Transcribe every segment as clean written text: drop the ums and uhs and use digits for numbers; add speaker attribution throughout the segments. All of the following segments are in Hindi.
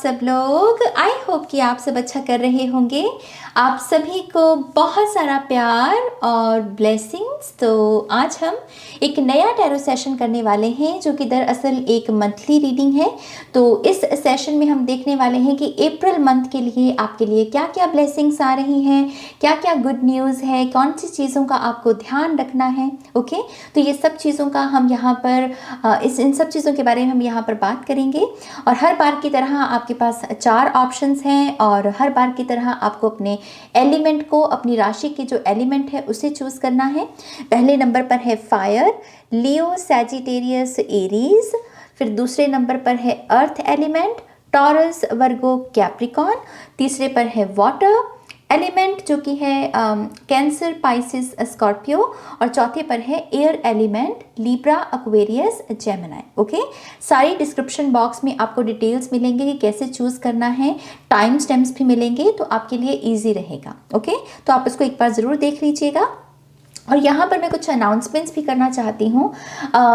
Speaker 1: सब लोग? आई होप कि आप सब अच्छा कर रहे होंगे। आप सभी को बहुत सारा प्यार और ब्लेसिंग्स। तो आज हम एक नया टैरो सेशन करने वाले हैं जो कि दरअसल एक मंथली रीडिंग है। तो इस सेशन में हम देखने वाले हैं कि अप्रैल मंथ के लिए आपके लिए क्या क्या ब्लेसिंग्स आ रही हैं, क्या क्या गुड न्यूज़ है, कौन सी चीज़ों का आपको ध्यान रखना है। ओके, तो ये सब चीज़ों का हम यहाँ पर इन सब चीज़ों के बारे में हम यहाँ पर बात करेंगे। और हर बार की तरह आपके पास 4 ऑप्शंस हैं और हर बार की तरह आपको अपने एलिमेंट को, अपनी राशि के जो एलिमेंट है उसे चूज़ करना है। पहले नंबर पर है फायर, लियो, सैजिटेरियस, एरीज। फिर दूसरे नंबर पर है अर्थ एलिमेंट, टॉरस, वर्गो, कैप्रिकॉन। तीसरे पर है वाटर एलिमेंट जो कि है कैंसर, पाइसिस, स्कॉर्पियो। और चौथे पर है air element, Libra, Aquarius, Gemini. Okay, सारी डिस्क्रिप्शन बॉक्स में आपको डिटेल्स मिलेंगे कि कैसे चूज़ करना है, टाइम स्टैम्प्स भी मिलेंगे, तो आपके लिए ईजी रहेगा। ओके, तो आप इसको एक बार ज़रूर देख लीजिएगा। और यहाँ पर मैं कुछ अनाउंसमेंट्स भी करना चाहती हूँ।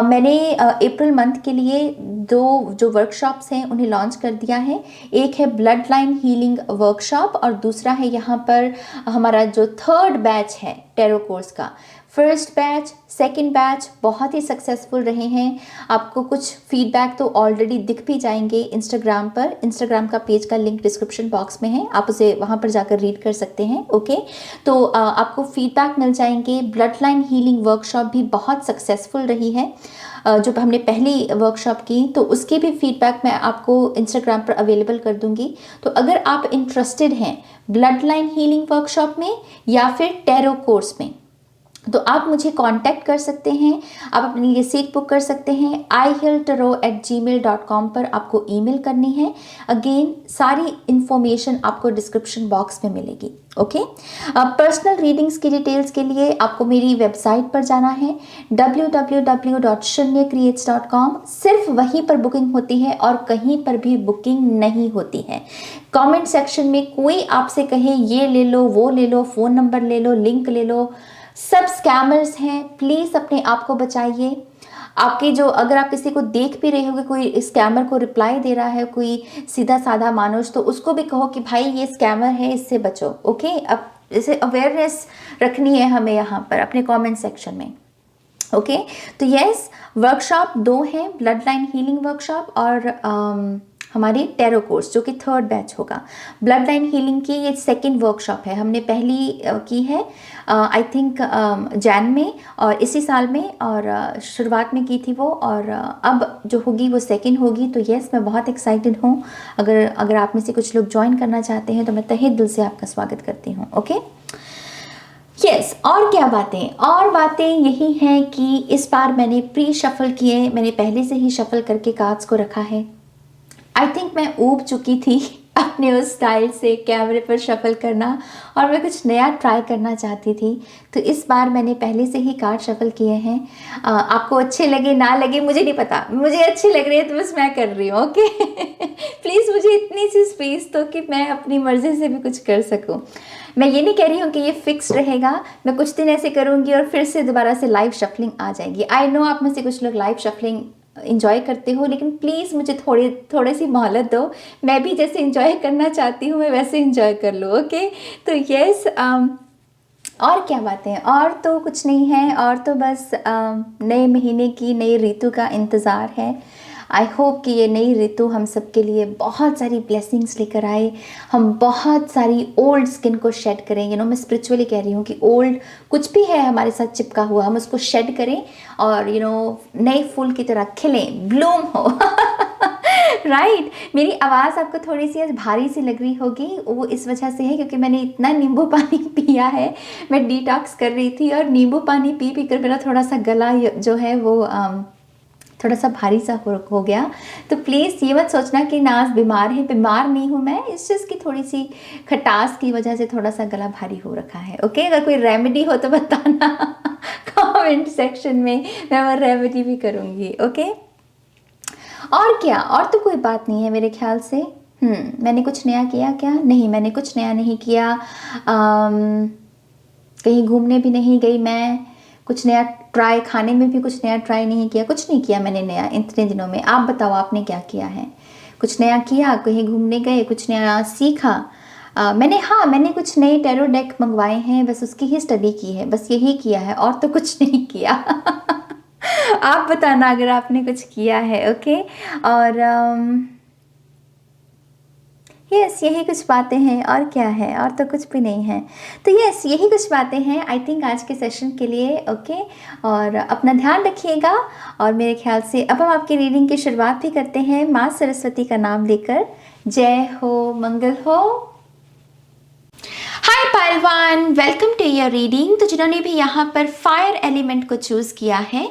Speaker 1: मैंने अप्रैल मंथ के लिए 2 जो वर्कशॉप्स हैं उन्हें लॉन्च कर दिया है। एक है ब्लड लाइन हीलिंग वर्कशॉप और दूसरा है यहाँ पर हमारा जो 3rd बैच है टैरो कोर्स का। फर्स्ट बैच, सेकंड बैच बहुत ही सक्सेसफुल रहे हैं। आपको कुछ फीडबैक तो ऑलरेडी दिख भी जाएंगे इंस्टाग्राम पर। इंस्टाग्राम का पेज का लिंक डिस्क्रिप्शन बॉक्स में है, आप उसे वहाँ पर जाकर रीड कर सकते हैं। ओके, तो आपको फीडबैक मिल जाएंगे। ब्लड लाइन हीलिंग वर्कशॉप भी बहुत सक्सेसफुल रही है। जो हमने पहली वर्कशॉप की तो उसके भी फीडबैक मैं आपको इंस्टाग्राम पर अवेलेबल कर दूंगी। तो अगर आप इंटरेस्टेड हैं ब्लड लाइन हीलिंग वर्कशॉप में या फिर टैरो कोर्स में, तो आप मुझे कांटेक्ट कर सकते हैं। आप अपने लिए सीट बुक कर सकते हैं। ihealtarot@gmail.com पर आपको ईमेल करनी है। अगेन सारी इंफॉर्मेशन आपको डिस्क्रिप्शन बॉक्स में मिलेगी। ओके, पर्सनल रीडिंग्स की डिटेल्स के लिए आपको मेरी वेबसाइट पर जाना है www.shunyacreates.com। सिर्फ वहीं पर बुकिंग होती है और कहीं पर भी बुकिंग नहीं होती है। कमेंट सेक्शन में कोई आपसे कहे ये ले लो, वो ले लो, फ़ोन नंबर ले लो, लिंक ले लो, सब स्कैमर्स हैं। प्लीज़ अपने आप को बचाइए। आपके जो, अगर आप किसी को देख भी रहे होगे कोई स्कैमर को रिप्लाई दे रहा है, कोई सीधा साधा मानुष, तो उसको भी कहो कि भाई ये स्कैमर है, इससे बचो। ओके, अब इसे अवेयरनेस रखनी है हमें यहाँ पर अपने कमेंट सेक्शन में। ओके, तो यस, वर्कशॉप 2 हैं, ब्लड लाइन हीलिंग वर्कशॉप और हमारी टैरो कोर्स जो कि 3rd बैच होगा। ब्लड लाइन हीलिंग की ये 2nd वर्कशॉप है। हमने पहली की है आई थिंक जैन में और इसी साल में, और शुरुआत में की थी वो, और अब जो होगी वो 2nd होगी। तो यस, मैं बहुत एक्साइटेड हूँ। अगर आप में से कुछ लोग ज्वाइन करना चाहते हैं तो मैं तहे दिल से आपका स्वागत करती हूँ। ओके, यस, और क्या बातें, और बातें यही हैं कि इस बार मैंने प्री शफल किए, मैंने पहले से ही शफल करके कार्ड्स को रखा है। आई थिंक मैं ऊब चुकी थी अपने उस स्टाइल से कैमरे पर शफल करना, और मैं कुछ नया ट्राई करना चाहती थी। तो इस बार मैंने पहले से ही कार्ड शफल किए हैं। आपको अच्छे लगे ना लगे मुझे नहीं पता, मुझे अच्छे लग रहे हैं तो बस मैं कर रही हूँ। ओके प्लीज़ मुझे इतनी सी स्पेस दो कि मैं अपनी मर्ज़ी से भी कुछ कर सकूँ। मैं ये नहीं कह रही हूँ कि ये फिक्स रहेगा, मैं कुछ दिन ऐसे करूँगी और फिर से दोबारा से लाइव शफलिंग आ जाएगी। आई नो आप में से कुछ लोग लाइव शफलिंग इंजॉय करते हो, लेकिन प्लीज़ मुझे थोड़ी सी मोहलत दो। मैं भी जैसे इंजॉय करना चाहती हूँ मैं वैसे इंजॉय कर लो। ओके, तो यस, और क्या बातें, और तो कुछ नहीं है, और तो बस नए महीने की, नई ऋतु का इंतज़ार है। आई होप कि ये नई ऋतु हम सब के लिए बहुत सारी ब्लेसिंग्स लेकर आए। हम बहुत सारी ओल्ड स्किन को शेड करें। मैं स्पिरिचुअली कह रही हूँ कि ओल्ड कुछ भी है हमारे साथ चिपका हुआ, हम उसको शेड करें और नए फूल की तरह खिलें, ब्लूम हो राइट मेरी आवाज़ आपको थोड़ी सी आज भारी सी लग रही होगी, वो इस वजह से है क्योंकि मैंने इतना नींबू पानी पिया है। मैं डिटॉक्स कर रही थी और नींबू पानी पी पी कर मेरा थोड़ा सा गला जो है वो थोड़ा सा भारी सा हो गया। तो प्लीज़ ये मत सोचना कि नाज बीमार है, बीमार नहीं हूँ मैं, इस चीज़ की थोड़ी सी खटास की वजह से थोड़ा सा गला भारी हो रखा है। ओके, अगर कोई रेमेडी हो तो बताना कमेंट सेक्शन में, मैं वो रेमेडी भी करूँगी। ओके, और क्या, और तो कोई बात नहीं है मेरे ख्याल से। मैंने कुछ नया किया क्या? नहीं, मैंने कुछ नया नहीं किया। कहीं घूमने भी नहीं गई मैं, कुछ नया ट्राई, खाने में भी कुछ नया ट्राई नहीं किया, कुछ नहीं किया मैंने नया इतने दिनों में। आप बताओ आपने क्या किया है? कुछ नया किया, कहीं घूमने गए, कुछ नया सीखा। मैंने कुछ नए टैरो डेक मंगवाए हैं, बस उसकी ही स्टडी की है, बस यही किया है और तो कुछ नहीं किया। आप बताना अगर आपने कुछ किया है। ओके, और यस यही कुछ बातें हैं, और क्या है, और तो कुछ भी नहीं है। तो यस यही कुछ बातें हैं आई थिंक आज के सेशन के लिए। ओके, और अपना ध्यान रखिएगा। और मेरे ख्याल से अब हम आपकी रीडिंग की शुरुआत भी करते हैं माँ सरस्वती का नाम लेकर। जय हो, मंगल हो। हाय पहलवान, वेलकम टू योर रीडिंग। तो जिन्होंने भी यहाँ पर फायर एलिमेंट को चूज़ किया है,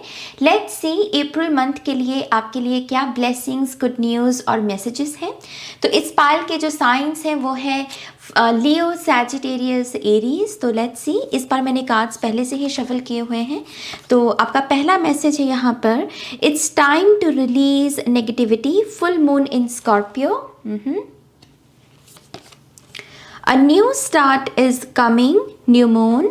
Speaker 1: लेट्स सी अप्रैल मंथ के लिए आपके लिए क्या ब्लेसिंग्स, गुड न्यूज़ और मैसेजेस हैं। तो इस पायल के जो साइंस हैं वो है लियो, सैजिटेरियस, एरीज। तो लेट्स सी, इस बार मैंने कार्ड्स पहले से ही शफल किए हुए हैं। तो आपका पहला मैसेज है यहाँ पर, it's time to release negativity, full moon in Scorpio. A new start is coming, new moon.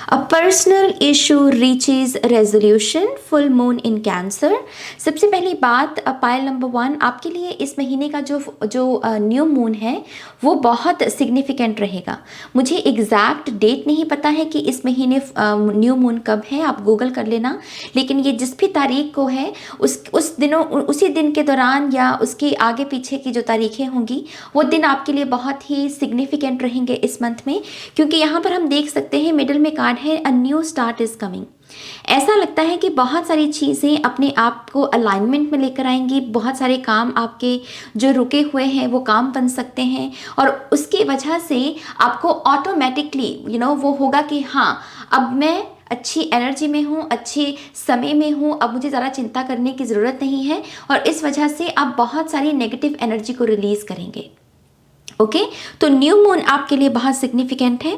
Speaker 1: A personal issue reaches resolution, full moon in Cancer. सबसे पहली बात, पायल नंबर 1, आपके लिए इस महीने का जो न्यू मून है वो बहुत सिग्निफिकेंट रहेगा। मुझे एग्जैक्ट डेट नहीं पता है कि इस महीने न्यू मून कब है, आप गूगल कर लेना। लेकिन ये जिस भी तारीख को है उसी दिन के दौरान या उसके आगे पीछे की जो तारीखें होंगी वो दिन आपके लिए बहुत ही सिग्निफिकेंट रहेंगे इस मंथ में। क्योंकि यहाँ पर हम देख सकते हैं मिडिल में कार्ड है, a new start is coming. ऐसा लगता है कि बहुत सारी चीज़ें अपने आप को अलाइनमेंट में लेकर आएंगी, बहुत सारे काम आपके जो रुके हुए हैं वो काम बन सकते हैं, और उसकी वजह से आपको ऑटोमेटिकली वो होगा कि हाँ, अब मैं अच्छी एनर्जी में हूँ, अच्छे समय में हूँ, अब मुझे ज़्यादा चिंता करने की ज़रूरत नहीं है, और इस वजह से आप बहुत सारी नेगेटिव एनर्जी को रिलीज़ करेंगे। ओके, तो न्यू मून आपके लिए बहुत सिग्निफिकेंट है।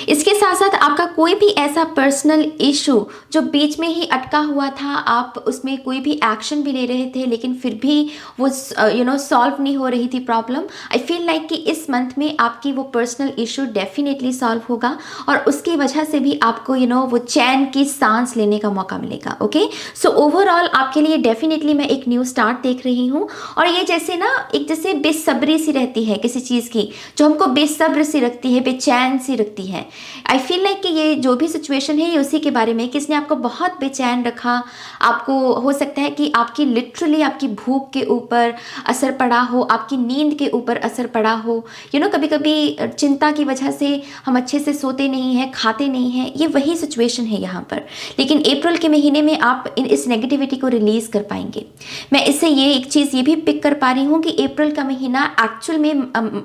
Speaker 1: इसके साथ साथ आपका कोई भी ऐसा पर्सनल इशू जो बीच में ही अटका हुआ था, आप उसमें कोई भी एक्शन भी ले रहे थे लेकिन फिर भी वो सॉल्व नहीं हो रही थी प्रॉब्लम, आई फील लाइक कि इस मंथ में आपकी वो पर्सनल इशू डेफिनेटली सॉल्व होगा, और उसकी वजह से भी आपको वो चैन की सांस लेने का मौका मिलेगा। ओके, सो ओवरऑल आपके लिए डेफिनेटली मैं एक न्यू स्टार्ट देख रही हूँ। और ये जैसे जैसे बेसब्री सी रहती है किसी चीज़ की, जो हमको बेसब्र सी रखती है, बेचैन सी रखती है। आई फील लाइक कि ये जो भी सिचुएशन है ये उसी के बारे में, किसने आपको बहुत बेचैन रखा। आपको हो सकता है कि आपकी लिटरली आपकी भूख के ऊपर असर पड़ा हो, आपकी नींद के ऊपर असर पड़ा हो। कभी कभी चिंता की वजह से हम अच्छे से सोते नहीं हैं, खाते नहीं हैं, ये वही सिचुएशन है यहाँ पर। लेकिन अप्रैल के महीने में आप इस नेगेटिविटी को रिलीज कर पाएंगे। मैं इससे ये एक चीज़ ये भी पिक कर पा रही हूँ कि अप्रैल का महीना एक्चुअल में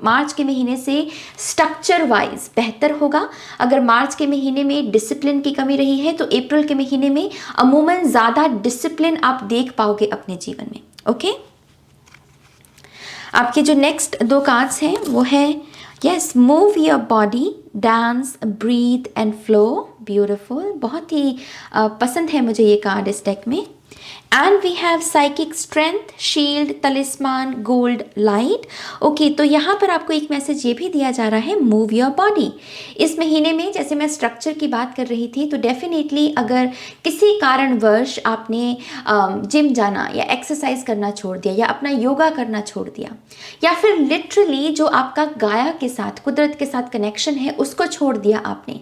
Speaker 1: मार्च के महीने से स्ट्रक्चर वाइज बेहतर होगा। अगर मार्च के महीने में डिसिप्लिन की कमी रही है तो अप्रैल के महीने में अमूमन ज़्यादा डिसिप्लिन आप देख पाओगे अपने जीवन में। ओके, आपके जो नेक्स्ट 2 कार्ड्स हैं वो है yes, move your body, dance, breathe and flow. Beautiful, बहुत ही पसंद है मुझे ये कार्ड इस डेक में। And we have psychic strength, shield, talisman, gold, light. Okay, तो यहाँ पर आपको एक मैसेज ये भी दिया जा रहा है, मूव योर बॉडी। इस महीने में जैसे मैं स्ट्रक्चर की बात कर रही थी, तो डेफिनेटली अगर किसी कारणवश आपने जिम जाना या एक्सरसाइज करना छोड़ दिया या अपना योगा करना छोड़ दिया, या फिर लिटरली जो आपका गाया के साथ, कुदरत के साथ कनेक्शन है उसको छोड़ दिया आपने,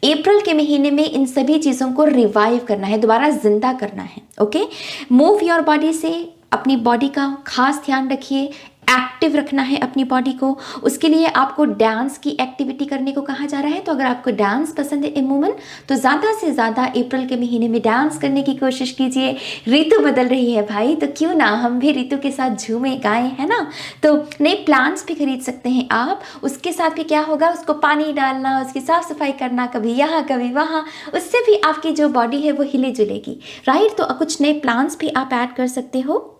Speaker 1: अप्रैल के महीने में इन सभी चीज़ों को रिवाइव करना है, दोबारा जिंदा करना है। ओके, मूव योर बॉडी से अपनी बॉडी का खास ध्यान रखिए, एक्टिव रखना है अपनी बॉडी को। उसके लिए आपको डांस की एक्टिविटी करने को कहा जा रहा है। तो अगर आपको डांस पसंद है अमूमन, तो ज़्यादा से ज़्यादा अप्रैल के महीने में डांस करने की कोशिश कीजिए। ऋतु बदल रही है भाई, तो क्यों ना हम भी ऋतु के साथ झूमें गाएं, है ना। तो नए प्लांट्स भी खरीद सकते हैं आप। उसके साथ भी क्या होगा, उसको पानी डालना, उसकी साफ सफाई करना, कभी यहाँ कभी वहाँ, उससे भी आपकी जो बॉडी है वो हिले जुलेगी, राइट। तो कुछ नए प्लांट्स भी आप ऐड कर सकते हो।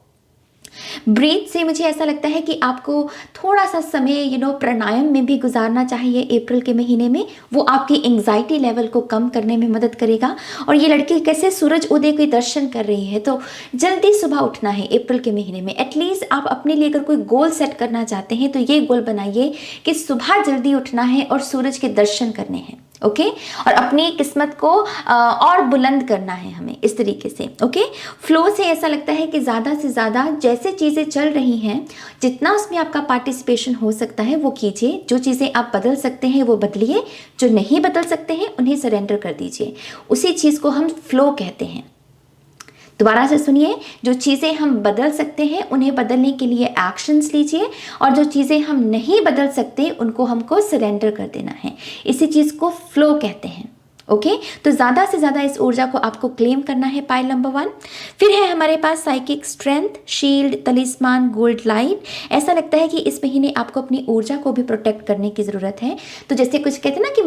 Speaker 1: ब्रीथ से मुझे ऐसा लगता है कि आपको थोड़ा सा समय प्राणायाम में भी गुजारना चाहिए अप्रैल के महीने में। वो आपकी एंग्जाइटी लेवल को कम करने में मदद करेगा। और ये लड़की कैसे सूरज उदय के दर्शन कर रही है, तो जल्दी सुबह उठना है अप्रैल के महीने में। एटलीस्ट आप अपने लिए अगर कोई गोल सेट करना चाहते हैं तो ये गोल बनाइए कि सुबह जल्दी उठना है और सूरज के दर्शन करने हैं। ओके और अपनी किस्मत को और बुलंद करना है हमें इस तरीके से। ओके फ्लो से ऐसा लगता है कि ज़्यादा से ज़्यादा जैसे चीज़ें चल रही हैं, जितना उसमें आपका पार्टिसिपेशन हो सकता है वो कीजिए। जो चीज़ें आप बदल सकते हैं वो बदलिए, जो नहीं बदल सकते हैं उन्हें सरेंडर कर दीजिए। उसी चीज़ को हम फ्लो कहते हैं। दोबारा से सुनिए, जो चीज़ें हम बदल सकते हैं उन्हें बदलने के लिए एक्शंस लीजिए, और जो चीज़ें हम नहीं बदल सकते उनको हमको सरेंडर कर देना है। इसी चीज़ को फ्लो कहते हैं। ओके तो ज़्यादा से ज़्यादा इस ऊर्जा को आपको क्लेम करना है, पाइल नंबर 1। फिर है हमारे पास psychic strength, shield, talisman, gold light. ऐसा लगता है कि इस महीने आपको अपनी ऊर्जा को भी प्रोटेक्ट करने की ज़रूरत है। तो जैसे कुछ कहते हैं ना कि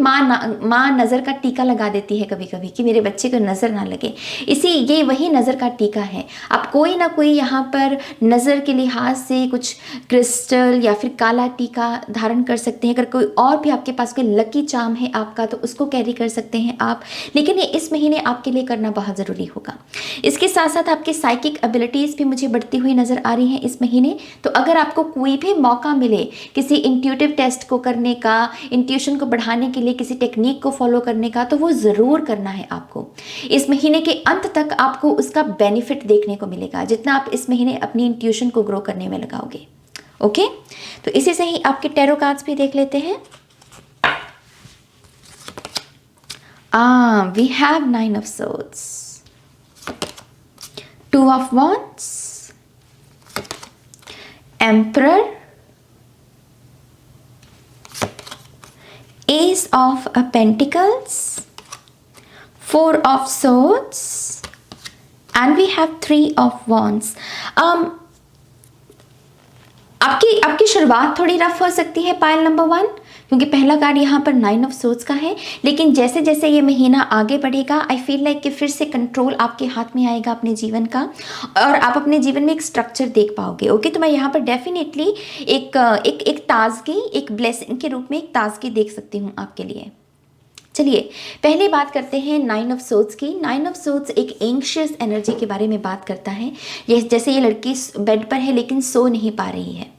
Speaker 1: माँ नज़र का टीका लगा देती है कभी कभी कि मेरे बच्चे को नज़र ना लगे, ये वही नज़र का टीका है। आप कोई ना कोई यहाँ पर नज़र के लिहाज से कुछ क्रिस्टल या फिर काला टीका धारण कर सकते हैं। अगर कोई और भी आपके पास कोई लकी चार्म है आपका तो उसको कैरी कर सकते हैं आप, लेकिन ये इस महीने आपके लिए करना बहुत ज़रूरी होगा। इसके साथ साथ आपकी साइकिक एबिलिटीज़ भी मुझे बढ़ती हुई नज़र आ रही हैं इस महीने। तो अगर आपको कोई भी मौका मिले किसी इंट्यूटिव टेस्ट को करने का, इंट्यूशन को बढ़ाने के लिए किसी टेक्निक को फॉलो करने का, तो वो ज़रूर करना है आपको। इस महीने के अंत तक आपको उसका बेनिफिट देखने को मिलेगा जितना आप इस महीने अपनी इंट्यूशन को ग्रो करने में लगाओगे। ओके तो इसी से ही आपके टैरो कार्ड्स भी देख लेते हैं। We have 9 of Swords, 2 of Wands, Emperor, Ace of Pentacles, 4 of Swords, and we have 3 of Wands. आपकी शुरुआत थोड़ी रफ हो सकती है पाइल नंबर 1, क्योंकि पहला कार्ड यहाँ पर 9 ऑफ सोर्ड्स का है। लेकिन जैसे जैसे ये महीना आगे बढ़ेगा आई फील लाइक कि फिर से कंट्रोल आपके हाथ में आएगा अपने जीवन का, और आप अपने जीवन में एक स्ट्रक्चर देख पाओगे। ओके तो मैं यहाँ पर डेफिनेटली एक ताजगी, एक ब्लेसिंग के रूप में एक ताजगी देख सकती हूँ आपके लिए। चलिए पहले बात करते हैं 9 ऑफ सोर्ड्स की। 9 ऑफ सोर्ड्स एक एंग्शियस एनर्जी के बारे में बात करता है। ये जैसे ये लड़की बेड पर है लेकिन सो नहीं पा रही है,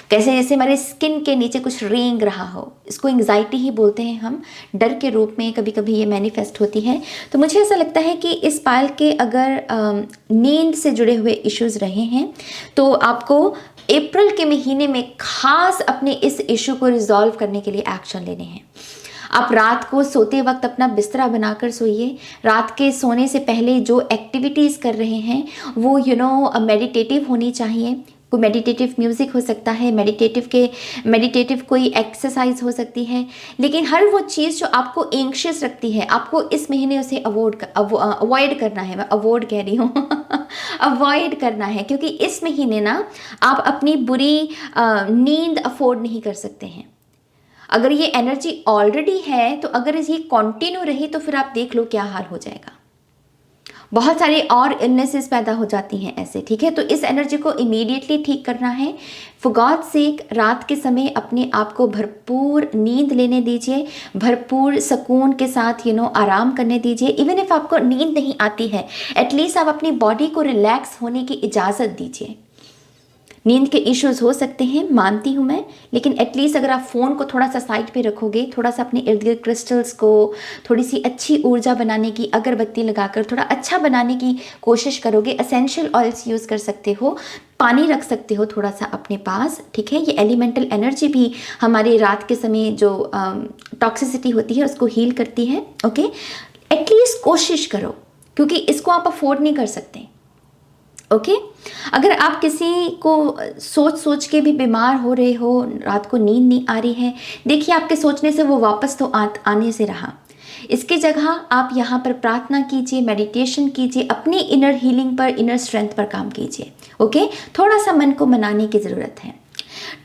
Speaker 1: कैसे जैसे हमारे स्किन के नीचे कुछ रेंग रहा हो, इसको एंग्जाइटी ही बोलते हैं हम, डर के रूप में कभी कभी ये मैनिफेस्ट होती है। तो मुझे ऐसा लगता है कि इस पायल के अगर नींद से जुड़े हुए इश्यूज़ रहे हैं तो आपको अप्रैल के महीने में खास अपने इस इशू को रिजॉल्व करने के लिए एक्शन लेने हैं। आप रात को सोते वक्त अपना बिस्तरा बनाकर सोइए। रात के सोने से पहले जो एक्टिविटीज़ कर रहे हैं वो मेडिटेटिव होनी चाहिए। कोई मेडिटेटिव म्यूज़िक हो सकता है, मेडिटेटिव कोई एक्सरसाइज हो सकती है, लेकिन हर वो चीज़ जो आपको एंग्शियस रखती है आपको इस महीने उसे अवॉइड करना है। मैं अवॉइड कह रही हूँ अवॉइड करना है, क्योंकि इस महीने ना आप अपनी बुरी नींद अफोर्ड नहीं कर सकते हैं। अगर ये एनर्जी ऑलरेडी है तो अगर ये कंटिन्यू रही तो फिर आप देख लो क्या हाल हो जाएगा। बहुत सारी और इलनेसेस पैदा हो जाती हैं ऐसे, ठीक है। तो इस एनर्जी को इमीडिएटली ठीक करना है। फॉर गॉड सेक रात के समय अपने आप को भरपूर नींद लेने दीजिए, भरपूर सुकून के साथ आराम करने दीजिए। इवन इफ आपको नींद नहीं आती है एटलीस्ट आप अपनी बॉडी को रिलैक्स होने की इजाज़त दीजिए। नींद के इश्यूज हो सकते हैं, मानती हूँ मैं, लेकिन एटलीस्ट अगर आप फ़ोन को थोड़ा सा साइड पे रखोगे, थोड़ा सा अपने इर्द गिर्द क्रिस्टल्स को थोड़ी सी अच्छी ऊर्जा बनाने की अगरबत्ती लगाकर थोड़ा अच्छा बनाने की कोशिश करोगे, एसेंशियल ऑयल्स यूज़ कर सकते हो, पानी रख सकते हो थोड़ा सा अपने पास, ठीक है। ये एलिमेंटल एनर्जी भी हमारे रात के समय जो टॉक्सिसिटी होती है उसको हील करती है। ओके एटलीस्ट कोशिश करो, क्योंकि इसको आप अफोर्ड नहीं कर सकते। ओके अगर आप किसी को सोच के भी बीमार हो रहे हो, रात को नींद नहीं आ रही है, देखिए आपके सोचने से वो वापस तो आने से रहा। इसकी जगह आप यहाँ पर प्रार्थना कीजिए, मेडिटेशन कीजिए, अपनी इनर हीलिंग पर, इनर स्ट्रेंथ पर काम कीजिए। ओके थोड़ा सा मन को मनाने की ज़रूरत है।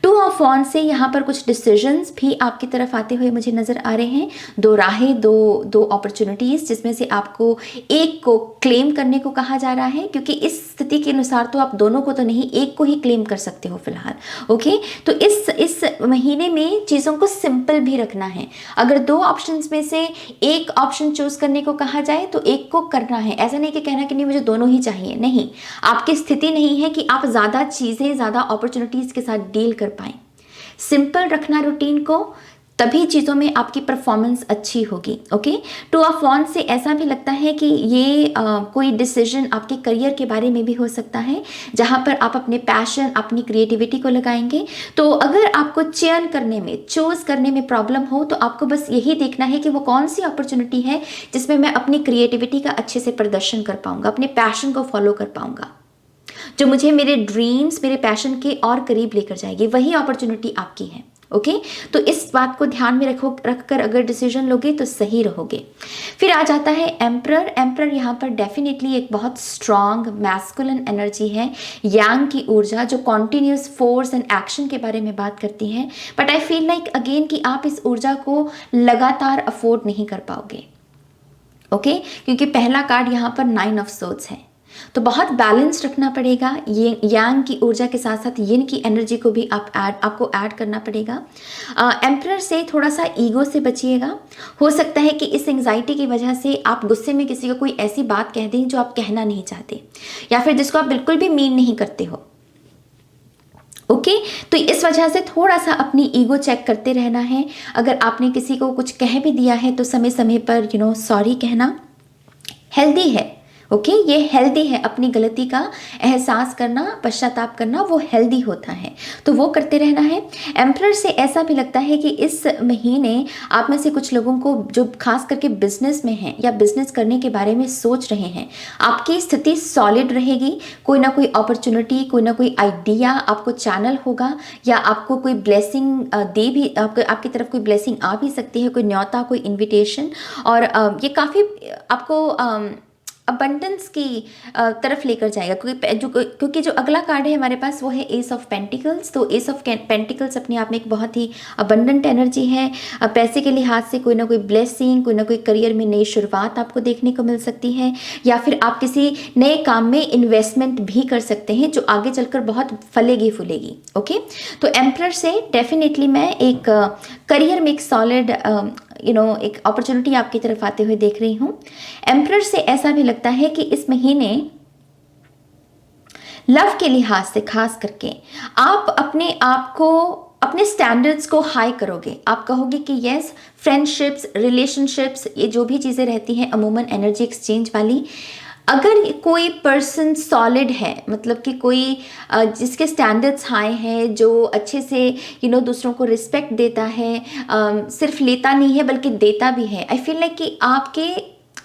Speaker 1: 2 ऑफ वॉन्ड्स से यहाँ पर कुछ डिसीजंस भी आपकी तरफ आते हुए मुझे नज़र आ रहे हैं। 2 राहें, दो अपॉर्चुनिटीज़, जिसमें से आपको एक को क्लेम करने को कहा जा रहा है, क्योंकि इस स्थिति के अनुसार तो आप दोनों को तो नहीं, एक को ही क्लेम कर सकते हो फिलहाल। ओके तो इस महीने में चीज़ों को सिंपल भी रखना है। अगर 2 ऑप्शंस में से एक ऑप्शन चूज़ करने को कहा जाए तो एक को करना है। ऐसा नहीं कि कहना कि नहीं मुझे दोनों ही चाहिए, नहीं, आपकी स्थिति नहीं है कि आप ज़्यादा चीज़ें, ज़्यादा अपॉर्चुनिटीज़ के साथ डील कर पाएँ। सिंपल रखना रूटीन को, तभी चीज़ों में आपकी परफॉर्मेंस अच्छी होगी। ओके, टू ऑफ वॉन्ड से ऐसा भी लगता है कि ये कोई डिसीजन आपके करियर के बारे में भी हो सकता है, जहाँ पर आप अपने पैशन, अपनी क्रिएटिविटी को लगाएंगे। तो अगर आपको चयन करने में, चूज करने में प्रॉब्लम हो, तो आपको बस यही देखना है कि वो कौन सी अपॉर्चुनिटी है जिसमें मैं अपनी क्रिएटिविटी का अच्छे से प्रदर्शन कर पाऊंगा, अपने पैशन को फॉलो कर पाऊंगा, जो मुझे मेरे ड्रीम्स, मेरे पैशन के और करीब लेकर जाएगी। वही अपॉर्चुनिटी आपकी है। ओके, तो इस बात को ध्यान में रखकर अगर डिसीजन लोगे तो सही रहोगे। फिर आ जाता है एम्परर। एम्परर यहाँ पर डेफिनेटली एक बहुत स्ट्रांग मैस्कुलिन एनर्जी है, यांग की ऊर्जा, जो कॉन्टिन्यूस फोर्स एंड एक्शन के बारे में बात करती है। But I feel like again कि आप इस ऊर्जा को लगातार अफोर्ड नहीं कर पाओगे। ओके, क्योंकि पहला कार्ड यहाँ पर 9 ऑफ सोर्ड्स है, तो बहुत बैलेंस रखना पड़ेगा। ये यांग की ऊर्जा के साथ साथ यिन की एनर्जी को भी आपको ऐड करना पड़ेगा। एम्परर से थोड़ा सा ईगो से बचिएगा। हो सकता है कि इस एंग्जाइटी की वजह से आप गुस्से में किसी को कोई ऐसी बात कह दें जो आप कहना नहीं चाहते, या फिर जिसको आप बिल्कुल भी मीन नहीं करते हो। ओके, तो इस वजह से थोड़ा सा अपनी ईगो चेक करते रहना है। अगर आपने किसी को कुछ कह भी दिया है तो समय समय पर सॉरी कहना हेल्दी है। ओके, ये हेल्दी है। अपनी गलती का एहसास करना, पश्चाताप करना, वो हेल्दी होता है, तो वो करते रहना है। एम्परर से ऐसा भी लगता है कि इस महीने आप में से कुछ लोगों को, जो खास करके बिजनेस में हैं या बिजनेस करने के बारे में सोच रहे हैं, आपकी स्थिति सॉलिड रहेगी। कोई ना कोई अपॉर्चुनिटी, कोई ना कोई आइडिया आपको चैनल होगा, या आपको कोई ब्लेसिंग दे भी, आपकी तरफ कोई ब्लेसिंग आ भी सकती है, कोई न्योता, कोई इन्विटेशन। और ये काफ़ी आपको अबंडेंस की तरफ लेकर जाएगा, क्योंकि जो अगला कार्ड है हमारे पास वो है एस ऑफ पेंटिकल्स। तो एस ऑफ पेंटिकल्स अपने आप में एक बहुत ही अबंडेंट एनर्जी है। पैसे के लिहाज से कोई ना कोई ब्लेसिंग, कोई ना कोई करियर में नई शुरुआत आपको देखने को मिल सकती है, या फिर आप किसी नए काम में इन्वेस्टमेंट भी कर सकते हैं जो आगे चलकर बहुत फलेगी फूलेगी। ओके, तो एम्परर से डेफिनेटली मैं एक करियर में एक सॉलिड एक अपॉर्चुनिटी आपकी तरफ आते हुए देख रही हूँ। एम्परर से ऐसा भी लगता है कि इस महीने लव के लिहाज से खास करके आप अपने आप को, अपने स्टैंडर्ड्स को हाई करोगे। आप कहोगे कि यस, फ्रेंडशिप्स, रिलेशनशिप्स, ये जो भी चीज़ें रहती हैं अमूमन एनर्जी एक्सचेंज वाली, अगर कोई पर्सन सॉलिड है, मतलब कि कोई जिसके स्टैंडर्ड्स हाई हैं, जो अच्छे से दूसरों को रिस्पेक्ट देता है, सिर्फ लेता नहीं है बल्कि देता भी है, आई फील लाइक कि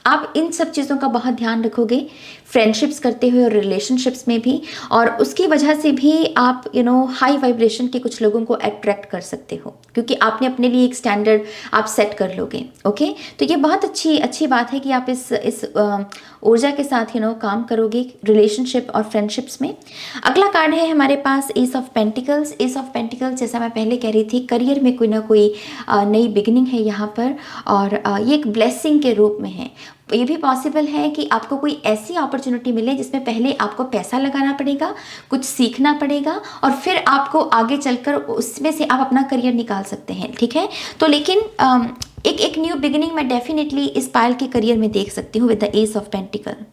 Speaker 1: आप इन सब चीज़ों का बहुत ध्यान रखोगे फ्रेंडशिप्स करते हुए और रिलेशनशिप्स में भी, और उसकी वजह से भी आप हाई वाइब्रेशन के कुछ लोगों को अट्रैक्ट कर सकते हो, क्योंकि आपने अपने लिए एक स्टैंडर्ड आप सेट कर लोगे। ओके, तो ये बहुत अच्छी बात है कि आप इस ऊर्जा के साथ काम करोगे रिलेशनशिप और फ्रेंडशिप्स में। अगला कार्ड है हमारे पास ace of pentacles. Ace of pentacles, जैसा मैं पहले कह रही थी, करियर में कोई ना कोई नई बिगिनिंग है यहाँ पर, और ये एक ब्लेसिंग के रूप में है। ये भी पॉसिबल है कि आपको कोई ऐसी अपॉर्चुनिटी मिले जिसमें पहले आपको पैसा लगाना पड़ेगा, कुछ सीखना पड़ेगा, और फिर आपको आगे चलकर उसमें से आप अपना करियर निकाल सकते हैं। ठीक है, तो लेकिन एक न्यू बिगिनिंग मैं डेफिनेटली इस पायल के करियर में देख सकती हूँ with the S of pentacle.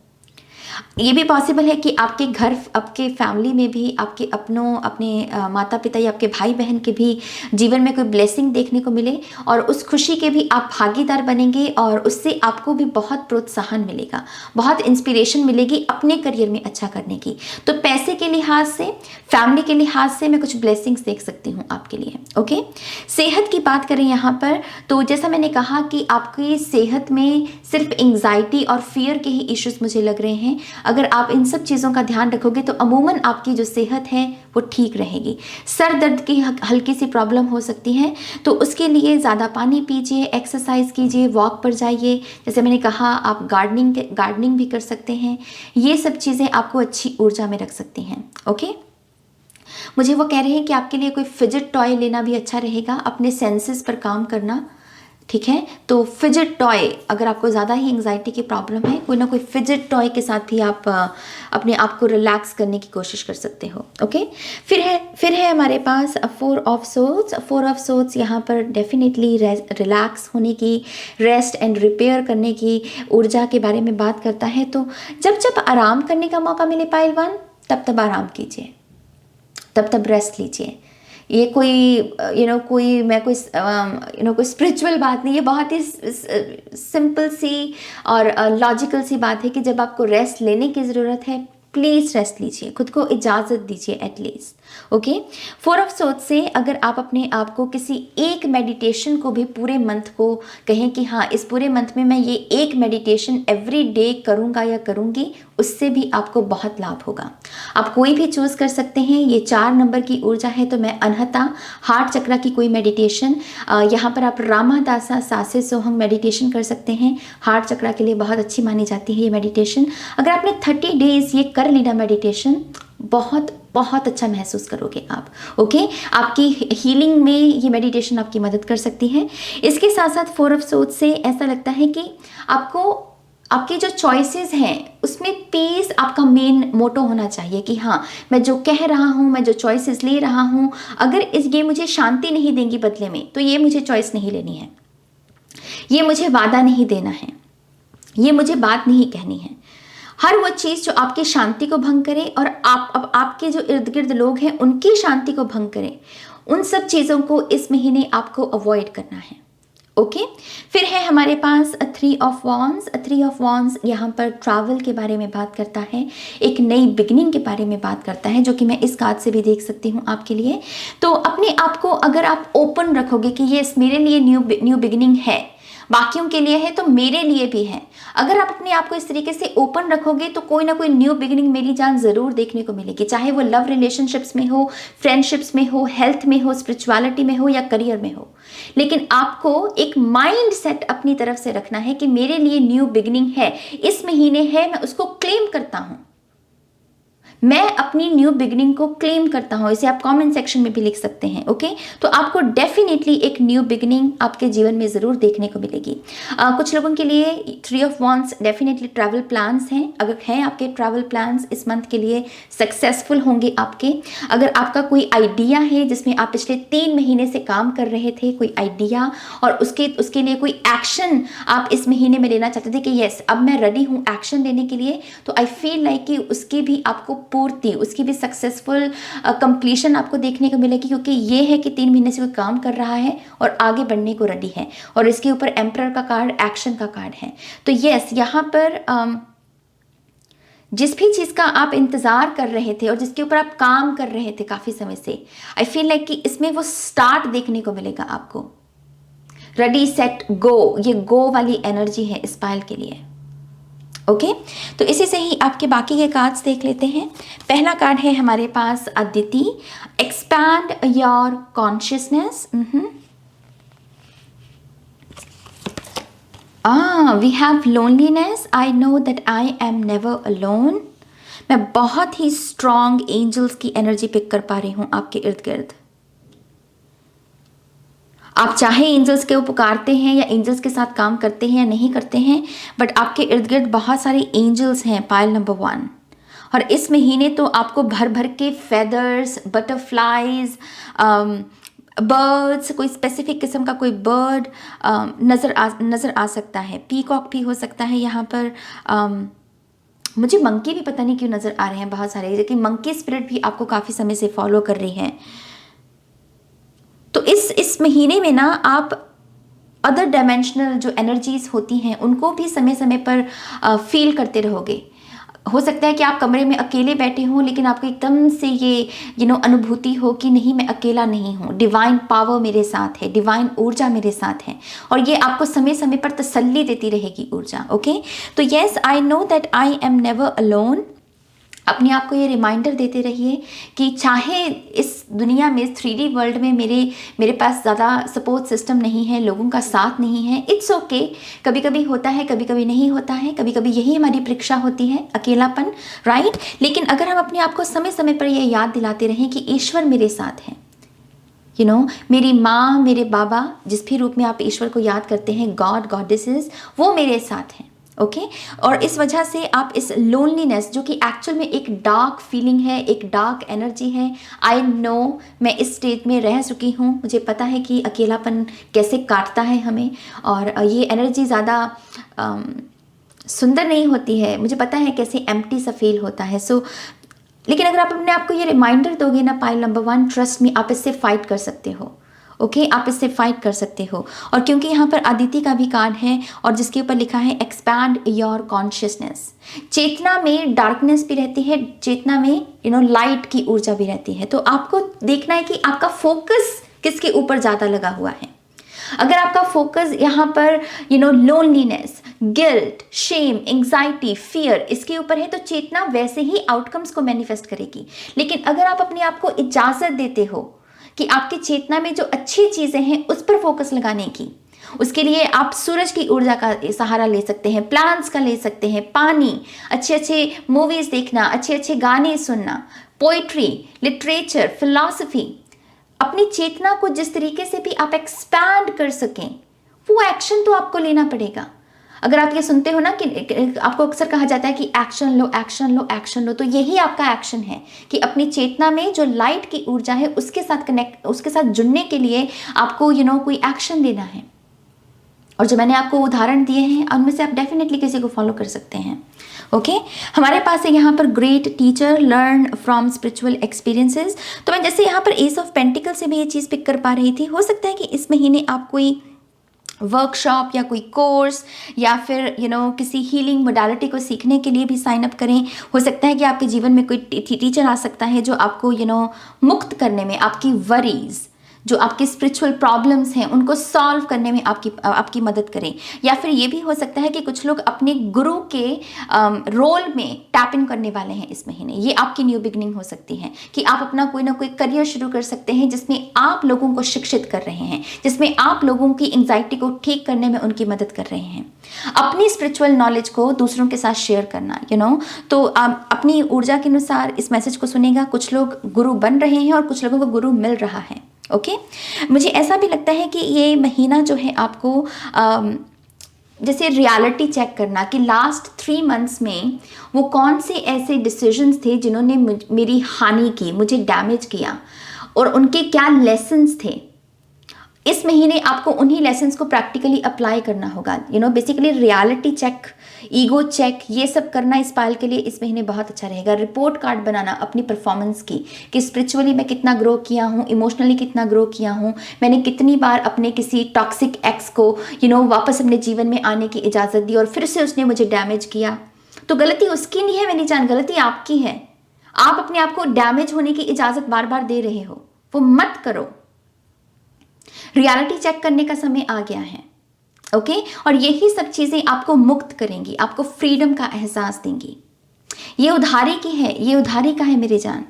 Speaker 1: ये भी पॉसिबल है कि आपके घर, आपके फैमिली में भी, आपके अपने माता पिता या आपके भाई बहन के भी जीवन में कोई ब्लेसिंग देखने को मिले, और उस खुशी के भी आप भागीदार बनेंगे, और उससे आपको भी बहुत प्रोत्साहन मिलेगा, बहुत इंस्पिरेशन मिलेगी अपने करियर में अच्छा करने की। तो पैसे के लिहाज से, फैमिली के लिहाज से मैं कुछ ब्लेसिंग्स देख सकती हूँ आपके लिए। ओके, सेहत की बात करें यहाँ पर, तो जैसा मैंने कहा कि आपकी सेहत में सिर्फ एंग्जाइटी और फियर के ही इश्यूज मुझे लग रहे हैं। अगर आप इन सब चीज़ों का ध्यान रखोगे तो अमूमन आपकी जो सेहत है वो ठीक रहेगी। सर दर्द की हल्की सी प्रॉब्लम हो सकती है, तो उसके लिए ज़्यादा पानी पीजिए, एक्सरसाइज कीजिए, वॉक पर जाइए। जैसे मैंने कहा, आप गार्डनिंग भी कर सकते हैं। ये सब चीज़ें आपको अच्छी ऊर्जा में रख सकती हैं। ओके, मुझे वो कह रहे हैं कि आपके लिए कोई फिजिट टॉय लेना भी अच्छा रहेगा, अपने सेंसेस पर काम करना। ठीक है, तो फिजिट टॉय, अगर आपको ज़्यादा ही एंग्जाइटी की प्रॉब्लम है, कोई ना कोई फिजिट टॉय के साथ भी आप अपने आप को रिलैक्स करने की कोशिश कर सकते हो। ओके, फिर है हमारे पास 4 ऑफ सोर्ड्स। 4 ऑफ सोर्ड्स यहाँ पर डेफिनेटली रिलैक्स होने की, रेस्ट एंड रिपेयर करने की ऊर्जा के बारे में बात करता है। तो जब आराम करने का मौका मिले पाइलवान, तब आराम कीजिए, तब रेस्ट लीजिए। ये कोई कोई स्पिरिचुअल बात नहीं है, बहुत ही सिंपल सी और लॉजिकल सी बात है कि जब आपको रेस्ट लेने की ज़रूरत है, प्लीज़ रेस्ट लीजिए, खुद को इजाज़त दीजिए एटलीस्ट। ओके, 4 ऑफ सोर्ड से अगर आप अपने आप को किसी एक मेडिटेशन को भी पूरे मंथ को कहें कि हाँ, इस पूरे मंथ में मैं ये एक मेडिटेशन एवरी डे करूँगा या करूँगी, उससे भी आपको बहुत लाभ होगा। आप कोई भी चूज़ कर सकते हैं। ये 4 नंबर की ऊर्जा है, तो मैं अनहता हार्ट चक्र की कोई मेडिटेशन, यहाँ पर आप रामादासा सासे सोहम मेडिटेशन कर सकते हैं। हार्ट चक्र के लिए बहुत अच्छी मानी जाती है ये मेडिटेशन। अगर आपने 30 डेज ये कर ली ना मेडिटेशन, बहुत बहुत अच्छा महसूस करोगे आप। ओके, आपकी हीलिंग में ये मेडिटेशन आपकी मदद कर सकती है। इसके साथ साथ 4 ऑफ सोर्ड्स से ऐसा लगता है कि आपको आपके जो चॉइसेस हैं उसमें पीस आपका मेन मोटो होना चाहिए कि हाँ, मैं जो कह रहा हूँ, मैं जो चॉइसेस ले रहा हूँ, अगर ये मुझे शांति नहीं देंगी बदले में, तो ये मुझे चॉइस नहीं लेनी है, ये मुझे वादा नहीं देना है, ये मुझे बात नहीं कहनी है। हर वो चीज़ जो आपकी शांति को भंग करे और आपके जो इर्द गिर्द लोग हैं उनकी शांति को भंग करे, उन सब चीज़ों को इस महीने आपको अवॉइड करना है। ओके, फिर है हमारे पास 3 ऑफ वॉन्ड्स। 3 ऑफ वॉन्ड्स यहाँ पर ट्रैवल के बारे में बात करता है, एक नई बिगनिंग के बारे में बात करता है, जो कि मैं इस कार्ड से भी देख सकती हूँ आपके लिए। तो अपने आप को अगर आप ओपन रखोगे कि ये मेरे लिए न्यू बिगनिंग है, बाकियों के लिए है तो मेरे लिए भी है, अगर आप अपने आप को इस तरीके से ओपन रखोगे तो कोई ना कोई न्यू बिगिनिंग मेरी जान ज़रूर देखने को मिलेगी, चाहे वो लव रिलेशनशिप्स में हो, फ्रेंडशिप्स में हो, हेल्थ में हो, स्पिरिचुअलिटी में हो या करियर में हो। लेकिन आपको एक माइंड सेट अपनी तरफ से रखना है कि मेरे लिए न्यू बिगिनिंग है, इस महीने है, मैं उसको क्लेम करता हूँ, मैं अपनी न्यू बिगिनिंग को क्लेम करता हूँ। इसे आप कमेंट सेक्शन में भी लिख सकते हैं। ओके, तो आपको डेफिनेटली एक न्यू बिगिनिंग आपके जीवन में ज़रूर देखने को मिलेगी। कुछ लोगों के लिए 3 of wands definitely travel plans हैं। अगर हैं आपके ट्रैवल प्लान्स इस मंथ के लिए सक्सेसफुल होंगे आपके। अगर आपका कोई आइडिया है जिसमें आप पिछले 3 महीने से काम कर रहे थे, कोई आइडिया, और उसके लिए कोई एक्शन आप इस महीने में लेना चाहते थे कि यस, अब मैं रेडी हूँ एक्शन लेने के लिए, तो आई फील लाइक कि उसकी भी आपको पूर्ति, उसकी भी सक्सेसफुल कंप्लीशन आपको देखने को मिलेगी, क्योंकि ये है कि 3 महीने से कोई काम कर रहा है और आगे बढ़ने को रेडी है, और इसके ऊपर एम्परर का कार्ड एक्शन का कार्ड है। तो यस, यहाँ पर जिस भी चीज़ का आप इंतज़ार कर रहे थे और जिसके ऊपर आप काम कर रहे थे काफ़ी समय से, आई फील लाइक कि इसमें वो स्टार्ट देखने को मिलेगा आपको। रेडी सेट गो, ये गो वाली एनर्जी है इस पायल के लिए। ओके, तो इसी से ही आपके बाकी के कार्ड्स देख लेते हैं। पहला कार्ड है हमारे पास Aditi, expand your consciousness. We have loneliness, I know that I am never alone. मैं बहुत ही स्ट्रॉन्ग एंजल्स की एनर्जी पिक कर पा रही हूँ आपके इर्द गिर्द। आप चाहे एंजल्स के पुकारते हैं या एंजल्स के साथ काम करते हैं या नहीं करते हैं, बट आपके इर्द गिर्द बहुत सारे एंजल्स हैं, पायल नंबर 1। और इस महीने तो आपको भर भर के फेदर्स, बटरफ्लाइज, बर्ड्स, कोई स्पेसिफिक किस्म का कोई बर्ड नज़र आ सकता है। पीकॉक भी हो सकता है यहाँ पर। मुझे मंकी भी पता नहीं क्यों नज़र आ रहे हैं बहुत सारे, लेकिन मंकी स्पिरिट भी आपको काफ़ी समय से फॉलो कर रही हैं। तो इस महीने में ना आप अदर डायमेंशनल जो एनर्जीज होती हैं उनको भी समय समय पर फील करते रहोगे। हो सकता है कि आप कमरे में अकेले बैठे हों, लेकिन आपको एकदम से ये अनुभूति हो कि नहीं, मैं अकेला नहीं हूँ, डिवाइन पावर मेरे साथ है, डिवाइन ऊर्जा मेरे साथ है, और ये आपको समय समय पर तसल्ली देती रहेगी ऊर्जा। ओके, तो yes, I know that I am never alone. अपने आप को ये रिमाइंडर देते रहिए कि चाहे इस दुनिया में, 3D वर्ल्ड में मेरे पास ज़्यादा सपोर्ट सिस्टम नहीं है, लोगों का साथ नहीं है, इट्स ओके। कभी कभी होता है, कभी कभी नहीं होता है, कभी कभी यही हमारी परीक्षा होती है, अकेलापन, राइट। लेकिन अगर हम अपने आप को समय समय पर यह याद दिलाते रहें कि ईश्वर मेरे साथ है, मेरी माँ, मेरे बाबा, जिस भी रूप में आप ईश्वर को याद करते हैं, गॉड, गॉडेसेस, वो मेरे साथ हैं। ओके, और इस वजह से आप इस लोनलीनेस, जो कि एक्चुअल में एक डार्क फीलिंग है, एक डार्क एनर्जी है, आई नो, मैं इस स्टेज में रह चुकी हूँ, मुझे पता है कि अकेलापन कैसे काटता है हमें, और ये एनर्जी ज़्यादा सुंदर नहीं होती है, मुझे पता है कैसे एम्प्टी सा फील होता है। सो लेकिन अगर आप अपने आप को ये रिमाइंडर दोगे ना पाइल नंबर 1, ट्रस्ट मी, आप इससे फाइट कर सकते हो। ओके आप इससे फाइट कर सकते हो। और क्योंकि यहाँ पर अदिति का भी कार्ड है और जिसके ऊपर लिखा है एक्सपैंड योर कॉन्शियसनेस, चेतना में डार्कनेस भी रहती है, चेतना में लाइट की ऊर्जा भी रहती है। तो आपको देखना है कि आपका फोकस किसके ऊपर ज़्यादा लगा हुआ है। अगर आपका फोकस यहाँ पर loneliness, guilt, shame, anxiety, fear इसके ऊपर है तो चेतना वैसे ही आउटकम्स को मैनिफेस्ट करेगी। लेकिन अगर आप अपने आप को इजाजत देते हो कि आपकी चेतना में जो अच्छी चीजें हैं उस पर फोकस लगाने की, उसके लिए आप सूरज की ऊर्जा का सहारा ले सकते हैं, प्लांट्स का ले सकते हैं, पानी, अच्छे अच्छे मूवीज देखना, अच्छे अच्छे गाने सुनना, पोइट्री, लिटरेचर, फिलॉसफी, अपनी चेतना को जिस तरीके से भी आप एक्सपैंड कर सकें वो एक्शन तो आपको लेना पड़ेगा। अगर आप ये सुनते हो ना कि आपको अक्सर कहा जाता है कि एक्शन लो, एक्शन लो, एक्शन लो, तो यही आपका एक्शन है कि अपनी चेतना में जो लाइट की ऊर्जा है उसके साथ जुड़ने के लिए आपको कोई एक्शन लेना है। और जो मैंने आपको उदाहरण दिए हैं उनमें से आप डेफिनेटली किसी को फॉलो कर सकते हैं। ओके हमारे पास है यहाँ पर great teacher, learn from spiritual experiences. तो मैं जैसे यहाँ पर एस ऑफ पेंटिकल से भी ये चीज़ पिक कर पा रही थी। हो सकता है कि इस महीने आप कोई वर्कशॉप या कोई कोर्स या फिर किसी हीलिंग मोडालिटी को सीखने के लिए भी साइन अप करें। हो सकता है कि आपके जीवन में कोई टीचर आ सकता है जो आपको मुक्त करने में, आपकी वरीज, जो आपके स्पिरिचुअल प्रॉब्लम्स हैं उनको सॉल्व करने में आपकी मदद करें। या फिर ये भी हो सकता है कि कुछ लोग अपने गुरु के रोल में टैप इन करने वाले हैं इस महीने। ये आपकी न्यू बिगनिंग हो सकती है कि आप अपना कोई ना कोई करियर शुरू कर सकते हैं जिसमें आप लोगों को शिक्षित कर रहे हैं, जिसमें आप लोगों की एंग्जाइटी को ठीक करने में उनकी मदद कर रहे हैं। अपनी स्पिरिचुअल नॉलेज को दूसरों के साथ शेयर करना तो आप अपनी ऊर्जा के अनुसार इस मैसेज को सुनेगा। कुछ लोग गुरु बन रहे हैं और कुछ लोगों को गुरु मिल रहा है। ओके मुझे ऐसा भी लगता है कि ये महीना जो है आपको जैसे रियलिटी चेक करना कि लास्ट 3 मंथ्स में वो कौन से ऐसे डिसीजंस थे जिन्होंने मेरी हानि की, मुझे डैमेज किया, और उनके क्या लेसन्स थे। इस महीने आपको उन्हीं लेसन्स को प्रैक्टिकली अप्लाई करना होगा। Basically reality check, ego check, ये सब करना इस पाल के लिए इस महीने बहुत अच्छा रहेगा। रिपोर्ट कार्ड बनाना अपनी परफॉर्मेंस की कि स्पिरिचुअली मैं कितना ग्रो किया हूँ, इमोशनली कितना ग्रो किया हूँ, मैंने कितनी बार अपने किसी टॉक्सिक एक्स को वापस अपने जीवन में आने की इजाज़त दी और फिर से उसने मुझे डैमेज किया। तो गलती उसकी नहीं है मेरी जान, गलती आपकी है। आप अपने आप को डैमेज होने की इजाज़त बार बार दे रहे हो, वो मत करो। रियलिटी चेक करने का समय आ गया है। ओके और यही सब चीजें आपको मुक्त करेंगी, आपको फ्रीडम का एहसास देंगी। ये उधारी की है, ये उधारी का है मेरी जान।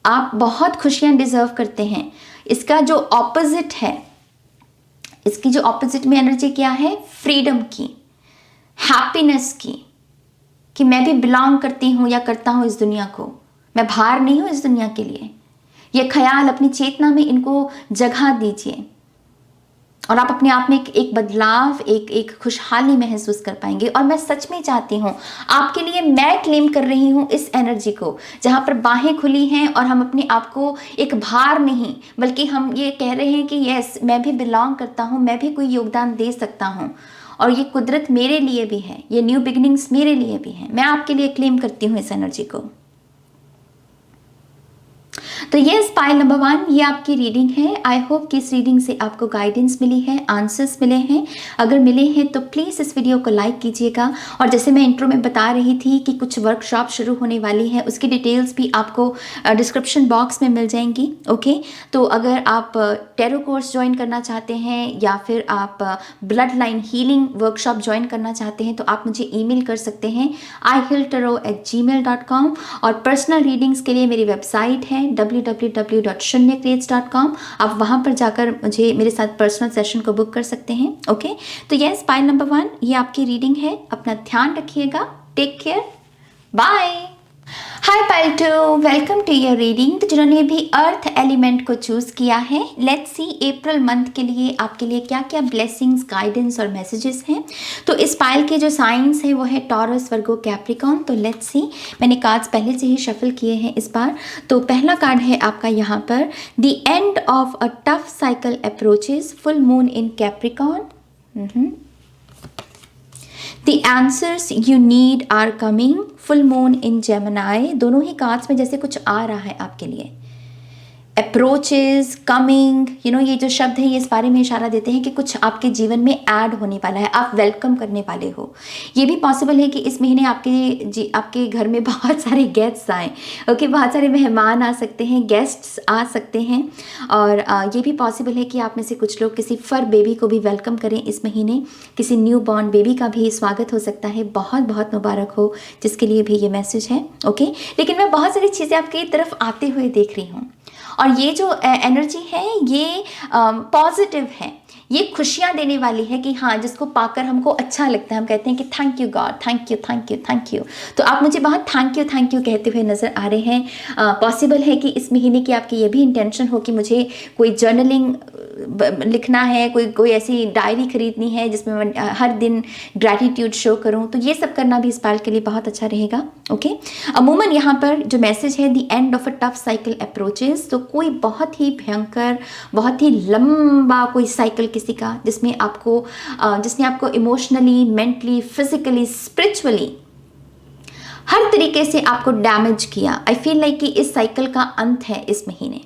Speaker 1: आप बहुत खुशियां डिजर्व करते हैं। इसका जो ऑपोजिट है, इसकी जो ऑपोजिट में एनर्जी क्या है, फ्रीडम की, हैप्पीनेस की, कि मैं भी बिलोंग करती हूं या करता हूं इस दुनिया को, मैं बाहर नहीं हूं इस दुनिया के लिए। ये ख्याल अपनी चेतना में इनको जगह दीजिए और आप अपने आप में एक बदलाव, एक खुशहाली महसूस कर पाएंगे। और मैं सच में चाहती हूँ आपके लिए, मैं क्लेम कर रही हूँ इस एनर्जी को जहाँ पर बाहें खुली हैं और हम अपने आप को एक भार नहीं बल्कि हम ये कह रहे हैं कि यस मैं भी बिलोंग करता हूँ, मैं भी कोई योगदान दे सकता हूँ और ये कुदरत मेरे लिए भी है, ये न्यू बिगिनिंग्स मेरे लिए भी है। मैं आपके लिए क्लेम करती हूँ इस एनर्जी को। तो ये पाइल नंबर 1 ये आपकी रीडिंग है। आई होप कि इस रीडिंग से आपको गाइडेंस मिली है, आंसर्स मिले हैं। अगर मिले हैं तो प्लीज़ इस वीडियो को लाइक कीजिएगा। और जैसे मैं इंट्रो में बता रही थी कि कुछ वर्कशॉप शुरू होने वाली है, उसकी डिटेल्स भी आपको डिस्क्रिप्शन बॉक्स में मिल जाएंगी। ओके तो अगर आप टैरो कोर्स ज्वाइन करना चाहते हैं या फिर आप blood line healing workshop join करना चाहते हैं तो आप मुझे ईमेल कर सकते हैं ihealtarot@gmail.com। और पर्सनल रीडिंग्स के लिए मेरी वेबसाइट है www.shunyacreates.com। आप वहाँ पर जाकर मुझे मेरे साथ पर्सनल सेशन को बुक कर सकते हैं। ओके तो यस पाइल नंबर 1 ये आपकी रीडिंग है। अपना ध्यान रखिएगा। Take care, bye. Hi pile 2, welcome to your reading. तो जिन्होंने भी अर्थ एलिमेंट को चूज किया है, लेट्स सी अप्रैल मंथ के लिए आपके लिए क्या क्या ब्लेसिंग्स, गाइडेंस और मैसेजेस हैं। तो इस पाइल के जो साइंस हैं वो है टॉरस, वर्गो, कैप्रिकॉर्न। तो लेट्स सी, मैंने कार्ड्स पहले से ही शफल किए हैं इस बार। तो पहला कार्ड है आपका यहाँ पर the end of a tough cycle approaches, full moon in Capricorn. The answers you need are coming, full moon in Gemini. दोनों ही कार्ड्स में जैसे कुछ आ रहा है आपके लिए। अप्रोचेज, कमिंग, ये जो शब्द है ये इस बारे में इशारा देते हैं कि कुछ आपके जीवन में ऐड होने वाला है, आप वेलकम करने वाले हो। ये भी पॉसिबल है कि इस महीने आपके घर में बहुत सारे गेस्ट्स आए। ओके, बहुत सारे मेहमान आ सकते हैं, गेस्ट्स आ सकते हैं। और ये भी पॉसिबल है कि आप में से कुछ लोग किसी फर बेबी को भी वेलकम करें इस महीने। किसी न्यू बॉर्न बेबी का भी स्वागत हो सकता है। बहुत बहुत मुबारक हो जिसके लिए भी ये मैसेज है। ओके, लेकिन मैं बहुत सारी चीज़ें आपकी तरफ आते हुए देख रही हूँ, और ये जो एनर्जी है ये पॉजिटिव है, ये खुशियाँ देने वाली है कि हाँ, जिसको पाकर हमको अच्छा लगता है। हम कहते हैं कि thank you God, thank you thank you thank you. तो आप मुझे बहुत थैंक यू कहते हुए नज़र आ रहे हैं। पॉसिबल है कि इस महीने की आपकी ये भी इंटेंशन हो कि मुझे कोई जर्नलिंग लिखना है, कोई ऐसी डायरी खरीदनी है जिसमें मैं हर दिन ग्रैटिट्यूड शो करूं। तो ये सब करना भी इस पाल के लिए बहुत अच्छा रहेगा। ओके, अमूमन यहाँ पर जो मैसेज है, the end of a tough cycle approaches. तो कोई बहुत ही भयंकर, बहुत ही लंबा कोई साइकिल किसी का जिसने आपको इमोशनली, मेंटली, फिजिकली, स्पिरिचुअली हर तरीके से आपको डैमेज किया। आई फील लाइक कि इस साइकिल का अंत है इस महीने,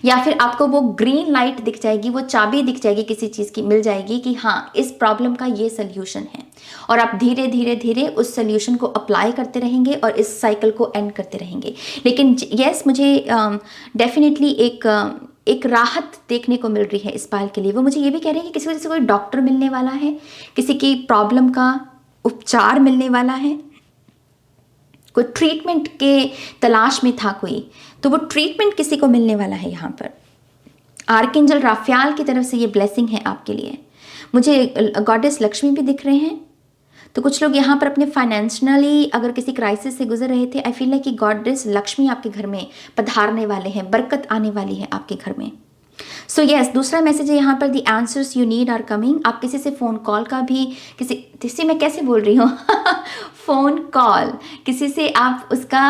Speaker 1: या फिर आपको वो ग्रीन लाइट दिख जाएगी, वो चाबी दिख जाएगी किसी चीज़ की, मिल जाएगी कि हाँ, इस प्रॉब्लम का ये सल्यूशन है। और आप धीरे धीरे धीरे उस सल्यूशन को अप्लाई करते रहेंगे और इस साइकिल को एंड करते रहेंगे। लेकिन यस, मुझे डेफिनेटली एक राहत देखने को मिल रही है इस पाल के लिए। वो मुझे ये भी कह रहे हैं कि किसी को जैसे कोई डॉक्टर मिलने वाला है, किसी की प्रॉब्लम का उपचार मिलने वाला है, कोई ट्रीटमेंट के तलाश में था कोई, तो वो ट्रीटमेंट किसी को मिलने वाला है। यहाँ पर आर्कएंजल राफेल की तरफ से ये ब्लेसिंग है आपके लिए। मुझे गॉडेस लक्ष्मी भी दिख रहे हैं। तो कुछ लोग यहाँ पर अपने फाइनेंशियली अगर किसी क्राइसिस से गुजर रहे थे, आई फील लाइक कि गॉडेस लक्ष्मी आपके घर में पधारने वाले हैं, बरकत आने वाली है आपके घर में। सो यस, दूसरा मैसेज है यहाँ पर, the answers you need are coming. आप किसी से फ़ोन कॉल का भी किसी मैं कैसे बोल रही हूँ फ़ोन कॉल, किसी से आप उसका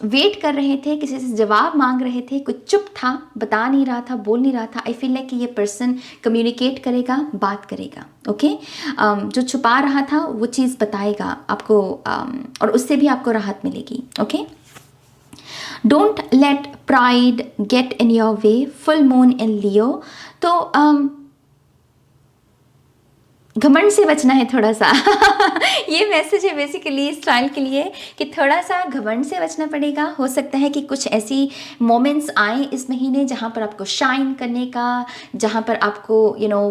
Speaker 1: वेट कर रहे थे, किसी से जवाब मांग रहे थे, कुछ चुप था, बता नहीं रहा था, बोल नहीं रहा था। आई फील लाइक कि ये पर्सन कम्युनिकेट करेगा, बात करेगा। ओके, जो छुपा रहा था वो चीज़ बताएगा आपको, और उससे भी आपको राहत मिलेगी। Okay, don't let pride get in your way, full moon in Leo. तो घमंड से बचना है थोड़ा सा ये मैसेज है बेसिकली इस स्टाइल के लिए कि थोड़ा सा घमंड से बचना पड़ेगा। हो सकता है कि कुछ ऐसी मोमेंट्स आए इस महीने जहाँ पर आपको शाइन करने का, जहाँ पर आपको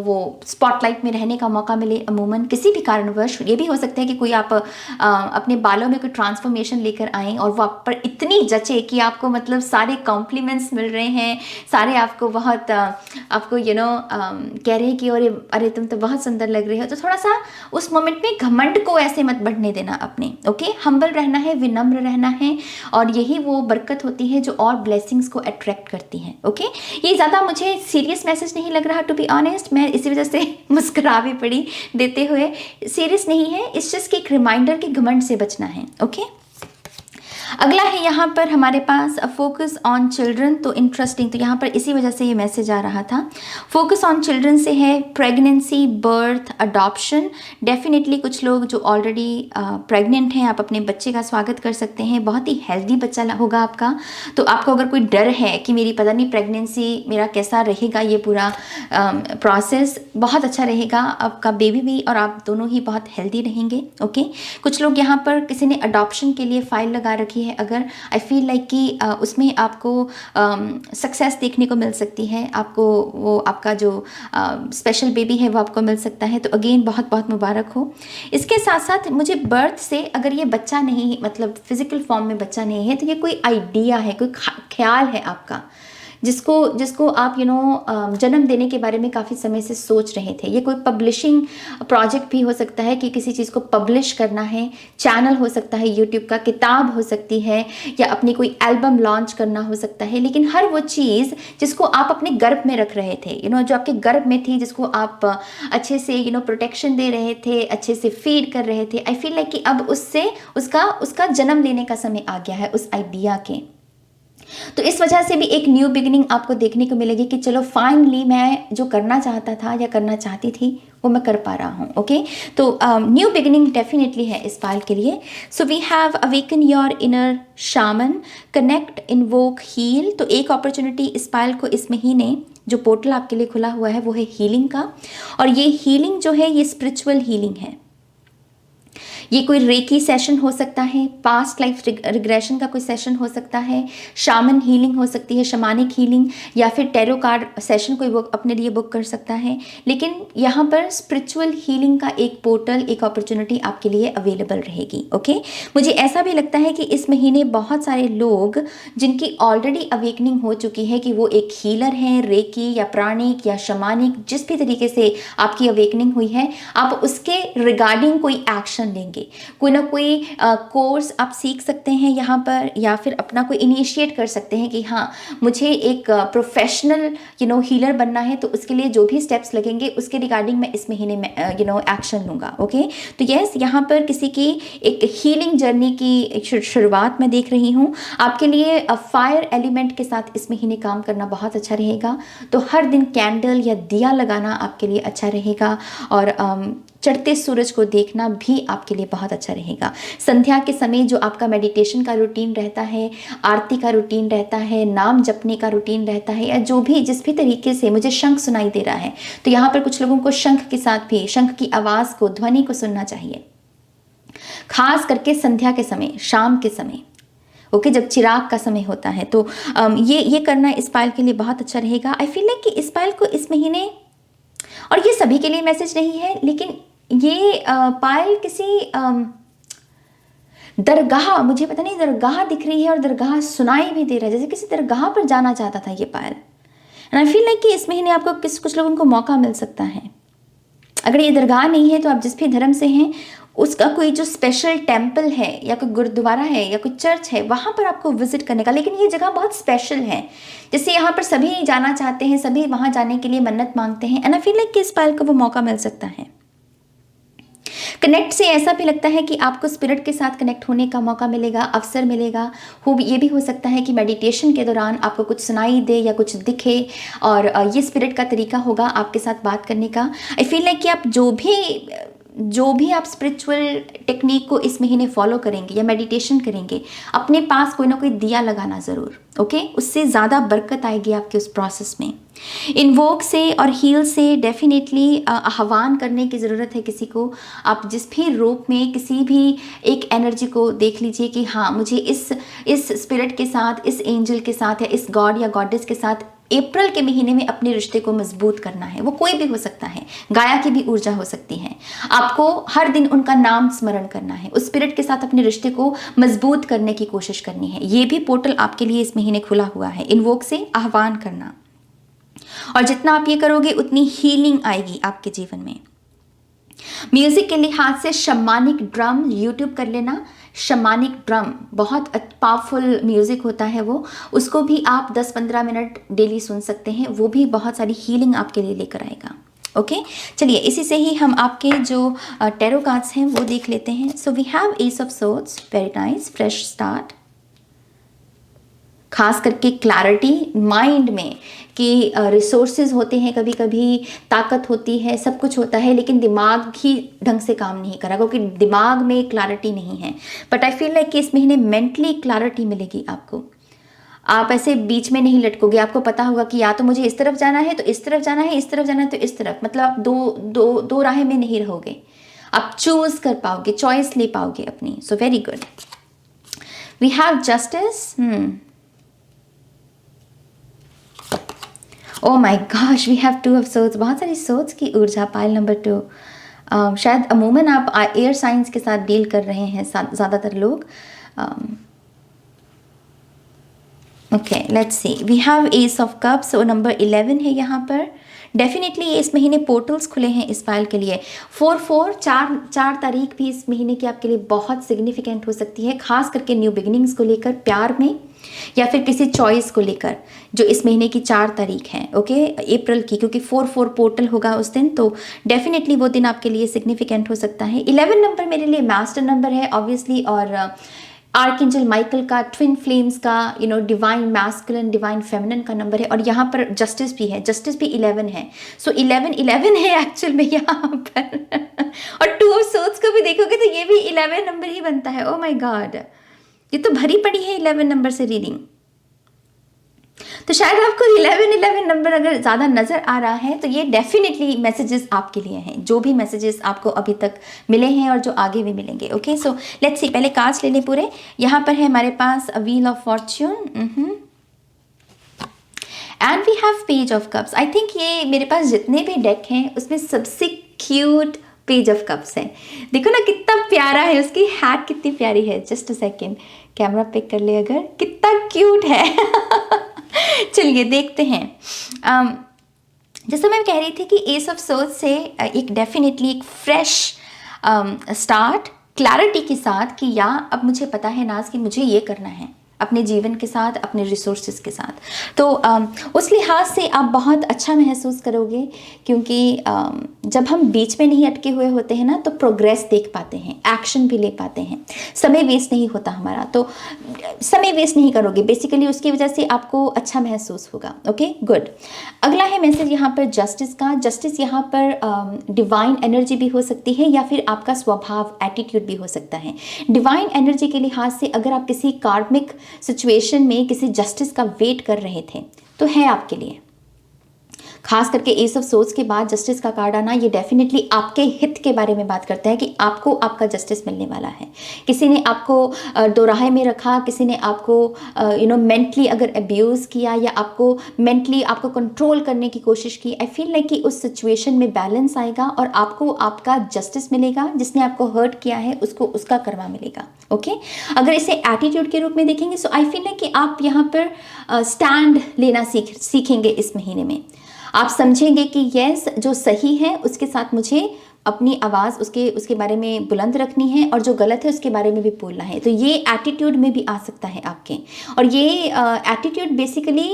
Speaker 1: वो स्पॉटलाइट में रहने का मौका मिले। अमूमन किसी भी कारणवश ये भी हो सकता है कि कोई आप अपने बालों में कोई ट्रांसफॉर्मेशन लेकर आएँ और वो आप पर इतनी जचे कि आपको मतलब सारे कॉम्प्लीमेंट्स मिल रहे हैं, सारे आपको बहुत आपको कह रहे हैं कि अरे तुम तो बहुत सुंदर लग रहे हो। तो थोड़ा सा उस मोमेंट में घमंड को ऐसे मत बढ़ने देना अपने। ओके, हम्बल रहना है, विनम्र रहना है, और यही वो बरकत होती है जो और ब्लेसिंग्स को अट्रैक्ट करती हैं। ओके, ये ज़्यादा मुझे सीरियस मैसेज नहीं लग रहा, टू बी ऑनेस्ट। मैं इसी वजह से मुस्कुरा भी पड़ी देते हुए। सीरियस नहीं है, इस चीज़ की एक रिमाइंडर कि घमंड से बचना है। ओके, अगला है यहाँ पर हमारे पास फोकस ऑन चिल्ड्रन। तो इंटरेस्टिंग, तो यहाँ पर इसी वजह से ये मैसेज आ रहा था। फोकस ऑन चिल्ड्रन से है प्रेगनेंसी, बर्थ, अडॉप्शन। डेफिनेटली कुछ लोग जो ऑलरेडी प्रेग्नेंट हैं, आप अपने बच्चे का स्वागत कर सकते हैं। बहुत ही हेल्दी बच्चा होगा आपका। तो आपको अगर कोई डर है कि मेरी पता नहीं प्रेगनेंसी मेरा कैसा रहेगा, ये पूरा प्रोसेस बहुत अच्छा रहेगा। आपका बेबी भी और आप दोनों ही बहुत हेल्दी रहेंगे। ओके, कुछ लोग यहाँ पर किसी ने अडॉप्शन के लिए फाइल लगा रखी है, अगर आई फील लाइक कि उसमें आपको सक्सेस देखने को मिल सकती है। आपको वो आपका जो स्पेशल बेबी है वो आपको मिल सकता है। तो अगेन बहुत बहुत मुबारक हो। इसके साथ साथ मुझे बर्थ से अगर ये बच्चा नहीं, मतलब फिजिकल फॉर्म में बच्चा नहीं है, तो ये कोई आइडिया है, कोई ख्याल है आपका, जिसको आप जन्म देने के बारे में काफ़ी समय से सोच रहे थे। ये कोई पब्लिशिंग प्रोजेक्ट भी हो सकता है कि किसी चीज़ को पब्लिश करना है, चैनल हो सकता है यूट्यूब का, किताब हो सकती है, या अपनी कोई एल्बम लॉन्च करना हो सकता है। लेकिन हर वो चीज़ जिसको आप अपने गर्भ में रख रहे थे, जो आपके गर्भ में थी, जिसको आप अच्छे से प्रोटेक्शन दे रहे थे, अच्छे से फीड कर रहे थे, आई फील लाइक कि अब उससे उसका जन्म लेने का समय आ गया है, उस आइडिया के। तो इस वजह से भी एक न्यू बिगिनिंग आपको देखने को मिलेगी कि चलो फाइनली मैं जो करना चाहता था या करना चाहती थी वो मैं कर पा रहा हूँ। ओके, तो न्यू बिगिनिंग डेफिनेटली है इस पायल के लिए। So we have awaken your inner shaman, connect, invoke, heal. तो एक अपॉर्चुनिटी इस पायल को इस महीने जो पोर्टल आपके लिए खुला हुआ है वो है हीलिंग का, और ये हीलिंग जो है ये स्पिरिचुअल हीलिंग है। ये कोई रेकी सेशन हो सकता है, पास्ट लाइफ रिग्रेशन का कोई सेशन हो सकता है, शामन हीलिंग हो सकती है, शमानिक हीलिंग, या फिर टैरो कार्ड सेशन कोई बुक अपने लिए बुक कर सकता है। लेकिन यहाँ पर स्पिरिचुअल हीलिंग का एक पोर्टल, एक अपॉर्चुनिटी आपके लिए अवेलेबल रहेगी। ओके, मुझे ऐसा भी लगता है कि इस महीने बहुत सारे लोग जिनकी ऑलरेडी अवेकनिंग हो चुकी है कि वो एक हीलर हैं, रेकी या प्राणिक या शमानिक, जिस भी तरीके से आपकी अवेकनिंग हुई है, आप उसके रिगार्डिंग कोई एक्शन लेंगे। कोई ना कोई कोर्स आप सीख सकते हैं यहाँ पर, या फिर अपना कोई इनिशिएट कर सकते हैं कि हाँ मुझे एक प्रोफेशनल हीलर बनना है, तो उसके लिए जो भी स्टेप्स लगेंगे उसके रिगार्डिंग मैं इस महीने में एक्शन लूँगा। ओके, तो यस, यहाँ पर किसी की एक हीलिंग जर्नी की शुरुआत मैं देख रही हूँ। आपके लिए फायर एलिमेंट के साथ इस महीने काम करना बहुत अच्छा रहेगा। तो हर दिन कैंडल या दिया लगाना आपके लिए अच्छा रहेगा, और चढ़ते सूरज को देखना भी आपके लिए बहुत अच्छा रहेगा। संध्या के समय जो आपका मेडिटेशन का रूटीन रहता है, आरती का रूटीन रहता है, नाम जपने का रूटीन रहता है, या जो भी जिस भी तरीके से मुझे शंख सुनाई दे रहा है, तो यहाँ पर कुछ लोगों को शंख के साथ भी शंख की आवाज़ को, ध्वनि को सुनना चाहिए, खास करके संध्या के समय, शाम के समय। ओके, जब चिराग का समय होता है, तो ये करना इस पायल के लिए बहुत अच्छा रहेगा। आई फील लाइक कि इस पायल को इस महीने, और ये सभी के लिए मैसेज नहीं है, लेकिन ये पायल किसी दरगाह, मुझे पता नहीं दरगाह दिख रही है और दरगाह सुनाई भी दे रहा है, जैसे किसी दरगाह पर जाना चाहता था ये पायल। एंड आई फील लाइक कि इस महीने आपको कुछ लोगों को मौका मिल सकता है। अगर ये दरगाह नहीं है तो आप जिस भी धर्म से हैं उसका कोई जो स्पेशल टेम्पल है, या कोई गुरुद्वारा है, या कोई चर्च है, वहाँ पर आपको विजिट करने का। लेकिन ये जगह बहुत स्पेशल है, जैसे यहाँ पर सभी जाना चाहते हैं, सभी वहाँ जाने के लिए मन्नत मांगते हैं। एंड आई फील लाइक कि इस पायल को वो मौका मिल सकता है। कनेक्ट से ऐसा भी लगता है कि आपको स्पिरिट के साथ कनेक्ट होने का मौका मिलेगा, अवसर मिलेगा। ये भी हो सकता है कि मेडिटेशन के दौरान आपको कुछ सुनाई दे या कुछ दिखे, और ये स्पिरिट का तरीका होगा आपके साथ बात करने का। आई फील लाइक कि आप जो भी आप स्पिरिचुअल टेक्निक को इस महीने फॉलो करेंगे या मेडिटेशन करेंगे, अपने पास कोई ना कोई दिया लगाना ज़रूर। ओके, उससे ज़्यादा बरकत आएगी आपके उस प्रोसेस में। इन्वोक से और हील से डेफिनेटली आह्वान करने की ज़रूरत है किसी को। आप जिस भी रूप में किसी भी एक एनर्जी को देख लीजिए कि हाँ मुझे इस स्पिरिट के साथ, इस एंजल के साथ, या इस गॉड या गॉडेस के साथ अप्रैल के महीने में अपने रिश्ते को मजबूत करना है। वो कोई भी हो सकता है, गाया की भी ऊर्जा हो सकती है। आपको हर दिन उनका नाम स्मरण करना है, उस स्पिरिट के साथ अपने रिश्ते को मजबूत करने की कोशिश करनी है। ये भी पोर्टल आपके लिए इस महीने खुला हुआ है, इन्वोक से आह्वान करना। और जितना आप ये करोगे उतनी हीलिंग आएगी आपके जीवन में। म्यूजिक के लिहाज से शमानिक ड्रम यूट्यूब कर लेना। शमानिक ड्रम बहुत पावरफुल म्यूज़िक होता है वो, उसको भी आप 10-15 मिनट डेली सुन सकते हैं, वो भी बहुत सारी हीलिंग आपके लिए लेकर आएगा। ओके, चलिए इसी से ही हम आपके जो टैरो कार्ड्स हैं वो देख लेते हैं। So we have ace of swords, very nice, fresh start. खास करके क्लैरिटी माइंड में कि रिसोर्सेज होते हैं, कभी कभी ताकत होती है, सब कुछ होता है, लेकिन दिमाग ही ढंग से काम नहीं कर रहा क्योंकि दिमाग में क्लैरिटी नहीं है। बट आई फील लाइक कि इस महीने मेंटली क्लैरिटी मिलेगी आपको। आप ऐसे बीच में नहीं लटकोगे, आपको पता होगा कि या तो मुझे इस तरफ जाना है तो इस तरफ जाना है, इस तरफ जाना है तो इस तरफ, मतलब आप दो राहें में नहीं रहोगे, आप चूज कर पाओगे, चॉइस ले पाओगे अपनी। So very good. We have justice. Oh my gosh, we have 2 of swords. बहुत सारी सोर्ड्स की ऊर्जा, पाइल नंबर 2। शायद अमूमन आप एयर साइंस के साथ डील कर रहे हैं ज़्यादातर लोग। Okay, let's see, we have ace of cups, वो नंबर 11 है यहाँ पर। डेफिनेटली इस महीने पोर्टल्स खुले हैं इस फाइल के लिए। 4 तारीख भी इस महीने की आपके लिए बहुत सिग्निफिकेंट हो सकती है, खास करके न्यू बिगिनिंग्स को लेकर, प्यार में, या फिर किसी चॉइस को लेकर, जो इस महीने की 4 तारीख है। ओके, अप्रैल की, क्योंकि 4 पोर्टल होगा उस दिन, तो डेफिनेटली वो दिन आपके लिए सिग्निफिकेंट हो सकता है। 11 नंबर मेरे लिए मास्टर नंबर है ऑब्वियसली, और आर्कएंजल माइकल का, ट्विन फ्लेम्स का, डिवाइन मैस्कुलिन, डिवाइन फेमिनिन का नंबर है। और यहाँ पर जस्टिस भी है, जस्टिस भी 11 है। सो 11 है एक्चुअल में यहाँ पर और 2 ऑफ सोर्ड्स को भी देखोगे तो ये भी 11 नंबर ही बनता है। ओ माय गॉड, ये तो भरी पड़ी है 11 नंबर से रीडिंग। तो शायद आपको 11 नंबर अगर ज़्यादा नज़र आ रहा है तो ये डेफिनेटली मैसेजेस आपके लिए हैं, जो भी मैसेजेस आपको अभी तक मिले हैं और जो आगे भी मिलेंगे। ओके, सो लेट्स सी, पहले कार्ड्स ले लें पूरे। यहाँ पर है हमारे पास wheel of fortune and we have page of cups. I think ये मेरे पास जितने भी डेक हैं उसमें सबसे क्यूट पेज ऑफ कप्स है। देखो ना कितना प्यारा है, उसकी हैट कितनी प्यारी है। Just a second, camera pick कर ले, अगर कितना क्यूट है चलिए देखते हैं। जैसा मैं कह रही थी कि एस ऑफ सोर्ड्स से एक डेफिनेटली एक फ्रेश स्टार्ट, क्लैरिटी के साथ कि या अब मुझे पता है नाज कि मुझे ये करना है अपने जीवन के साथ, अपने रिसोर्सेज के साथ। तो उस लिहाज से आप बहुत अच्छा महसूस करोगे, क्योंकि जब हम बीच में नहीं अटके हुए होते हैं ना तो प्रोग्रेस देख पाते हैं, एक्शन भी ले पाते हैं, समय वेस्ट नहीं होता हमारा। तो समय वेस्ट नहीं करोगे बेसिकली, उसकी वजह से आपको अच्छा महसूस होगा। Okay, good. अगला है मैसेज यहाँ पर जस्टिस का। जस्टिस यहाँ पर डिवाइन एनर्जी भी हो सकती है या फिर आपका स्वभाव, एटीट्यूड भी हो सकता है। डिवाइन एनर्जी के लिहाज से अगर आप किसी कार्मिक सिचुएशन में किसी जस्टिस का वेट कर रहे थे तो है आपके लिए। खास करके एस ऑफ सोर्ड्स के बाद जस्टिस का कार्ड आना, ये डेफिनेटली आपके हित के बारे में बात करता है कि आपको आपका जस्टिस मिलने वाला है। किसी ने आपको दोराहे में रखा, किसी ने आपको मेंटली अगर अब्यूज़ किया या आपको मेंटली आपको कंट्रोल करने की कोशिश की, आई फील लाइक कि उस सिचुएशन में बैलेंस आएगा और आपको आपका जस्टिस मिलेगा। जिसने आपको हर्ट किया है उसको उसका कर्मा मिलेगा। ओके, अगर इसे एटीट्यूड के रूप में देखेंगे सो आई फील लाइक कि आप यहाँ पर स्टैंड लेना सीखेंगे इस महीने में। आप समझेंगे कि यस, जो सही है उसके साथ मुझे अपनी आवाज़ उसके बारे में बुलंद रखनी है और जो गलत है उसके बारे में भी बोलना है। तो ये एटीट्यूड में भी आ सकता है आपके। और ये एटीट्यूड बेसिकली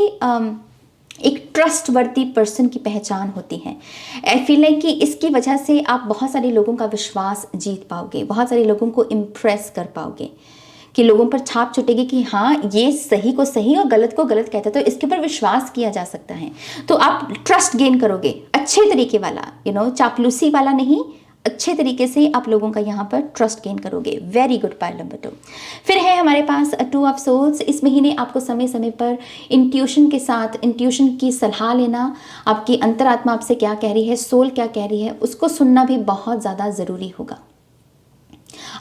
Speaker 1: एक ट्रस्टवर्दी पर्सन की पहचान होती है। आई फील लाइक कि इसकी वजह से आप बहुत सारे लोगों का विश्वास जीत पाओगे, बहुत सारे लोगों को इम्प्रेस कर पाओगे, कि लोगों पर छाप छूटेगी कि हाँ ये सही को सही और गलत को गलत कहता है, तो इसके ऊपर विश्वास किया जा सकता है। तो आप ट्रस्ट गेन करोगे अच्छे तरीके वाला, चापलूसी वाला नहीं, अच्छे तरीके से आप लोगों का यहाँ पर ट्रस्ट गेन करोगे। Very good, pile number 2। फिर है हमारे पास 2 ऑफ सोल्स। इस महीने आपको समय समय पर इंट्यूशन के साथ, इंट्यूशन की सलाह लेना, आपकी अंतरात्मा आपसे क्या कह रही है, सोल क्या कह रही है, उसको सुनना भी बहुत ज़्यादा ज़रूरी होगा।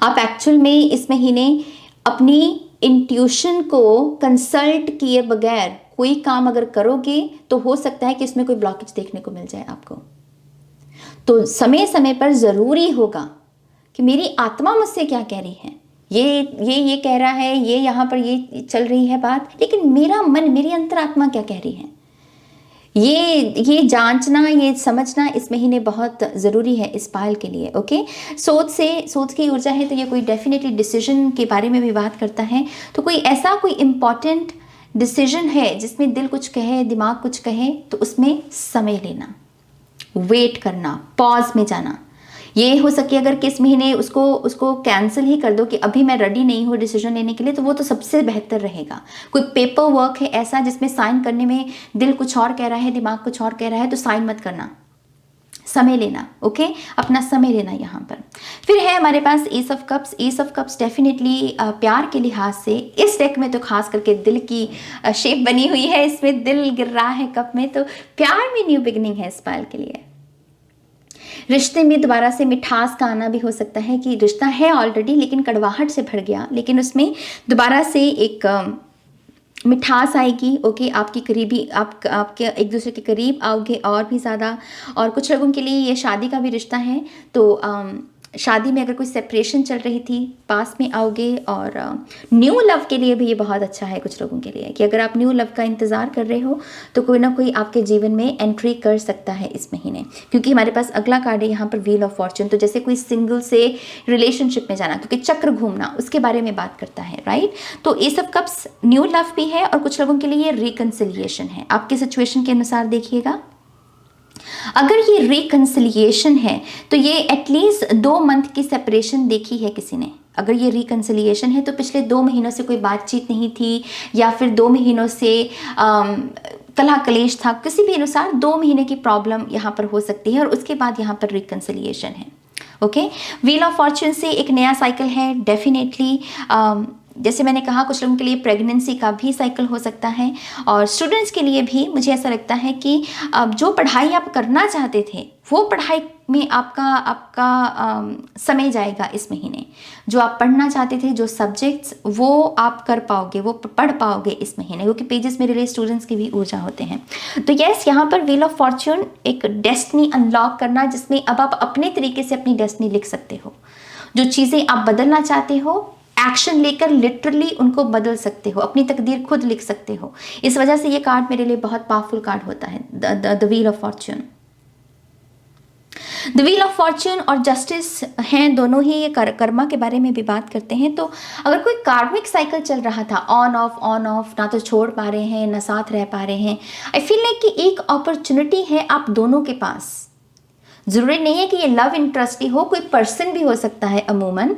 Speaker 1: आप एक्चुअल में इस महीने अपनी इंट्यूशन को कंसल्ट किए बगैर कोई काम अगर करोगे तो हो सकता है कि इसमें कोई ब्लॉकेज देखने को मिल जाए आपको। तो समय समय पर ज़रूरी होगा कि मेरी आत्मा मुझसे क्या कह रही है, ये कह रहा है, ये यहाँ पर ये चल रही है बात, लेकिन मेरा मन, मेरी अंतरात्मा क्या कह रही है, ये जांचना, ये समझना इस महीने बहुत ज़रूरी है इस पायल के लिए। ओके, सोच की ऊर्जा है तो ये कोई डेफिनेटली डिसीजन के बारे में भी बात करता है। तो कोई ऐसा कोई इम्पॉर्टेंट डिसीजन है जिसमें दिल कुछ कहे, दिमाग कुछ कहे, तो उसमें समय लेना, वेट करना, पॉज में जाना। ये हो सके अगर किस महीने उसको कैंसिल ही कर दो कि अभी मैं रेडी नहीं हूँ डिसीजन लेने के लिए, तो वो तो सबसे बेहतर रहेगा। कोई पेपर वर्क है ऐसा जिसमें साइन करने में दिल कुछ और कह रहा है, दिमाग कुछ और कह रहा है, तो साइन मत करना, समय लेना। ओके, अपना समय लेना यहाँ पर। फिर है हमारे पास ace of cups. Ace of cups definitely प्यार के लिहाज से इस डेक में तो खास करके दिल की शेप बनी हुई है, इसमें दिल गिर रहा है कप में, तो प्यार में न्यू बिगिनिंग है इस पायल के लिए। रिश्ते में दोबारा से मिठास का आना भी हो सकता है कि रिश्ता है ऑलरेडी लेकिन कड़वाहट से भर गया, लेकिन उसमें दोबारा से एक मिठास आएगी। ओके, आपकी करीबी, आपके एक दूसरे के करीब आओगे और भी ज़्यादा। और कुछ लोगों के लिए ये शादी का भी रिश्ता है, तो शादी में अगर कोई सेपरेशन चल रही थी, पास में आओगे। और न्यू लव के लिए भी ये बहुत अच्छा है कुछ लोगों के लिए, कि अगर आप न्यू लव का इंतज़ार कर रहे हो तो कोई ना कोई आपके जीवन में एंट्री कर सकता है इस महीने। क्योंकि हमारे पास अगला कार्ड है यहाँ पर व्हील ऑफ फॉर्च्यून, तो जैसे कोई सिंगल से रिलेशनशिप में जाना, क्योंकि चक्र घूमना उसके बारे में बात करता है, राइट। तो ये सब कप्स न्यू लव भी है और कुछ लोगों के लिए रिकन्सिलिएशन है। आपके सिचुएशन के अनुसार देखिएगा। अगर ये रिकन्सिलिएशन है तो ये एटलीस्ट 2 मंथ की सेपरेशन देखी है किसी ने, अगर ये रिकन्सिलिएशन है तो पिछले 2 महीनों से कोई बातचीत नहीं थी, या फिर 2 महीनों से कलह कलेश था, किसी भी अनुसार 2 महीने की प्रॉब्लम यहाँ पर हो सकती है और उसके बाद यहाँ पर रिकन्सिलिएशन है। ओके, व्हील ऑफ फॉर्च्यून से एक नया साइकिल है डेफिनेटली। जैसे मैंने कहा, कुछ लोगों के लिए प्रेगनेंसी का भी साइकिल हो सकता है, और स्टूडेंट्स के लिए भी मुझे ऐसा लगता है कि जो पढ़ाई आप करना चाहते थे वो पढ़ाई में आपका समय जाएगा इस महीने। जो आप पढ़ना चाहते थे, जो सब्जेक्ट्स, वो आप कर पाओगे, वो पढ़ पाओगे इस महीने, क्योंकि पेजेस मेरे लिए स्टूडेंट्स की भी ऊर्जा होते हैं। तो यस, यहाँ पर व्हील ऑफ फॉर्च्यून एक डेस्टिनी अनलॉक करना, जिसमें अब आप अपने तरीके से अपनी डेस्टिनी लिख सकते हो। जो चीज़ें आप बदलना चाहते हो, एक्शन लेकर लिटरली उनको बदल सकते हो, अपनी तकदीर खुद लिख सकते हो। इस वजह से ये कार्ड मेरे लिए बहुत पावरफुल कार्ड होता है, the wheel of Fortune. The wheel of Fortune और जस्टिस हैं, दोनों ही ये कर्मा के बारे में भी बात करते हैं। तो अगर कोई कार्मिक साइकिल चल रहा था, ऑन ऑफ, ना तो छोड़ पा रहे हैं ना साथ रह पा रहे हैं, आई फील लाइक कि एक अपॉर्चुनिटी है आप दोनों के पास। ज़रूरी नहीं है कि ये लव इंटरेस्ट ही हो, कोई पर्सन भी हो सकता है अमूमन,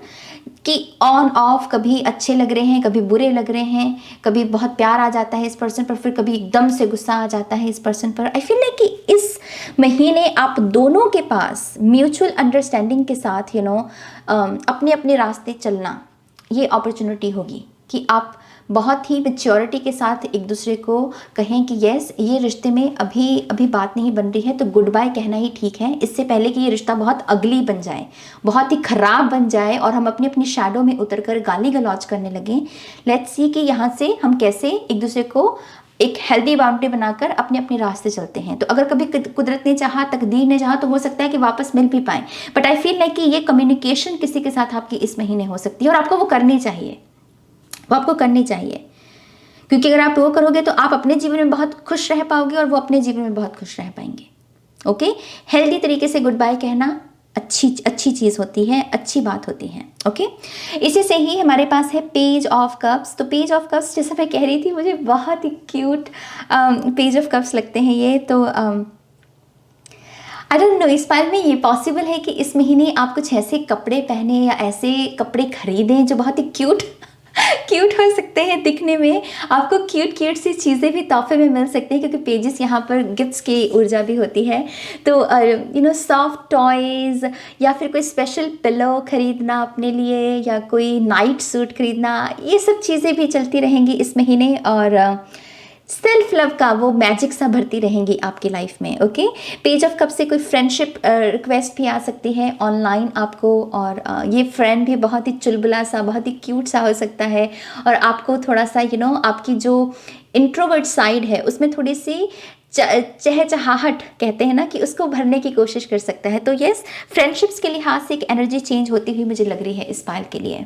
Speaker 1: कि ऑन ऑफ, कभी अच्छे लग रहे हैं, कभी बुरे लग रहे हैं, कभी बहुत प्यार आ जाता है इस पर्सन पर, फिर कभी एकदम से गुस्सा आ जाता है इस पर्सन पर। आई फील लाइक कि इस महीने आप दोनों के पास म्यूचुअल अंडरस्टैंडिंग के साथ अपने अपने रास्ते चलना, ये अपॉर्चुनिटी होगी कि आप बहुत ही मैच्योरिटी के साथ एक दूसरे को कहें कि यस, ये रिश्ते में अभी बात नहीं बन रही है तो गुड बाय कहना ही ठीक है, इससे पहले कि ये रिश्ता बहुत अगली बन जाए, बहुत ही ख़राब बन जाए और हम अपनी अपनी शैडो में उतरकर गाली गलौज करने लगें। लेट्स सी कि यहाँ से हम कैसे एक दूसरे को एक हेल्दी बाउंड्री बनाकर अपने अपने रास्ते चलते हैं। तो अगर कभी कुदरत ने चाहा, तकदीर ने चाहा, तो हो सकता है कि वापस मिल भी पाएँ, बट आई फील लाइक कि ये कम्युनिकेशन किसी के साथ आपकी इस महीने हो सकती है और आपको वो करनी चाहिए, वो आपको करनी चाहिए, क्योंकि अगर आप वो करोगे तो आप अपने जीवन में बहुत खुश रह पाओगे और वो अपने जीवन में बहुत खुश रह पाएंगे। ओके, हेल्दी तरीके से गुड बाय कहना अच्छी चीज़ होती है, अच्छी बात होती है। ओके, इसी से ही हमारे पास है पेज ऑफ कप्स। तो पेज ऑफ कप्स, जैसे मैं कह रही थी, मुझे बहुत ही क्यूट पेज ऑफ कप्स लगते हैं ये। तो आई डोंट नो, इस बार में ये पॉसिबल है कि इस महीने आप कुछ ऐसे कपड़े पहने या ऐसे कपड़े खरीदें जो बहुत ही क्यूट हो सकते हैं दिखने में। आपको क्यूट सी चीज़ें भी तोहफे में मिल सकती हैं, क्योंकि पेजेस यहाँ पर गिफ्ट्स की ऊर्जा भी होती है। तो सॉफ्ट टॉयज़ या फिर कोई स्पेशल पिलो खरीदना अपने लिए, या कोई नाइट सूट खरीदना, ये सब चीज़ें भी चलती रहेंगी इस महीने, और सेल्फ लव का वो मैजिक सा भरती रहेंगी आपकी लाइफ में। ओके, पेज ऑफ कप से कोई फ्रेंडशिप रिक्वेस्ट भी आ सकती है ऑनलाइन आपको, और ये फ्रेंड भी बहुत ही चुलबुला सा, बहुत ही क्यूट सा हो सकता है, और आपको थोड़ा सा आपकी जो इंट्रोवर्ट साइड है उसमें थोड़ी सी चहचहाहट कहते हैं ना, कि उसको भरने की कोशिश कर सकता है। तो यस, फ्रेंडशिप्स के लिहाज से एक एनर्जी चेंज होती हुई मुझे लग रही है इस पायल के लिए।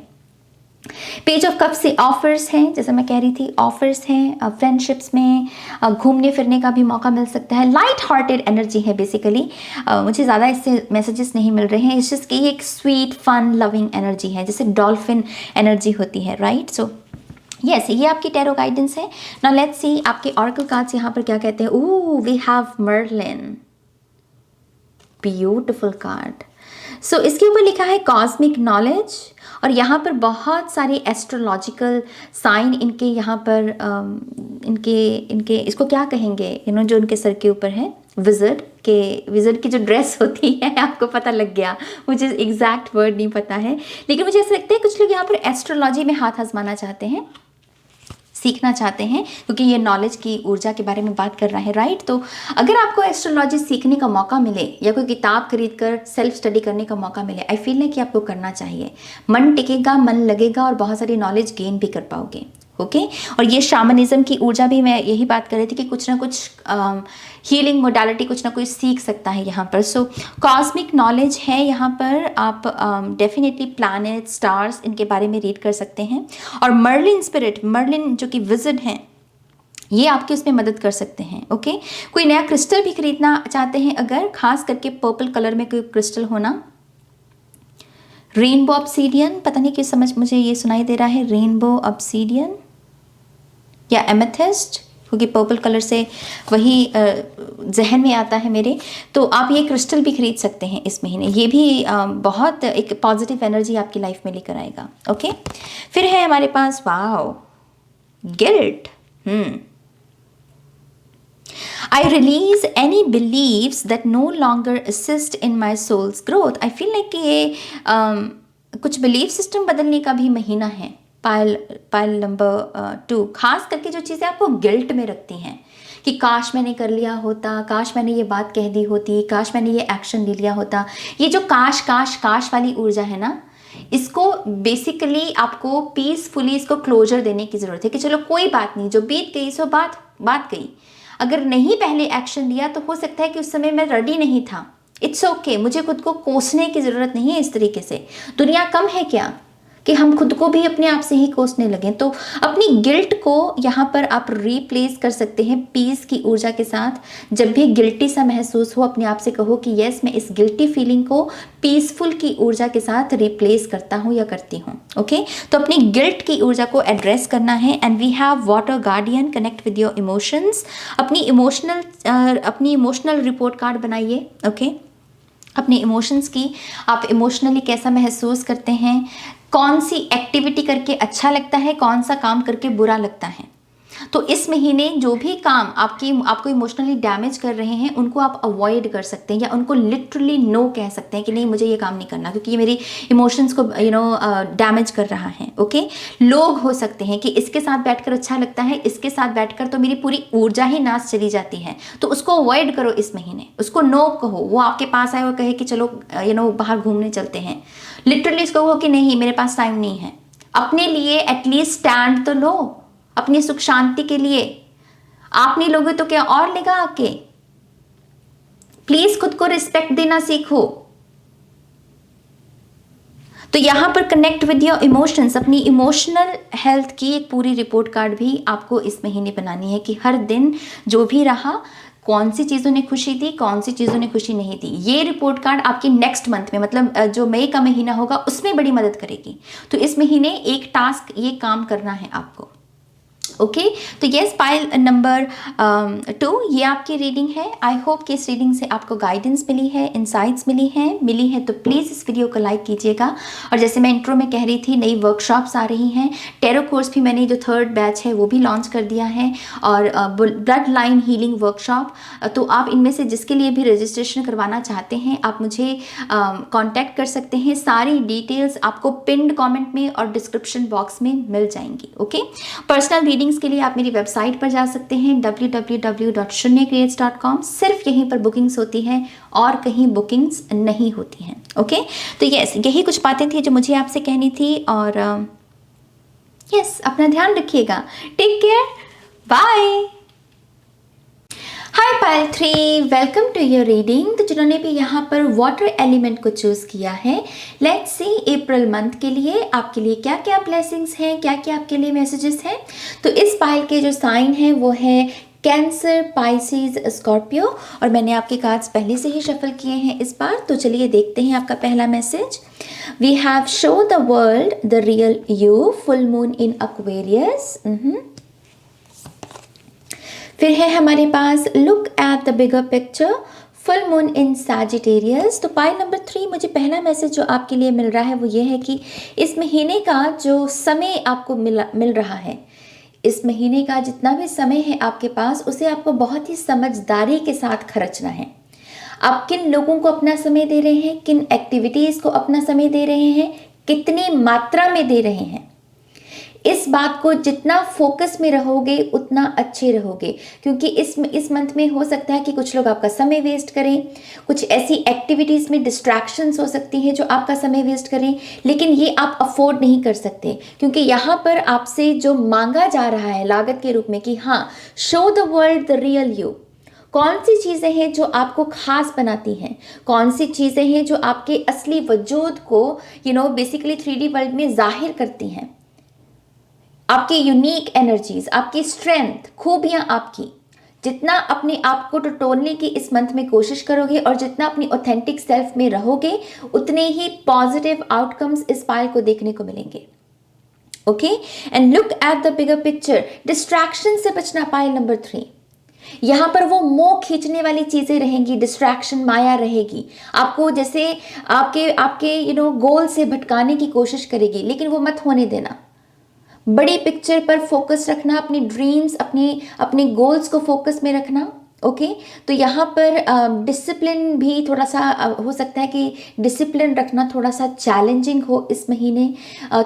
Speaker 1: पेज ऑफ कप से ऑफर्स हैं, जैसे मैं कह रही थी, ऑफर्स हैं फ्रेंडशिप्स में, घूमने फिरने का भी मौका मिल सकता है। लाइट हार्टेड एनर्जी है बेसिकली, मुझे ज़्यादा इससे मैसेजेस नहीं मिल रहे हैं, इस चीज़ की एक स्वीट फन लविंग एनर्जी है, जैसे डॉल्फिन एनर्जी होती है, राइट। सो यस, ये आपकी टैरो गाइडेंस है। नाउ लेट्स सी आपके ऑरेकल कार्ड्स यहाँ पर क्या कहते हैं। Oh, we have Merlin, beautiful card. So इसके ऊपर लिखा है कॉस्मिक नॉलेज, और यहाँ पर बहुत सारी एस्ट्रोलॉजिकल साइन इनके यहाँ पर इनके इसको क्या कहेंगे, जो उनके सर के ऊपर है, विज़र्ड की जो ड्रेस होती है, आपको पता लग गया, मुझे एग्जैक्ट वर्ड नहीं पता है, लेकिन मुझे ऐसा लगता है कुछ लोग यहाँ पर एस्ट्रोलॉजी में हाथ आजमाना चाहते हैं, सीखना चाहते हैं, क्योंकि ये नॉलेज की ऊर्जा के बारे में बात कर रहा है, राइट। तो अगर आपको एस्ट्रोलॉजी सीखने का मौका मिले या कोई किताब खरीदकर सेल्फ स्टडी करने का मौका मिले, आई फील है कि आपको करना चाहिए। मन टिकेगा, मन लगेगा और बहुत सारी नॉलेज गेन भी कर पाओगे। ओके, और ये शामनिज्म की ऊर्जा भी, मैं यही बात कर रही थी कि कुछ ना कुछ हीलिंग मोडालिटी कुछ ना कुछ सीख सकता है यहाँ पर। सो कॉस्मिक नॉलेज है यहाँ पर, आप डेफिनेटली प्लैनेट, स्टार्स, इनके बारे में रीड कर सकते हैं। और मर्लिन स्पिरिट, मर्लिन जो कि विज़र्ड हैं, ये आपकी उसमें मदद कर सकते हैं। ओके, कोई नया क्रिस्टल भी खरीदना चाहते हैं अगर, खास करके पर्पल कलर में कोई क्रिस्टल होना, रेनबो ऑब्सीडियन, पता नहीं क्यों मुझे ये सुनाई दे रहा है, रेनबो ऑब्सीडियन या एमेथिस्ट, क्योंकि पर्पल कलर से वही जहन में आता है मेरे। तो आप ये क्रिस्टल भी खरीद सकते हैं इस महीने, ये भी बहुत एक पॉजिटिव एनर्जी आपकी लाइफ में लेकर आएगा। ओके, फिर है हमारे पास wow guilt. I release any beliefs that no longer assist in my soul's growth. I feel like कि ये कुछ बिलीफ सिस्टम बदलने का भी महीना है। पाइल नंबर 2, खास करके जो चीज़ें आपको गिल्ट में रखती हैं कि काश मैंने कर लिया होता, काश मैंने ये बात कह दी होती, काश मैंने ये एक्शन ले लिया होता। ये जो काश काश काश वाली ऊर्जा है ना, इसको बेसिकली आपको पीसफुली इसको क्लोजर देने की ज़रूरत है कि चलो कोई बात नहीं, जो बीत गई सो बात गई। अगर नहीं पहले एक्शन लिया तो हो सकता है कि उस समय मैं रेडी नहीं था। इट्स ओके, मुझे खुद को कोसने की ज़रूरत नहीं है इस तरीके से। दुनिया कम है क्या कि हम खुद को भी अपने आप से ही कोसने लगें। तो अपनी गिल्ट को यहाँ पर आप रिप्लेस कर सकते हैं पीस की ऊर्जा के साथ। जब भी गिल्टी सा महसूस हो, अपने आप से कहो कि यस, मैं इस गिल्टी फीलिंग को पीसफुल की ऊर्जा के साथ रिप्लेस करता हूँ या करती हूँ। ओके, तो अपनी गिल्ट की ऊर्जा को एड्रेस करना है। And we have water guardian, connect with your emotions. अपनी इमोशनल रिपोर्ट कार्ड बनाइए। ओके, अपने इमोशंस की, आप इमोशनली कैसा महसूस करते हैं, कौन सी एक्टिविटी करके अच्छा लगता है, कौन सा काम करके बुरा लगता है। तो इस महीने जो भी काम आपको इमोशनली डैमेज कर रहे हैं उनको आप अवॉइड कर सकते हैं, या उनको लिटरली नो कह सकते हैं कि नहीं, मुझे ये काम नहीं करना क्योंकि ये मेरी इमोशंस को डैमेज कर रहा है। ओके, लोग हो सकते हैं कि इसके साथ बैठकर अच्छा लगता है, इसके साथ बैठकर तो मेरी पूरी ऊर्जा ही नाश चली जाती है, तो उसको अवॉइड करो इस महीने। उसको नो कहो, वो आपके पास आए और कहे कि चलो बाहर घूमने चलते हैं, लिटरली इसको कहो कि नहीं, मेरे पास टाइम नहीं है। अपने लिए एटलीस्ट स्टैंड तो लो, अपनी सुख शांति के लिए। आप नहीं लोगे तो क्या और लेगा आके। प्लीज खुद को रिस्पेक्ट देना सीखो। तो यहां पर कनेक्ट विद योर इमोशंस, अपनी इमोशनल हेल्थ की एक पूरी रिपोर्ट कार्ड भी आपको इस महीने बनानी है कि हर दिन जो भी रहा, कौन सी चीज़ों ने खुशी दी, कौन सी चीज़ों ने खुशी नहीं दी। ये रिपोर्ट कार्ड आपकी नेक्स्ट मंथ में, मतलब जो मई का महीना होगा उसमें बड़ी मदद करेगी। तो इस महीने एक टास्क ये काम करना है आपको। ओके, तो यस, पाइल नंबर 2 ये आपकी रीडिंग है। आई होप कि इस रीडिंग से आपको गाइडेंस मिली है, इनसाइट्स मिली है तो प्लीज़ इस वीडियो को लाइक कीजिएगा। और जैसे मैं इंट्रो में कह रही थी, नई वर्कशॉप्स आ रही हैं। टेरो कोर्स भी मैंने जो 3rd बैच है वो भी लॉन्च कर दिया है, और ब्लड लाइन हीलिंग वर्कशॉप। तो आप इनमें से जिसके लिए भी रजिस्ट्रेशन करवाना चाहते हैं आप मुझे कॉन्टैक्ट कर सकते हैं। सारी डिटेल्स आपको पिन्ड कॉमेंट में और डिस्क्रिप्शन बॉक्स में मिल जाएंगी। ओके, पर्सनल रीडिंग के लिए आप मेरी वेबसाइट पर जा सकते हैं www.shunyacreates.com। सिर्फ यहीं पर बुकिंग्स होती हैं और कहीं बुकिंग्स नहीं होती हैं। ओके, तो यस, यही कुछ बातें थी जो मुझे आपसे कहनी थी। और यस, अपना ध्यान रखिएगा। Take care, bye. Hi pile 3, welcome to your reading. तो जिन्होंने भी यहाँ पर वाटर एलिमेंट को चूज किया है, लेट्स सी अप्रैल मंथ के लिए आपके लिए क्या क्या ब्लेसिंग्स हैं, क्या क्या आपके लिए मैसेजेस हैं। तो इस पाइल के जो साइन हैं वो है कैंसर, पाइसिस, स्कॉर्पियो। और मैंने आपके कार्ड्स पहले से ही शफल किए हैं इस बार। तो चलिए देखते हैं आपका पहला message. We have show the world the real you, full moon in Aquarius. फिर है हमारे पास look at the bigger picture, full moon in Sagittarius. तो पाइल नंबर 3, मुझे पहला मैसेज जो आपके लिए मिल रहा है वो ये है कि इस महीने का जो समय आपको मिल रहा है, इस महीने का जितना भी समय है आपके पास, उसे आपको बहुत ही समझदारी के साथ खर्चना है। आप किन लोगों को अपना समय दे रहे हैं, किन एक्टिविटीज़ को अपना समय दे रहे हैं, कितनी मात्रा में दे रहे हैं, इस बात को जितना फोकस में रहोगे उतना अच्छे रहोगे। क्योंकि इस मंथ में हो सकता है कि कुछ लोग आपका समय वेस्ट करें, कुछ ऐसी एक्टिविटीज़ में डिस्ट्रैक्शंस हो सकती हैं जो आपका समय वेस्ट करें, लेकिन ये आप अफोर्ड नहीं कर सकते। क्योंकि यहाँ पर आपसे जो मांगा जा रहा है लागत के रूप में कि हाँ, show the world the real you. कौन सी चीज़ें हैं जो आपको खास बनाती हैं, कौन सी चीज़ें हैं जो आपके असली वजूद को बेसिकली 3D वर्ल्ड में जाहिर करती हैं, आपकी यूनिक एनर्जीज, आपकी स्ट्रेंथ, खूबियां आपकी। जितना अपने आप को टटोलने की इस मंथ में कोशिश करोगे और जितना अपनी ऑथेंटिक सेल्फ में रहोगे, उतने ही पॉजिटिव आउटकम्स इस पाइल को देखने को मिलेंगे। Okay, and look at the bigger picture. Distraction से बचना, पाइल नंबर 3। यहाँ पर वो मोह खींचने वाली चीजें रहेंगी, डिस्ट्रैक्शन, माया रहेगी, आपको जैसे आपके आपके गोल से भटकाने की कोशिश करेगी, लेकिन वो मत होने देना। बड़ी पिक्चर पर फोकस रखना, अपनी ड्रीम्स, अपने गोल्स को फोकस में रखना। ओके, तो यहाँ पर डिसिप्लिन भी थोड़ा सा हो सकता है कि डिसिप्लिन रखना थोड़ा सा चैलेंजिंग हो इस महीने,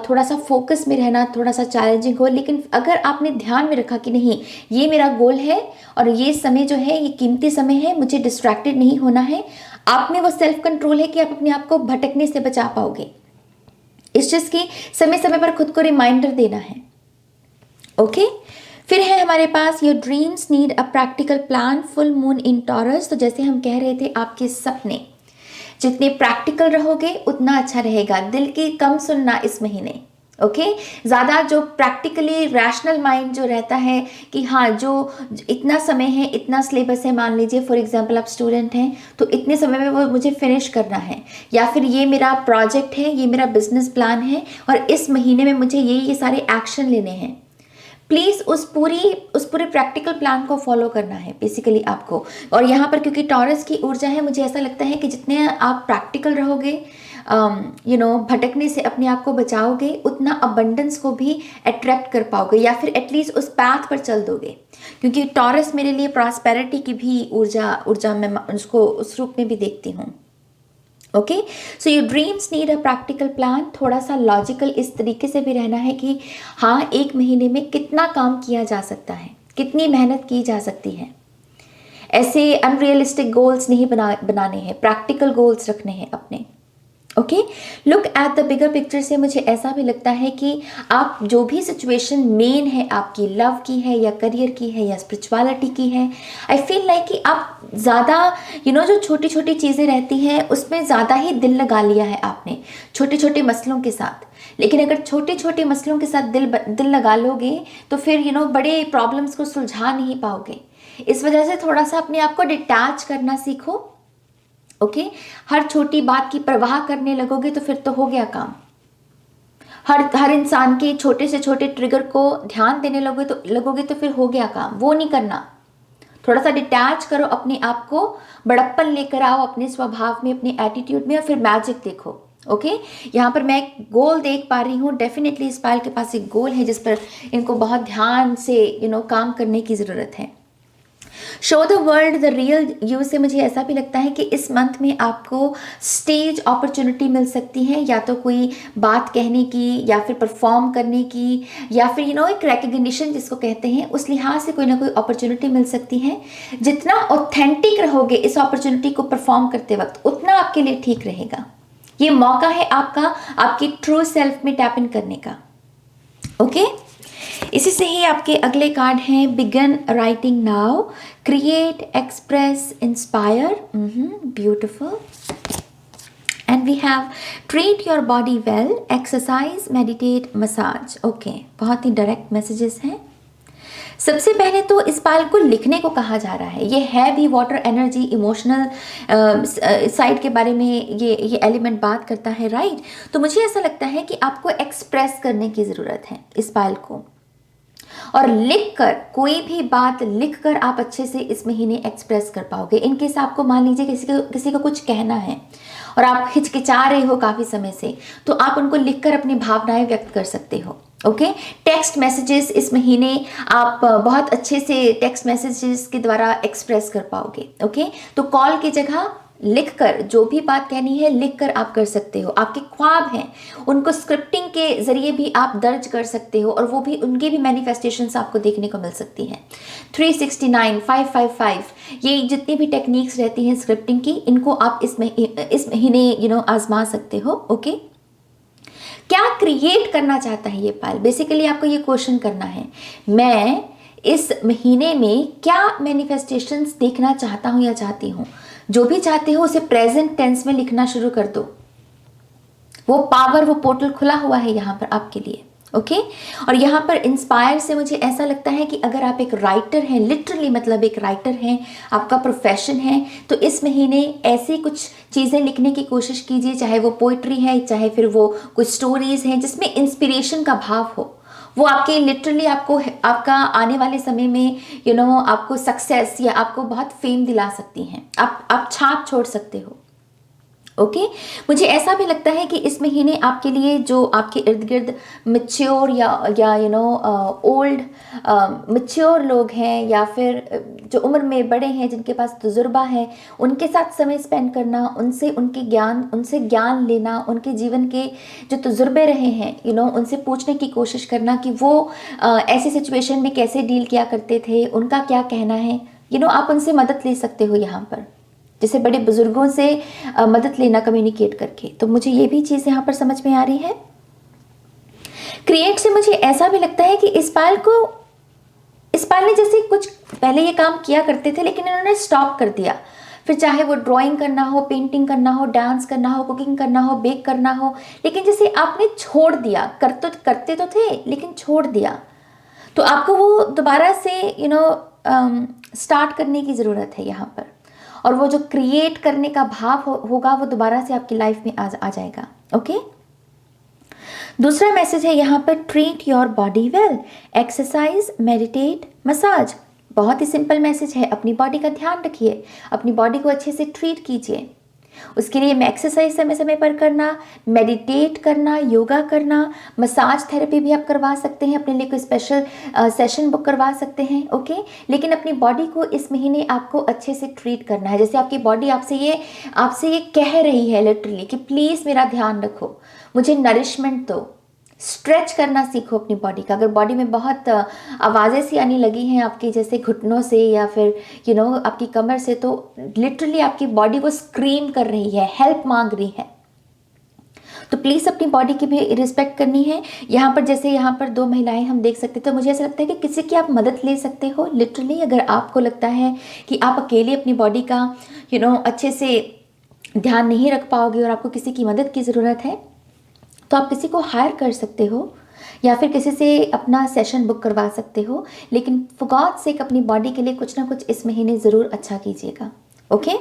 Speaker 1: थोड़ा सा फोकस में रहना थोड़ा सा चैलेंजिंग हो, लेकिन अगर आपने ध्यान में रखा कि नहीं ये मेरा गोल है और ये समय जो है ये कीमती समय है, मुझे डिस्ट्रैक्टेड नहीं होना है, आप में वो सेल्फ कंट्रोल है कि आप अपने आप को भटकने से बचा पाओगे। इस चीज़ की समय समय पर खुद को रिमाइंडर देना है। ओके, फिर है हमारे पास your dreams need a practical plan, full moon in Taurus. तो जैसे हम कह रहे थे, आपके सपने जितने प्रैक्टिकल रहोगे उतना अच्छा रहेगा। दिल की कम सुनना इस महीने। ओके, ज़्यादा जो प्रैक्टिकली रैशनल माइंड जो रहता है कि हाँ जो इतना समय है, इतना सिलेबस है, मान लीजिए फॉर एग्जांपल आप स्टूडेंट हैं तो इतने समय में वो मुझे फिनिश करना है, या फिर ये मेरा प्रोजेक्ट है, ये मेरा बिजनेस प्लान है और इस महीने में मुझे ये सारे एक्शन लेने हैं। प्लीज़ उस पूरे प्रैक्टिकल प्लान को फॉलो करना है बेसिकली आपको। और यहाँ पर क्योंकि टॉरस की ऊर्जा है, मुझे ऐसा लगता है कि जितने आप प्रैक्टिकल रहोगे, भटकने से अपने आप को बचाओगे, उतना अबंडेंस को भी अट्रैक्ट कर पाओगे, या फिर एटलीस्ट उस पाथ पर चल दोगे। क्योंकि टॉरस मेरे लिए प्रॉस्पेरिटी की भी ऊर्जा मैं उसको उस रूप में भी देखती हूँ। Okay, so your dreams need a practical plan. थोड़ा सा लॉजिकल इस तरीके से भी रहना है कि हाँ एक महीने में कितना काम किया जा सकता है, कितनी मेहनत की जा सकती है। ऐसे अनरियलिस्टिक गोल्स नहीं बनाने हैं, प्रैक्टिकल गोल्स रखने हैं अपने। Okay, look at the bigger picture से मुझे ऐसा भी लगता है कि आप जो भी सिचुएशन मेन है, आपकी लव की है या करियर की है या स्पिरिचुअलिटी की है, आई फील लाइक कि आप ज़्यादा जो छोटी छोटी चीज़ें रहती हैं उसमें ज़्यादा ही दिल लगा लिया है आपने छोटे छोटे मसलों के साथ। लेकिन अगर छोटे छोटे मसलों के साथ दिल लगा लोगे तो फिर बड़े प्रॉब्लम्स को सुलझा नहीं पाओगे। इस वजह से थोड़ा सा अपने आप को डिटैच करना सीखो। ओके, हर छोटी बात की परवाह करने लगोगे तो फिर तो हो गया काम। हर इंसान के छोटे से छोटे ट्रिगर को ध्यान देने लगोगे तो फिर हो गया काम। वो नहीं करना, थोड़ा सा डिटैच करो अपने आप को, बड़प्पन लेकर आओ अपने स्वभाव में, अपने एटीट्यूड में, और फिर मैजिक देखो। ओके, यहाँ पर मैं एक गोल देख पा रही हूँ, डेफिनेटली इस पायल के पास एक गोल है जिस पर इनको बहुत ध्यान से काम करने की ज़रूरत है। Show the world the real you से मुझे ऐसा भी लगता है कि इस मंथ में आपको स्टेज अपॉर्चुनिटी मिल सकती है, या तो कोई बात कहने की या फिर परफॉर्म करने की, या फिर एक रिकग्निशन जिसको कहते हैं, उस लिहाज से कोई ना कोई अपॉर्चुनिटी मिल सकती है। जितना ऑथेंटिक रहोगे इस अपॉर्चुनिटी को परफॉर्म करते वक्त, उतना आपके लिए ठीक रहेगा। ये मौका है आपका आपकी ट्रू सेल्फ में टैप इन करने का। ओके, इसी से ही आपके अगले कार्ड हैं begin writing now, create, express, inspire. Beautiful. And we have treat your body well, exercise, meditate, massage. Okay, बहुत ही डायरेक्ट मैसेजेस हैं। सबसे पहले तो इस पाल को लिखने को कहा जा रहा है। ये है भी वाटर एनर्जी, इमोशनल साइड के बारे में ये एलिमेंट बात करता है, राइट। तो मुझे ऐसा लगता है कि आपको एक्सप्रेस करने की ज़रूरत है इस पाल को, और लिखकर, कोई भी बात लिखकर आप अच्छे से इस महीने एक्सप्रेस कर पाओगे। इनकेस आपको मान लीजिए किसी को कुछ कहना है और आप हिचकिचा रहे हो काफ़ी समय से, तो आप उनको लिखकर अपनी भावनाएं व्यक्त कर सकते हो। ओके, टेक्स्ट मैसेजेस इस महीने आप बहुत अच्छे से टेक्स्ट मैसेजेस के द्वारा एक्सप्रेस कर पाओगे। ओके, तो कॉल की जगह लिखकर जो भी बात कहनी है लिखकर आप कर सकते हो। आपके ख्वाब हैं उनको स्क्रिप्टिंग के जरिए भी आप दर्ज कर सकते हो, और वो भी उनके भी मैनिफेस्टेशंस आपको देखने को मिल सकती हैं। 369, 555, ये जितनी भी टेक्निक्स रहती हैं स्क्रिप्टिंग की, इनको आप इस महीने आजमा सकते हो। ओके, क्या क्रिएट करना चाहता है ये पायल? बेसिकली आपको ये क्वेश्चन करना है, मैं इस महीने में क्या मैनिफेस्टेशंस देखना चाहता हूँ या चाहती हूँ। जो भी चाहते हो उसे प्रेजेंट टेंस में लिखना शुरू कर दो। वो पावर, वो पोर्टल खुला हुआ है यहाँ पर आपके लिए। ओके और यहाँ पर इंस्पायर से मुझे ऐसा लगता है कि अगर आप एक राइटर हैं, लिटरली मतलब एक राइटर हैं, आपका प्रोफेशन है, तो इस महीने ऐसी कुछ चीज़ें लिखने की कोशिश कीजिए, चाहे वो पोइट्री है, चाहे फिर वो कुछ स्टोरीज़ हैं जिसमें इंस्पिरेशन का भाव हो। वो आपके लिटरली आपको आपका आने वाले समय में आपको सक्सेस या आपको बहुत फेम दिला सकती हैं। आप छाप छोड़ सकते हो। ओके मुझे ऐसा भी लगता है कि इस महीने आपके लिए जो आपके इर्द गिर्द मैच्योर या ओल्ड मैच्योर लोग हैं, या फिर जो उम्र में बड़े हैं, जिनके पास तजुर्बा है, उनके साथ समय स्पेंड करना, उनसे ज्ञान लेना, उनके जीवन के जो तजुर्बे रहे हैं उनसे पूछने की कोशिश करना कि वो ऐसी सिचुएशन में कैसे डील किया करते थे, उनका क्या कहना है। आप उनसे मदद ले सकते हो यहाँ पर, जैसे बड़े बुजुर्गों से मदद लेना कम्युनिकेट करके। तो मुझे ये भी चीज़ यहाँ पर समझ में आ रही है। क्रिएट से मुझे ऐसा भी लगता है कि इस पाल ने जैसे कुछ पहले ये काम किया करते थे, लेकिन इन्होंने स्टॉप कर दिया। फिर चाहे वो ड्राइंग करना हो, पेंटिंग करना हो, डांस करना हो, कुकिंग करना हो, बेक करना हो, लेकिन जैसे आपने छोड़ दिया। करते तो थे लेकिन छोड़ दिया। तो आपको वो दोबारा से स्टार्ट करने की ज़रूरत है यहाँ पर, और वो जो क्रिएट करने का भाव होगा वो दोबारा से आपकी लाइफ में आ जाएगा। ओके दूसरा मैसेज है यहाँ पर, treat your body well, exercise, meditate, massage. बहुत ही सिंपल मैसेज है। अपनी बॉडी का ध्यान रखिए, अपनी बॉडी को अच्छे से ट्रीट कीजिए। उसके लिए मैं एक्सरसाइज समय समय पर करना, मेडिटेट करना, योगा करना, मसाज थेरेपी भी आप करवा सकते हैं, अपने लिए कोई स्पेशल सेशन बुक करवा सकते हैं। ओके लेकिन अपनी बॉडी को इस महीने आपको अच्छे से ट्रीट करना है। जैसे आपकी बॉडी आपसे ये कह रही है लिटरली कि प्लीज़ मेरा ध्यान रखो, मुझे नरिशमेंट दो। स्ट्रेच करना सीखो अपनी बॉडी का। अगर बॉडी में बहुत आवाज़ें सी आने लगी हैं आपकी, जैसे घुटनों से या फिर आपकी कमर से, तो लिटरली आपकी बॉडी वो स्क्रीम कर रही है, हेल्प मांग रही है। तो प्लीज़ अपनी बॉडी की भी रिस्पेक्ट करनी है। यहाँ पर 2 महिलाएं हम देख सकते, तो मुझे ऐसा लगता है कि किसी की आप मदद ले सकते हो लिटरली। अगर आपको लगता है कि आप अकेले अपनी बॉडी का अच्छे से ध्यान नहीं रख पाओगे और आपको किसी की मदद की ज़रूरत है, तो आप किसी को हायर कर सकते हो या फिर किसी से अपना सेशन बुक करवा सकते हो। लेकिन फॉर गॉड सेक अपनी बॉडी के लिए कुछ ना कुछ इस महीने ज़रूर अच्छा कीजिएगा। ओके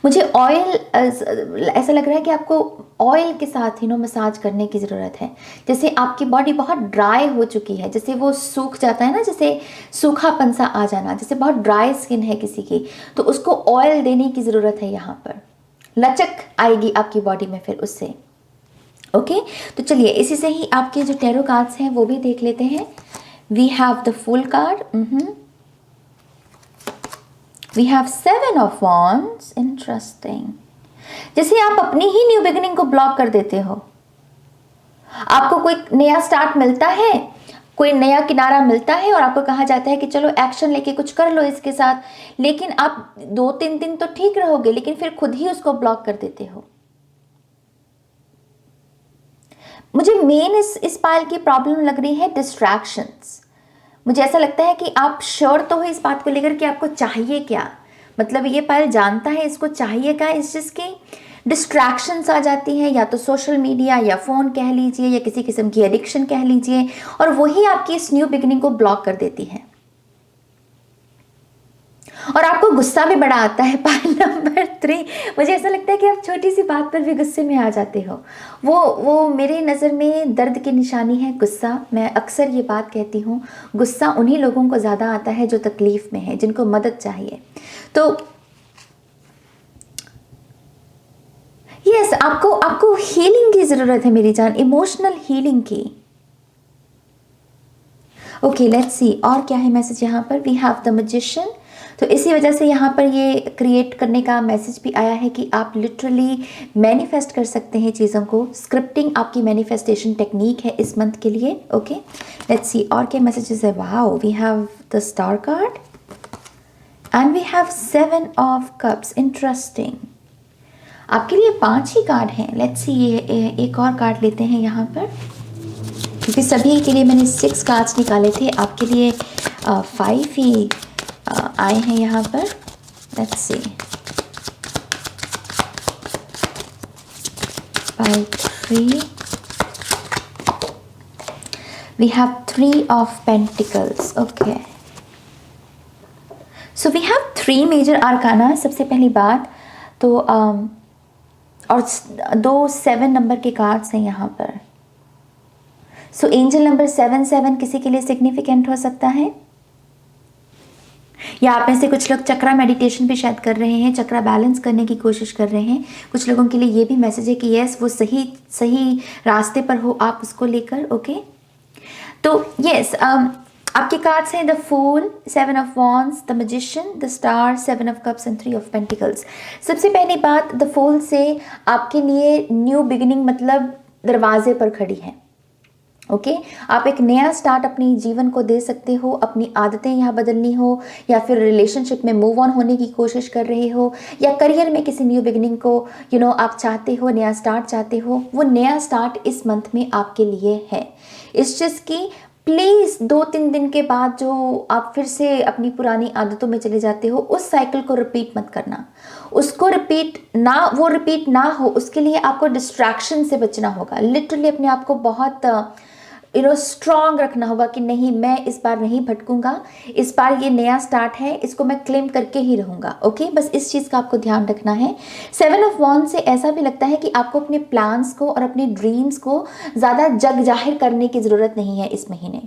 Speaker 1: मुझे ऑयल ऐसा लग रहा है कि आपको ऑयल के साथ मसाज करने की ज़रूरत है। जैसे आपकी बॉडी बहुत ड्राई हो चुकी है, जैसे वो सूख जाता है ना, जैसे सूखापन सा आ जाना, जैसे बहुत ड्राई स्किन है किसी की, तो उसको ऑयल देने की ज़रूरत है। यहाँ पर लचक आएगी आपकी बॉडी में फिर उससे। ओके तो चलिए इसी से ही आपके जो टैरो कार्ड्स हैं वो भी देख लेते हैं। We have the fool card, we have 7 of wands. Interesting, जैसे आप अपनी ही न्यू बिगिनिंग को ब्लॉक कर देते हो। आपको कोई नया स्टार्ट मिलता है, कोई नया किनारा मिलता है और आपको कहा जाता है कि चलो एक्शन लेके कुछ कर लो इसके साथ, लेकिन आप 2-3 दिन तो ठीक रहोगे, लेकिन फिर खुद ही उसको ब्लॉक कर देते हो। मुझे मेन इस पायल की प्रॉब्लम लग रही है डिस्ट्रैक्शंस। मुझे ऐसा लगता है कि आप श्योर तो हो इस बात को लेकर कि आपको चाहिए क्या, मतलब ये पायल जानता है इसको चाहिए क्या। इस चीज़ की डिस्ट्रैक्शंस आ जाती हैं, या तो सोशल मीडिया या फ़ोन कह लीजिए, या किसी किस्म की एडिक्शन कह लीजिए, और वही आपकी इस न्यू बिगिनिंग को ब्लॉक कर देती है। और आपको गुस्सा भी बड़ा आता है। पायल नंबर 3, मुझे ऐसा लगता है कि आप छोटी सी बात पर भी गुस्से में आ जाते हो। वो मेरे नज़र में दर्द की निशानी है गुस्सा। मैं अक्सर ये बात कहती हूँ, गुस्सा उन्हीं लोगों को ज़्यादा आता है जो तकलीफ़ में है, जिनको मदद चाहिए। तो यस, आपको हीलिंग की ज़रूरत है मेरी जान, इमोशनल हीलिंग की। ओके लेट्स सी और क्या है मैसेज यहाँ पर। We have the magician. तो इसी वजह से यहाँ पर ये क्रिएट करने का मैसेज भी आया है कि आप लिटरली मैनिफेस्ट कर सकते हैं चीज़ों को। स्क्रिप्टिंग आपकी मैनिफेस्टेशन टेक्निक है इस मंथ के लिए। ओके लेट्स सी और क्या मैसेजेस है। Wow, we have the star card and we have 7 of cups. Interesting, आपके लिए 5 ही कार्ड हैं। लेट्स सी ये एक और कार्ड लेते हैं यहाँ पर, क्योंकि सभी के लिए मैंने 6 कार्ड्स निकाले थे, आपके लिए 5 ही आए हैं यहाँ पर। Let's see 5, 3 We have 3 of Pentacles. Okay. So we have 3 major arcana. सबसे पहली बात तो और 2 7 नंबर के कार्ड्स हैं यहाँ पर. सो एंजल नंबर 7 किसी के लिए सिग्निफिकेंट हो सकता है, या आप में से कुछ लोग चक्रा मेडिटेशन भी शायद कर रहे हैं, चक्रा बैलेंस करने की कोशिश कर रहे हैं. कुछ लोगों के लिए ये भी मैसेज है कि यस वो सही रास्ते पर हो आप उसको लेकर. ओके तो यस आपके कार्ड्स हैं the fool, 7 of wands, the magician, the star, 7 of cups and 3 of pentacles. सबसे पहली बात द फूल से आपके लिए न्यू बिगिनिंग मतलब दरवाजे पर खड़ी है. ओके आप एक नया स्टार्ट अपने जीवन को दे सकते हो, अपनी आदतें यहाँ बदलनी हो, या फिर रिलेशनशिप में मूव ऑन होने की कोशिश कर रहे हो, या करियर में किसी न्यू बिगिनिंग को आप चाहते हो, नया स्टार्ट चाहते हो. वो नया स्टार्ट इस मंथ में आपके लिए है. इस चीज़ की प्लीज़ 2-3 दिन के बाद जो आप फिर से अपनी पुरानी आदतों में चले जाते हो उस साइकिल को रिपीट मत करना. उसको रिपीट ना हो उसके लिए आपको डिस्ट्रैक्शन से बचना होगा. लिटरली अपने आप को बहुत स्ट्रॉन्ग रखना होगा कि नहीं मैं इस बार नहीं भटकूंगा, इस बार ये नया स्टार्ट है, इसको मैं क्लेम करके ही रहूंगा. ओके बस इस चीज़ का आपको ध्यान रखना है. 7 ऑफ वॉन्ड से ऐसा भी लगता है कि आपको अपने प्लान्स को और अपने ड्रीम्स को ज़्यादा जग जाहिर करने की ज़रूरत नहीं है इस महीने,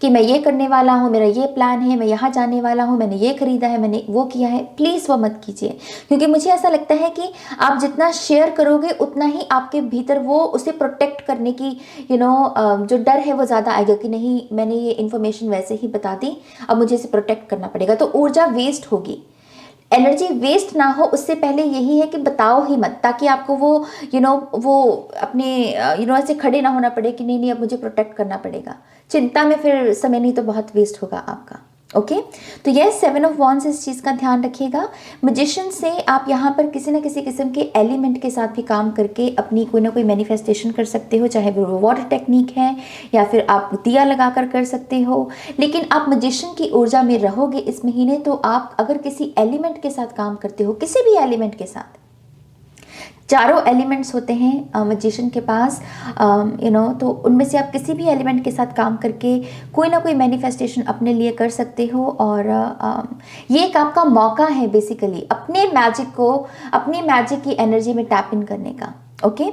Speaker 1: कि मैं ये करने वाला हूँ, मेरा ये प्लान है, मैं यहाँ जाने वाला हूँ, मैंने ये खरीदा है, मैंने वो किया है. प्लीज़ वो मत कीजिए, क्योंकि मुझे ऐसा लगता है कि आप जितना शेयर करोगे उतना ही आपके भीतर वो उसे प्रोटेक्ट करने की जो डर है वो ज़्यादा आएगा कि नहीं मैंने ये इन्फॉर्मेशन वैसे ही बता दी, अब मुझे इसे प्रोटेक्ट करना पड़ेगा. तो ऊर्जा वेस्ट होगी, एनर्जी वेस्ट ना हो उससे पहले यही है कि बताओ ही मत, ताकि आपको वो अपने ऐसे खड़े ना होना पड़े कि नहीं अब मुझे प्रोटेक्ट करना पड़ेगा. चिंता में फिर समय नहीं तो बहुत वेस्ट होगा आपका. ओके तो यह 7 ऑफ वॉन्ड्स इस चीज़ का ध्यान रखिएगा. मैजिशियन से आप यहाँ पर किसी न किसी किस्म के एलिमेंट के साथ भी काम करके अपनी कोई ना कोई मैनिफेस्टेशन कर सकते हो, चाहे वो वाटर टेक्निक है या फिर आप दिया लगा कर सकते हो. लेकिन आप मैजिशियन की ऊर्जा में रहोगे इस महीने, तो आप अगर किसी एलिमेंट के साथ काम करते हो, किसी भी एलिमेंट के साथ, चारों एलिमेंट्स होते हैं मैजिशियन के पास, तो उनमें से आप किसी भी एलिमेंट के साथ काम करके कोई ना कोई मैनिफेस्टेशन अपने लिए कर सकते हो. और ये एक आपका मौका है बेसिकली अपने मैजिक की एनर्जी में टैप इन करने का. ओके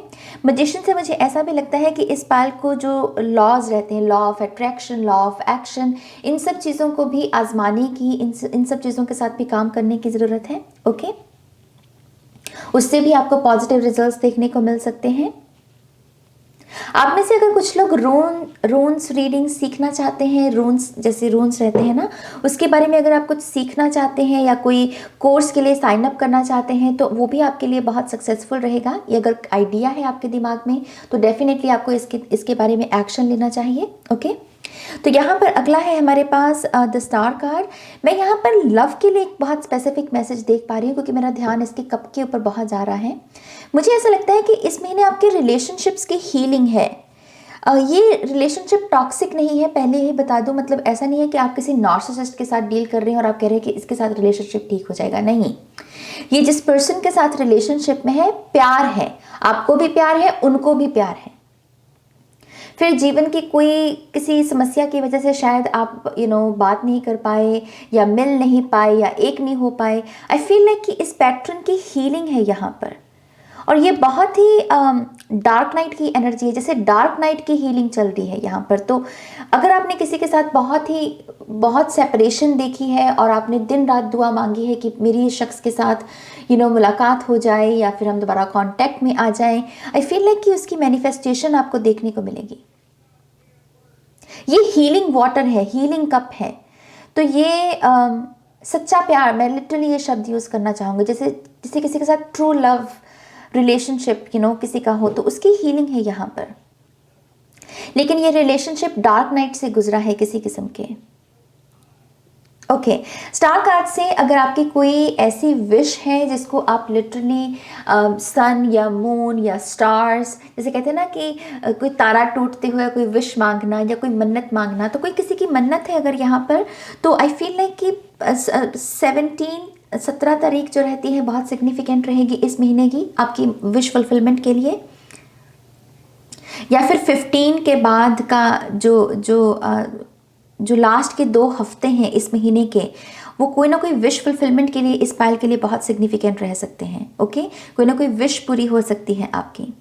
Speaker 1: मैजिशियन से मुझे ऐसा भी लगता है कि इस पाल को जो लॉज रहते हैं, law of attraction, law of action, इन सब चीज़ों को भी आजमाने की, इन सब चीज़ों के साथ भी काम करने की ज़रूरत है. ओके उससे भी आपको पॉजिटिव रिजल्ट्स देखने को मिल सकते हैं. आप में से अगर कुछ लोग रून्स रीडिंग सीखना चाहते हैं, रून्स जैसे रून्स रहते हैं ना, उसके बारे में अगर आप कुछ सीखना चाहते हैं या कोई कोर्स के लिए साइन अप करना चाहते हैं तो वो भी आपके लिए बहुत सक्सेसफुल रहेगा. ये अगर आइडिया है आपके दिमाग में तो डेफिनेटली आपको इसके बारे में एक्शन लेना चाहिए. ओके तो यहाँ पर अगला है हमारे पास द स्टार कार्ड. मैं यहाँ पर लव के लिए एक बहुत स्पेसिफिक मैसेज देख पा रही हूँ, क्योंकि मेरा ध्यान इसके कप के ऊपर बहुत जा रहा है. मुझे ऐसा लगता है कि इस महीने आपके रिलेशनशिप्स की हीलिंग है. ये रिलेशनशिप टॉक्सिक नहीं है, पहले ही बता दूं. मतलब ऐसा नहीं है कि आप किसी नार्सिसिस्ट के साथ डील कर रहे हैं और आप कह रहे हैं कि इसके साथ रिलेशनशिप ठीक हो जाएगा. नहीं, ये जिस पर्सन के साथ रिलेशनशिप में है, प्यार है, आपको भी प्यार है, उनको भी प्यार है. फिर जीवन की किसी समस्या की वजह से शायद आप बात नहीं कर पाए या मिल नहीं पाए या एक नहीं हो पाए. आई फील लाइक कि इस पैटर्न की हीलिंग है यहाँ पर, और ये बहुत ही डार्क नाइट की एनर्जी है, जैसे डार्क नाइट की हीलिंग चल रही है यहाँ पर. तो अगर आपने किसी के साथ बहुत सेपरेशन देखी है और आपने दिन रात दुआ मांगी है कि मेरी इस शख्स के साथ मुलाकात हो जाए या फिर हम दोबारा कांटेक्ट में आ जाएं, आई फील लाइक कि उसकी मैनिफेस्टेशन आपको देखने को मिलेगी. ये हीलिंग वाटर है, हीलिंग कप है. तो ये सच्चा प्यार, मैं लिटरली ये शब्द यूज़ करना चाहूँगी. जैसे किसी के साथ ट्रू लव रिलेशनशिप किसी का हो तो उसकी हीलिंग है यहाँ पर. लेकिन ये रिलेशनशिप डार्क नाइट से गुजरा है किसी किस्म के. ओके स्टार कार्ड से अगर आपकी कोई ऐसी विश है जिसको आप लिटरली सन या मून या स्टार्स, जैसे कहते हैं ना कि कोई तारा टूटते हुए कोई विश मांगना या कोई मन्नत मांगना, तो कोई किसी की मन्नत है अगर यहाँ पर, तो आई फील लाइक कि 17 तारीख जो रहती है बहुत सिग्निफिकेंट रहेगी इस महीने की आपकी विश फुलफिलमेंट के लिए. या फिर 15 के बाद का जो लास्ट के 2 हफ्ते हैं इस महीने के, वो कोई ना कोई विश फुलफिलमेंट के लिए इस पायल के लिए बहुत सिग्निफिकेंट रह सकते हैं। ओके, कोई ना कोई विश पूरी हो सकती है आपकी।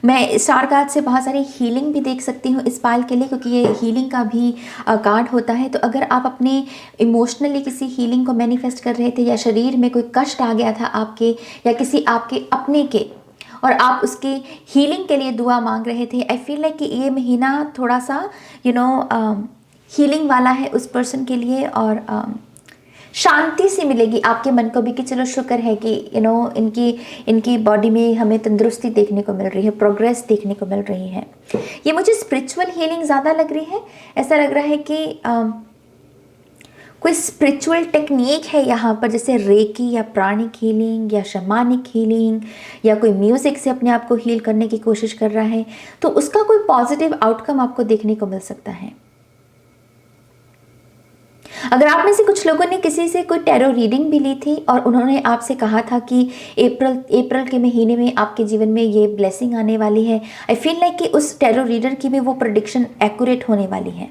Speaker 1: मैं स्टार कार्ड से बहुत सारी हीलिंग भी देख सकती हूँ इस पायल के लिए, क्योंकि ये हीलिंग का भी कार्ड होता है। तो अगर आप अपने इमोशनली किसी हीलिंग को मैनिफेस्ट कर रहे थे, या शरीर में कोई कष्ट आ गया था आपके या किसी आपके अपने के, और आप उसकी हीलिंग के लिए दुआ मांग रहे थे, आई फील लाइक कि ये महीना थोड़ा सा हीलिंग वाला है उस पर्सन के लिए। और शांति सी मिलेगी आपके मन को भी कि चलो शुक्र है कि इनकी बॉडी में हमें तंदुरुस्ती देखने को मिल रही है, प्रोग्रेस देखने को मिल रही है। ये मुझे स्पिरिचुअल हीलिंग ज़्यादा लग रही है। ऐसा लग रहा है कि कोई स्पिरिचुअल टेक्निक है यहाँ पर, जैसे रेकी या प्राणिक हीलिंग या शमानिक हीलिंग, या कोई म्यूज़िक से अपने आप को हील करने की कोशिश कर रहा है, तो उसका कोई पॉजिटिव आउटकम आपको देखने को मिल सकता है। अगर आप में से कुछ लोगों ने किसी से कोई टैरो रीडिंग भी ली थी और उन्होंने आपसे कहा था कि अप्रैल के महीने में आपके जीवन में ये ब्लेसिंग आने वाली है, आई फील लाइक कि उस टैरो रीडर की भी वो प्रेडिक्शन एक्यूरेट होने वाली है।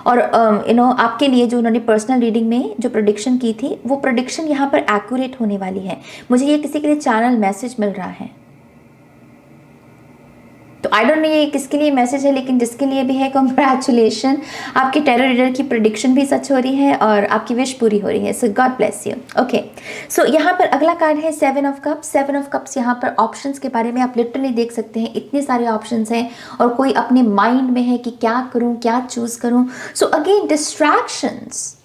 Speaker 1: और आपके लिए जो उन्होंने पर्सनल रीडिंग में जो प्रेडिक्शन की थी, वो प्रेडिक्शन यहाँ पर एक्यूरेट होने वाली है। मुझे ये किसी के लिए चैनल मैसेज मिल रहा है। तो आई डोंट नो ये किसके लिए मैसेज है, लेकिन जिसके लिए भी है कंग्रेचुलेशन, आपकी टैरो रीडर की प्रेडिक्शन भी सच हो रही है और आपकी विश पूरी हो रही है। सो गॉड ब्लेस यू। ओके, सो यहाँ पर अगला कार्ड है 7 ऑफ कप्स। 7 ऑफ कप्स यहाँ पर ऑप्शंस के बारे में आप लिटरली देख सकते हैं, इतने सारे ऑप्शंस हैं और कोई अपने माइंड में है कि क्या करूँ, क्या चूज करूँ। सो अगेन डिस्ट्रैक्शंस,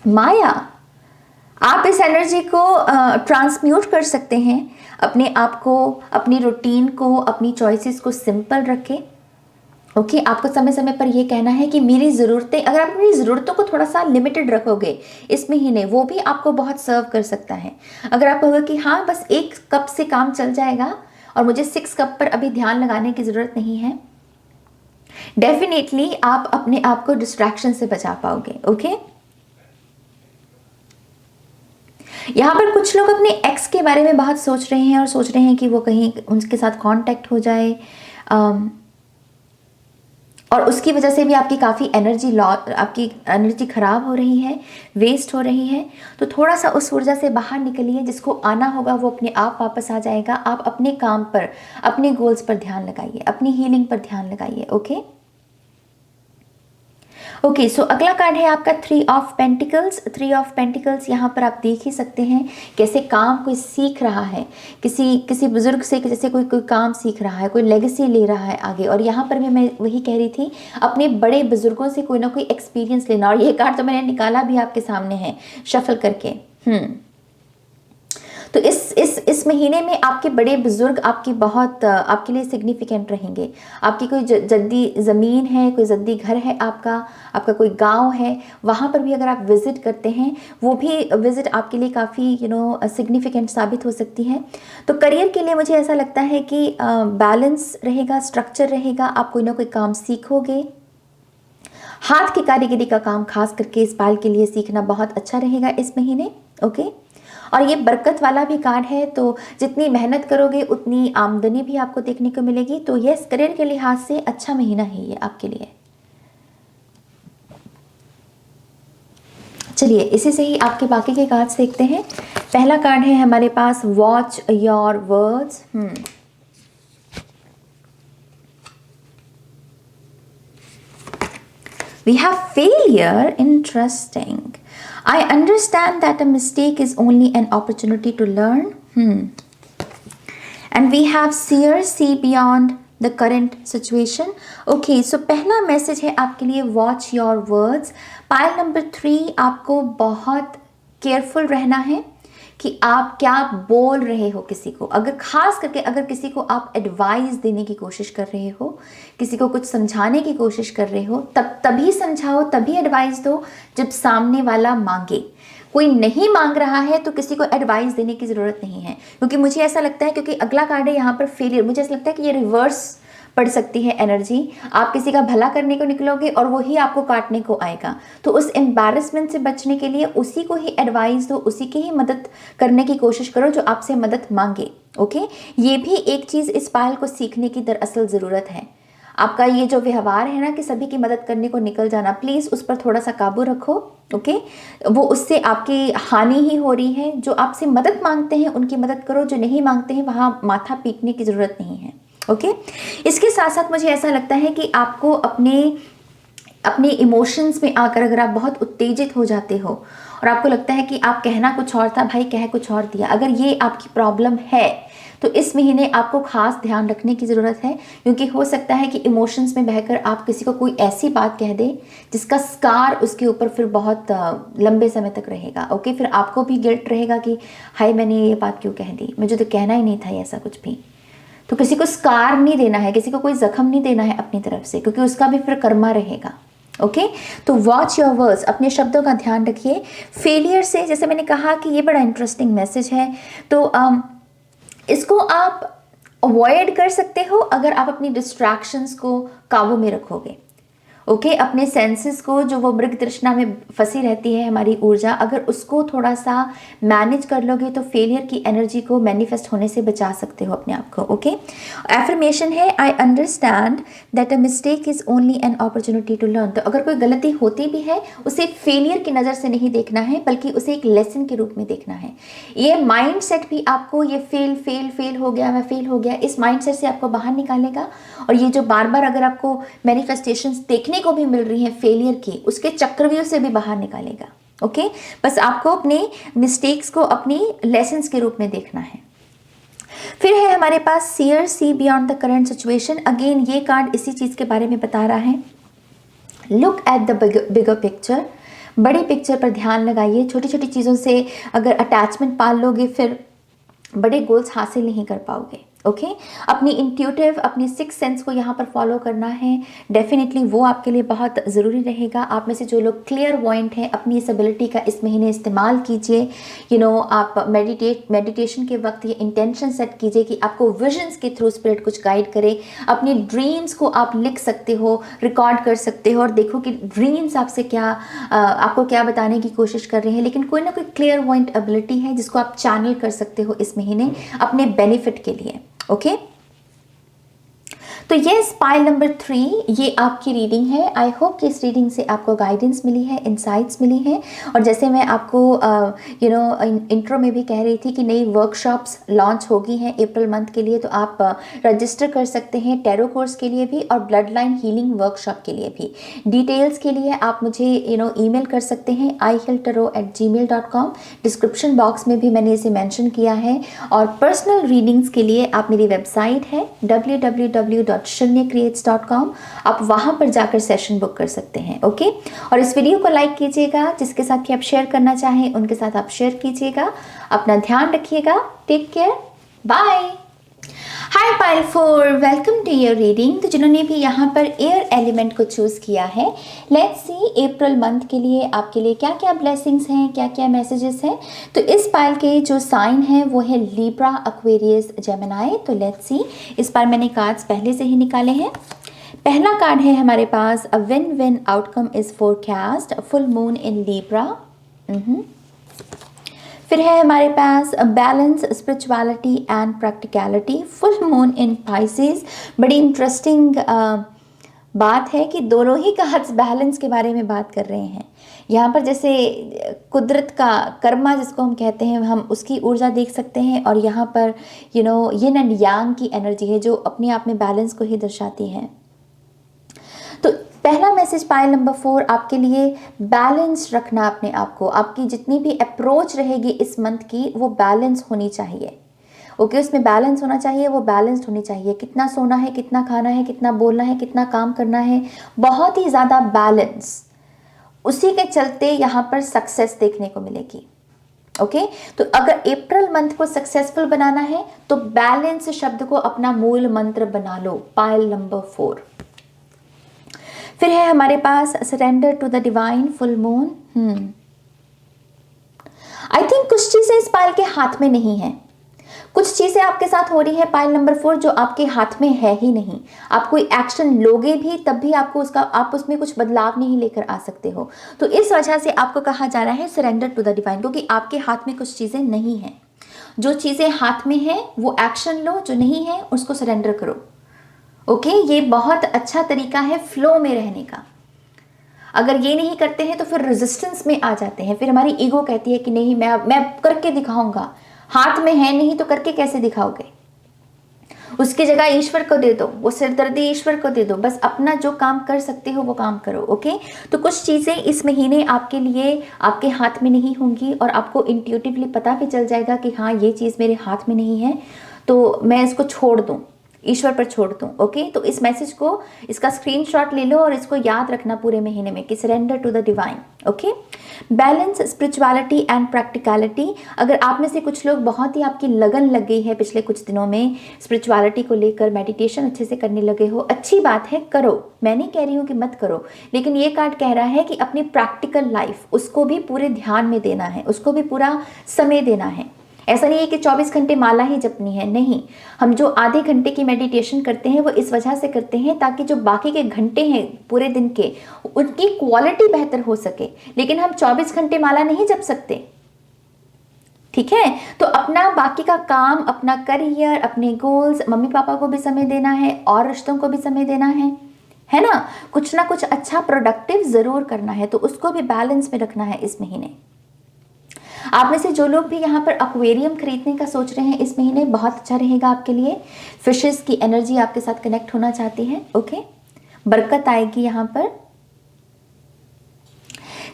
Speaker 1: माया, आप इस एनर्जी को ट्रांसम्यूट कर सकते हैं, अपने आप को, अपनी रूटीन को, अपनी चॉइसेस को सिंपल रखें। ओके, आपको समय समय पर ये कहना है कि मेरी ज़रूरतें, अगर आप अपनी ज़रूरतों को थोड़ा सा लिमिटेड रखोगे इस महीने, वो भी आपको बहुत सर्व कर सकता है। अगर आप कहोगे कि हाँ बस 1 कप से काम चल जाएगा और मुझे 6 कप पर अभी ध्यान लगाने की ज़रूरत नहीं है, डेफिनेटली आप अपने आप को डिस्ट्रैक्शन से बचा पाओगे। ओके, यहाँ पर कुछ लोग अपने एक्स के बारे में बहुत सोच रहे हैं और सोच रहे हैं कि वो कहीं उनके साथ कांटेक्ट हो जाए, और उसकी वजह से भी आपकी काफ़ी आपकी एनर्जी ख़राब हो रही है, वेस्ट हो रही है। तो थोड़ा सा उस ऊर्जा से बाहर निकलिए, जिसको आना होगा वो अपने आप वापस आ जाएगा। आप अपने काम पर, अपने गोल्स पर ध्यान लगाइए, अपनी हीलिंग पर ध्यान लगाइए। ओके, सो अगला कार्ड है आपका 3 ऑफ पेंटिकल्स। 3 ऑफ पेंटिकल्स यहाँ पर आप देख ही सकते हैं कैसे काम कोई सीख रहा है, किसी बुजुर्ग से जैसे कोई काम सीख रहा है, कोई लेगेसी ले रहा है आगे। और यहाँ पर भी मैं वही कह रही थी, अपने बड़े बुजुर्गों से कोई ना कोई एक्सपीरियंस लेना। और ये कार्ड तो मैंने निकाला भी आपके सामने है शफल करके। तो इस महीने में आपके बड़े बुजुर्ग आपके लिए सिग्निफिकेंट रहेंगे। आपकी कोई जद्दी ज़मीन है, कोई जद्दी घर है आपका कोई गांव है, वहाँ पर भी अगर आप विज़िट करते हैं, वो भी विज़िट आपके लिए काफ़ी सिग्निफिकेंट साबित हो सकती है। तो करियर के लिए मुझे ऐसा लगता है कि बैलेंस रहेगा, स्ट्रक्चर रहेगा, आप कोई ना कोई काम सीखोगे। हाथ की कारीगरी का काम खास करके इस पाल के लिए सीखना बहुत अच्छा रहेगा इस महीने। ओके, और ये बरकत वाला भी कार्ड है, तो जितनी मेहनत करोगे उतनी आमदनी भी आपको देखने को मिलेगी। तो यस, करियर के लिहाज से अच्छा महीना है ये आपके लिए। चलिए इसी से ही आपके बाकी के कार्ड्स देखते हैं। पहला कार्ड है हमारे पास watch your words. We have failure. Interesting. I understand that a mistake is only an opportunity to learn. And we have see beyond the current situation. Okay, so पहला मैसेज है आपके लिए watch your words. Pile number 3, आपको बहुत केयरफुल रहना है कि आप क्या बोल रहे हो किसी को। खास करके अगर किसी को आप एडवाइस देने की कोशिश कर रहे हो, किसी को कुछ समझाने की कोशिश कर रहे हो, तभी समझाओ, तभी एडवाइस दो जब सामने वाला मांगे। कोई नहीं मांग रहा है तो किसी को एडवाइस देने की ज़रूरत नहीं है, क्योंकि मुझे ऐसा लगता है, क्योंकि अगला कार्ड है यहाँ पर फेलियर, मुझे ऐसा लगता है कि ये रिवर्स पड़ सकती है एनर्जी। आप किसी का भला करने को निकलोगे और वही आपको काटने को आएगा। तो उस एम्बैरेसमेंट से बचने के लिए उसी को ही एडवाइस दो, उसी की ही मदद करने की कोशिश करो जो आपसे मदद मांगे। ओके, ये भी एक चीज़ इस पायल को सीखने की दरअसल ज़रूरत है। आपका ये जो व्यवहार है ना कि सभी की मदद करने को निकल जाना, प्लीज़ उस पर थोड़ा सा काबू रखो। ओके, वो उससे आपकी हानि ही हो रही है। जो आपसे मदद मांगते हैं उनकी मदद करो, जो नहीं मांगते हैं वहाँ माथा पीटने की ज़रूरत नहीं है। ओके, इसके साथ साथ मुझे ऐसा लगता है कि आपको अपने इमोशंस में आकर अगर आप बहुत उत्तेजित हो जाते हो और आपको लगता है कि आप कहना कुछ और था, भाई कह कुछ और दिया, अगर ये आपकी प्रॉब्लम है तो इस महीने आपको खास ध्यान रखने की ज़रूरत है, क्योंकि हो सकता है कि इमोशंस में बहकर आप किसी को कोई ऐसी बात कह दे जिसका स्कार उसके ऊपर फिर बहुत लंबे समय तक रहेगा। ओके, फिर आपको भी गिल्ट रहेगा कि हाय मैंने ये बात क्यों कह दी, मुझे तो कहना ही नहीं था ऐसा कुछ भी। तो किसी को स्कार नहीं देना है, किसी को कोई जख्म नहीं देना है अपनी तरफ से, क्योंकि उसका भी फिर कर्मा रहेगा। ओके, तो वॉच योर वर्ड्स, अपने शब्दों का ध्यान रखिए। फेलियर से, जैसे मैंने कहा कि ये बड़ा इंटरेस्टिंग मैसेज है, तो इसको आप अवॉइड कर सकते हो अगर आप अपनी डिस्ट्रैक्शंस को काबू में रखोगे। ओके, अपने सेंसेस को, जो वो मृग तृष्णा में फंसी रहती है हमारी ऊर्जा, अगर उसको थोड़ा सा मैनेज कर लोगे तो फेलियर की एनर्जी को मैनिफेस्ट होने से बचा सकते हो अपने आप को। ओके, एफर्मेशन है, I understand that a mistake is only an opportunity to learn. तो अगर कोई गलती होती भी है उसे फेलियर की नज़र से नहीं देखना है, बल्कि उसे एक लेसन के रूप में देखना है। ये माइंड सेट भी आपको ये फेल हो गया, मैं फेल हो गया, इस माइंड सेट से आपको बाहर निकालेगा। और ये जो बार बार अगर आपको मैनिफेस्टेशंस देखने को भी मिल रही है फेलियर की, उसके चक्रव्यूह से भी बाहर निकालेगा। ओके, बस आपको अपने मिस्टेक्स को अपनी लेसन्स के रूप में देखना है। फिर है हमारे पास seer, see beyond the current situation. Again ये कार्ड इसी चीज के बारे में बता रहा है। Look at the bigger picture, बड़ी पिक्चर पर ध्यान लगाइए। छोटी छोटी चीज़ों से अगर अटैचमेंट पाल लोगे फिर बड़े गोल्स हासिल नहीं कर पाओगे। ओके, अपनी इंट्यूटिव, अपनी सिक्स सेंस को यहाँ पर फॉलो करना है। डेफिनेटली वो आपके लिए बहुत ज़रूरी रहेगा। आप में से जो लोग क्लियर पॉइंट हैं, अपनी इस एबिलिटी का इस महीने इस्तेमाल कीजिए। आप मेडिटेशन के वक्त ये इंटेंशन सेट कीजिए कि आपको विजन्स के थ्रू स्पिरिट कुछ गाइड करे। अपनी ड्रीम्स को आप लिख सकते हो, रिकॉर्ड कर सकते हो और देखो कि ड्रीम्स आपसे आपको क्या बताने की कोशिश कर रहे हैं। लेकिन कोई ना कोई क्लियर पॉइंट एबिलिटी है जिसको आप चैनल कर सकते हो इस महीने अपने बेनिफिट के लिए। ओके, तो ये पाइल नंबर 3 ये आपकी रीडिंग है। आई होप कि इस रीडिंग से आपको गाइडेंस मिली है, इंसाइट्स मिली हैं। और जैसे मैं आपको इंट्रो में भी कह रही थी कि नई वर्कशॉप्स लॉन्च होगी हैं अप्रैल मंथ के लिए, तो आप रजिस्टर कर सकते हैं टैरो कोर्स के लिए भी और ब्लड लाइन हीलिंग वर्कशॉप के लिए भी। डिटेल्स के लिए आप मुझे ईमेल कर सकते हैं ihealtarot@gmail.com। डिस्क्रिप्शन बॉक्स में भी मैंने इसे मेंशन किया है। और पर्सनल रीडिंग्स के लिए आप मेरी वेबसाइट है www.shunyacreates.com, आप वहां पर जाकर सेशन बुक कर सकते हैं। ओके, और इस वीडियो को लाइक कीजिएगा, जिसके साथ भी आप शेयर करना चाहें उनके साथ आप शेयर कीजिएगा। अपना ध्यान रखिएगा, take care, bye. Hi pile 4, welcome to your reading. तो जिन्होंने भी यहाँ पर एयर एलिमेंट को चूज़ किया है, लेट्स सी अप्रैल मंथ के लिए आपके लिए क्या क्या ब्लेसिंग्स हैं, क्या क्या मैसेजेस हैं। तो इस पाइल के जो साइन है वो है लिब्रा, एक्वेरियस, जेमिनी। तो लेट्स सी, इस बार मैंने कार्ड्स पहले से ही निकाले हैं। पहला कार्ड है हमारे पास, a win win outcome is forecast, full moon in Libra. फिर है हमारे पास balance, spirituality and practicality, full moon in Pisces. बड़ी इंटरेस्टिंग बात है कि दोनों ही कार्ड्स बैलेंस के बारे में बात कर रहे हैं। यहाँ पर जैसे कुदरत का कर्मा जिसको हम कहते हैं, हम उसकी ऊर्जा देख सकते हैं। और यहाँ पर यिन एंड यांग की एनर्जी है जो अपने आप में बैलेंस को ही दर्शाती है। तो पहला मैसेज पाइल नंबर 4 आपके लिए, बैलेंस रखना अपने आप को। आपकी जितनी भी अप्रोच रहेगी इस मंथ की वो बैलेंस होनी चाहिए। ओके, उसमें बैलेंस होना चाहिए, वो बैलेंस्ड होनी चाहिए। कितना सोना है, कितना खाना है, कितना बोलना है, कितना काम करना है, बहुत ही ज़्यादा बैलेंस। उसी के चलते यहाँ पर सक्सेस देखने को मिलेगी। ओके, तो अगर अप्रैल मंथ को सक्सेसफुल बनाना है तो बैलेंस शब्द को अपना मूल मंत्र बना लो, पाइल नंबर 4। फिर है हमारे पास surrender to the divine, full moon. I think कुछ चीजें इस पाइल के हाथ में नहीं है। कुछ चीज़ें आपके साथ हो रही है पाइल नंबर 4 जो आपके हाथ में है ही नहीं। आप कोई एक्शन लोगे भी तब भी आप उसमें कुछ बदलाव नहीं लेकर आ सकते हो। तो इस वजह से आपको कहा जा रहा है सरेंडर टू द डिवाइन, क्योंकि आपके हाथ में कुछ चीज़ें नहीं हैं। जो चीज़ें हाथ में हैं वो एक्शन लो, जो नहीं है उसको सरेंडर करो। ओके, ये बहुत अच्छा तरीका है फ्लो में रहने का। अगर ये नहीं करते हैं तो फिर रेजिस्टेंस में आ जाते हैं, फिर हमारी ईगो कहती है कि नहीं मैं करके दिखाऊंगा। हाथ में है नहीं तो करके कैसे दिखाओगे? उसकी जगह ईश्वर को दे दो, वो सिरदर्दी ईश्वर को दे दो, बस अपना जो काम कर सकते हो वो काम करो। ओके, तो कुछ चीज़ें इस महीने आपके लिए आपके हाथ में नहीं होंगी और आपको इंट्यूटिवली पता भी चल जाएगा कि हाँ ये चीज़ मेरे हाथ में नहीं है, तो मैं इसको छोड़ दूँ, ईश्वर पर छोड़ दूँ। ओके, तो इस मैसेज को, इसका स्क्रीनशॉट ले लो और इसको याद रखना पूरे महीने में कि surrender to the divine. Okay, balance spirituality and practicality. अगर आप में से कुछ लोग बहुत ही आपकी लगन लग गई है पिछले कुछ दिनों में स्पिरिचुअलिटी को लेकर, मेडिटेशन अच्छे से करने लगे हो, अच्छी बात है, करो। मैं नहीं कह रही हूँ कि मत करो, लेकिन ये कार्ड कह रहा है कि अपनी प्रैक्टिकल लाइफ उसको भी पूरे ध्यान में देना है, उसको भी पूरा समय देना है। ऐसा नहीं है कि 24 घंटे माला ही जपनी है, नहीं। हम जो आधे घंटे की मेडिटेशन करते हैं वो इस वजह से करते हैं ताकि जो बाकी के घंटे हैं पूरे दिन के उनकी क्वालिटी बेहतर हो सके, लेकिन हम 24 घंटे माला नहीं जप सकते। ठीक है, तो अपना बाकी का काम, अपना करियर, अपने गोल्स, मम्मी पापा को भी समय देना है और रिश्तों को भी समय देना है ना। कुछ ना कुछ अच्छा प्रोडक्टिव जरूर करना है, तो उसको भी बैलेंस में रखना है इस महीने। आप में से जो लोग भी यहाँ पर एक्वेरियम खरीदने का सोच रहे हैं इस महीने, बहुत अच्छा रहेगा आपके लिए। फिशेस की एनर्जी आपके साथ कनेक्ट होना चाहती है। ओके, बरकत आएगी यहाँ पर।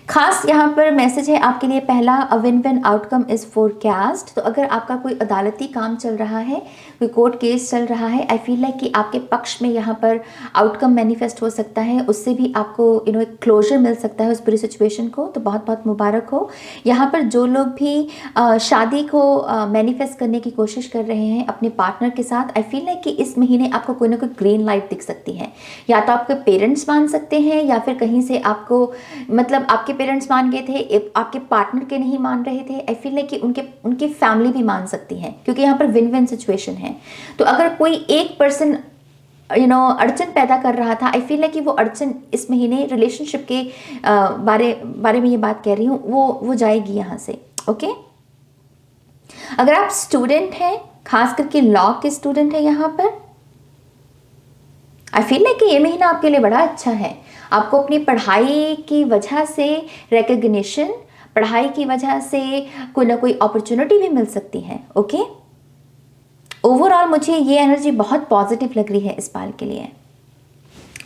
Speaker 1: खास यहाँ पर मैसेज है आपके लिए पहला, अ win win outcome is forecast. तो अगर आपका कोई अदालती काम चल रहा है, कोई कोर्ट केस चल रहा है, आई फील लाइक कि आपके पक्ष में यहाँ पर आउटकम मैनिफेस्ट हो सकता है, उससे भी आपको एक क्लोजर मिल सकता है उस पूरी सिचुएशन को। तो बहुत बहुत मुबारक हो। यहाँ पर जो लोग भी शादी को मैनिफेस्ट करने की कोशिश कर रहे हैं अपने पार्टनर के साथ, आई फील लाइक कि इस महीने आपको कोई ना कोई ग्रीन लाइट दिख सकती है। या तो आपके पेरेंट्स मान सकते हैं या फिर कहीं से आपको, मतलब आपके पेरेंट्स मान गए थे, आपके पार्टनर के नहीं मान रहे थे, आई फील लाइक कि उनकी फैमिली भी मान सकती है, क्योंकि यहाँ पर विन विन सिचुएशन है। तो अगर कोई एक पर्सन अड़चन पैदा कर रहा था, आई फील लाइक कि वो अड़चन इस महीने रिलेशनशिप के बारे में ये बात कह रही हूँ, वो जाएगी यहाँ से। ओके, अगर आप स्टूडेंट हैं, खास करके लॉ के स्टूडेंट हैं, यहाँ पर आई फील लाइक कि ये महीना आपके लिए बड़ा अच्छा है। आपको अपनी पढ़ाई की वजह से रिकग्निशन, पढ़ाई की वजह से कोई ना कोई अपॉर्चुनिटी भी मिल सकती है। ओके, ओवरऑल मुझे ये एनर्जी बहुत पॉजिटिव लग रही है इस बार के लिए।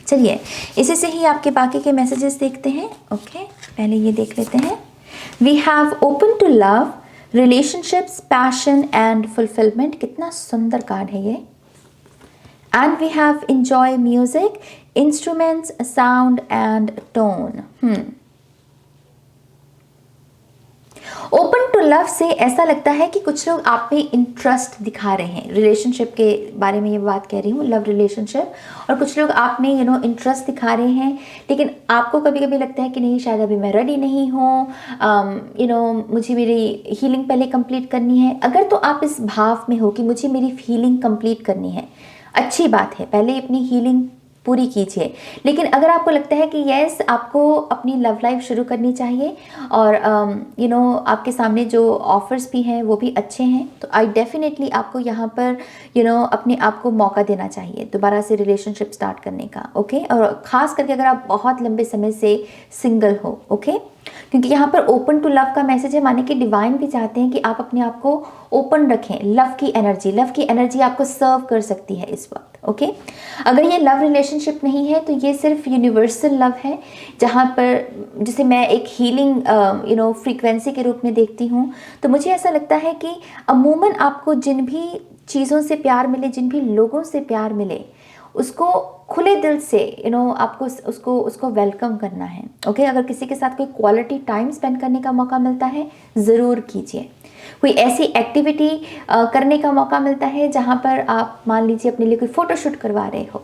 Speaker 1: चलिए इसी से ही आपके बाकी के मैसेजेस देखते हैं। ओके, पहले ये देख लेते हैं। We have open to love, relationships, passion and fulfilment. कितना सुंदर कार्ड है ये। And we have enjoy music, instruments, sound and tone. Open to love से ऐसा लगता है कि कुछ लोग आप में इंटरेस्ट दिखा रहे हैं। रिलेशनशिप के बारे में ये बात कह रही हूँ, लव रिलेशनशिप। और कुछ लोग आप में इंटरेस्ट दिखा रहे हैं, लेकिन आपको कभी कभी लगता है कि नहीं, शायद अभी मैं रेडी नहीं हूँ, मुझे मेरी हीलिंग पहले कंप्लीट करनी है। अगर तो आप इस भाव में हो कि मुझे मेरी हीलिंग कंप्लीट करनी है, अच्छी बात है, पहले अपनी हीलिंग पूरी कीजिए। लेकिन अगर आपको लगता है कि यस, आपको अपनी लव लाइफ शुरू करनी चाहिए और आपके सामने जो ऑफर्स भी हैं वो भी अच्छे हैं, तो आई डेफिनेटली आपको यहाँ पर अपने आप को मौका देना चाहिए दोबारा से रिलेशनशिप स्टार्ट करने का। ओके, और ख़ास करके अगर आप बहुत लंबे समय से सिंगल हो। ओके, क्योंकि यहाँ पर ओपन टू लव का मैसेज है, माने कि डिवाइन भी चाहते हैं कि आप अपने आप को ओपन रखें। लव की एनर्जी आपको सर्व कर सकती है इस वक्त। ओके, अगर ये लव रिलेशनशिप नहीं है तो ये सिर्फ यूनिवर्सल लव है, जहाँ पर जिसे मैं एक हीलिंग फ्रीक्वेंसी के रूप में देखती हूँ। तो मुझे ऐसा लगता है कि अमूमन आपको जिन भी चीज़ों से प्यार मिले, जिन भी लोगों से प्यार मिले, उसको खुले दिल से आपको उसको वेलकम करना है। ओके, अगर किसी के साथ कोई क्वालिटी टाइम स्पेंड करने का मौका मिलता है, ज़रूर कीजिए। कोई ऐसी एक्टिविटी करने का मौका मिलता है जहाँ पर आप मान लीजिए अपने लिए कोई फ़ोटोशूट करवा रहे हो,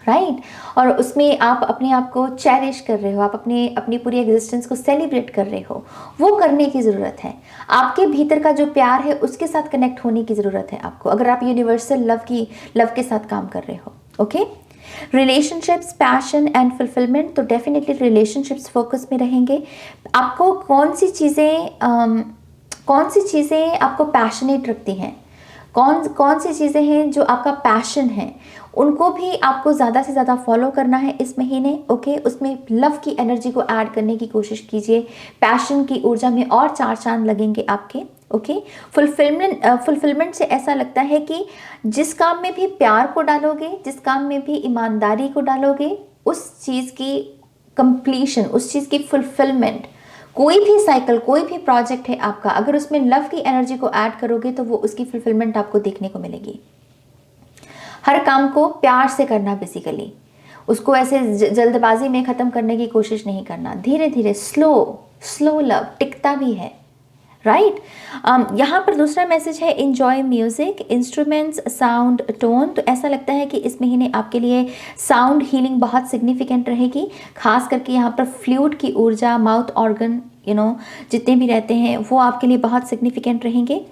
Speaker 1: राइट और उसमें आप अपने आप को चेरिश कर रहे हो, आप अपनी पूरी एग्जिस्टेंस को सेलिब्रेट कर रहे हो, वो करने की ज़रूरत है। आपके भीतर का जो प्यार है उसके साथ कनेक्ट होने की ज़रूरत है आपको, अगर आप यूनिवर्सल लव के साथ काम कर रहे हो। Okay, relationships, passion and fulfilment, तो डेफिनेटली रिलेशनशिप्स फोकस में रहेंगे। आपको कौन सी चीज़ें आपको पैशनेट रखती हैं, कौन कौन सी चीज़ें हैं जो आपका पैशन है, उनको भी आपको ज़्यादा से ज़्यादा फॉलो करना है इस महीने। ओके, उसमें लव की एनर्जी को ऐड करने की कोशिश कीजिए, पैशन की ऊर्जा में और 4 चांद लगेंगे आपके। ओके, फुलफिलमेंट से ऐसा लगता है कि जिस काम में भी प्यार को डालोगे, जिस काम में भी ईमानदारी को डालोगे, उस चीज़ की कंप्लीशन, उस चीज़ की फुलफिलमेंट, कोई भी साइकिल, कोई भी प्रोजेक्ट है आपका, अगर उसमें लव की एनर्जी को ऐड करोगे तो वो उसकी फुलफिलमेंट आपको देखने को मिलेगी। हर काम को प्यार से करना, बेसिकली उसको ऐसे जल्दबाजी में ख़त्म करने की कोशिश नहीं करना, धीरे धीरे स्लो लव टिकता भी है। राइट यहाँ पर दूसरा मैसेज है enjoy music, instruments, sound, tone. तो ऐसा लगता है कि इस महीने आपके लिए साउंड हीलिंग बहुत सिग्निफिकेंट रहेगी, खास करके यहाँ पर फ्लूट की ऊर्जा, माउथ ऑर्गन जितने भी रहते हैं वो आपके लिए बहुत सिग्निफिकेंट रहेंगे।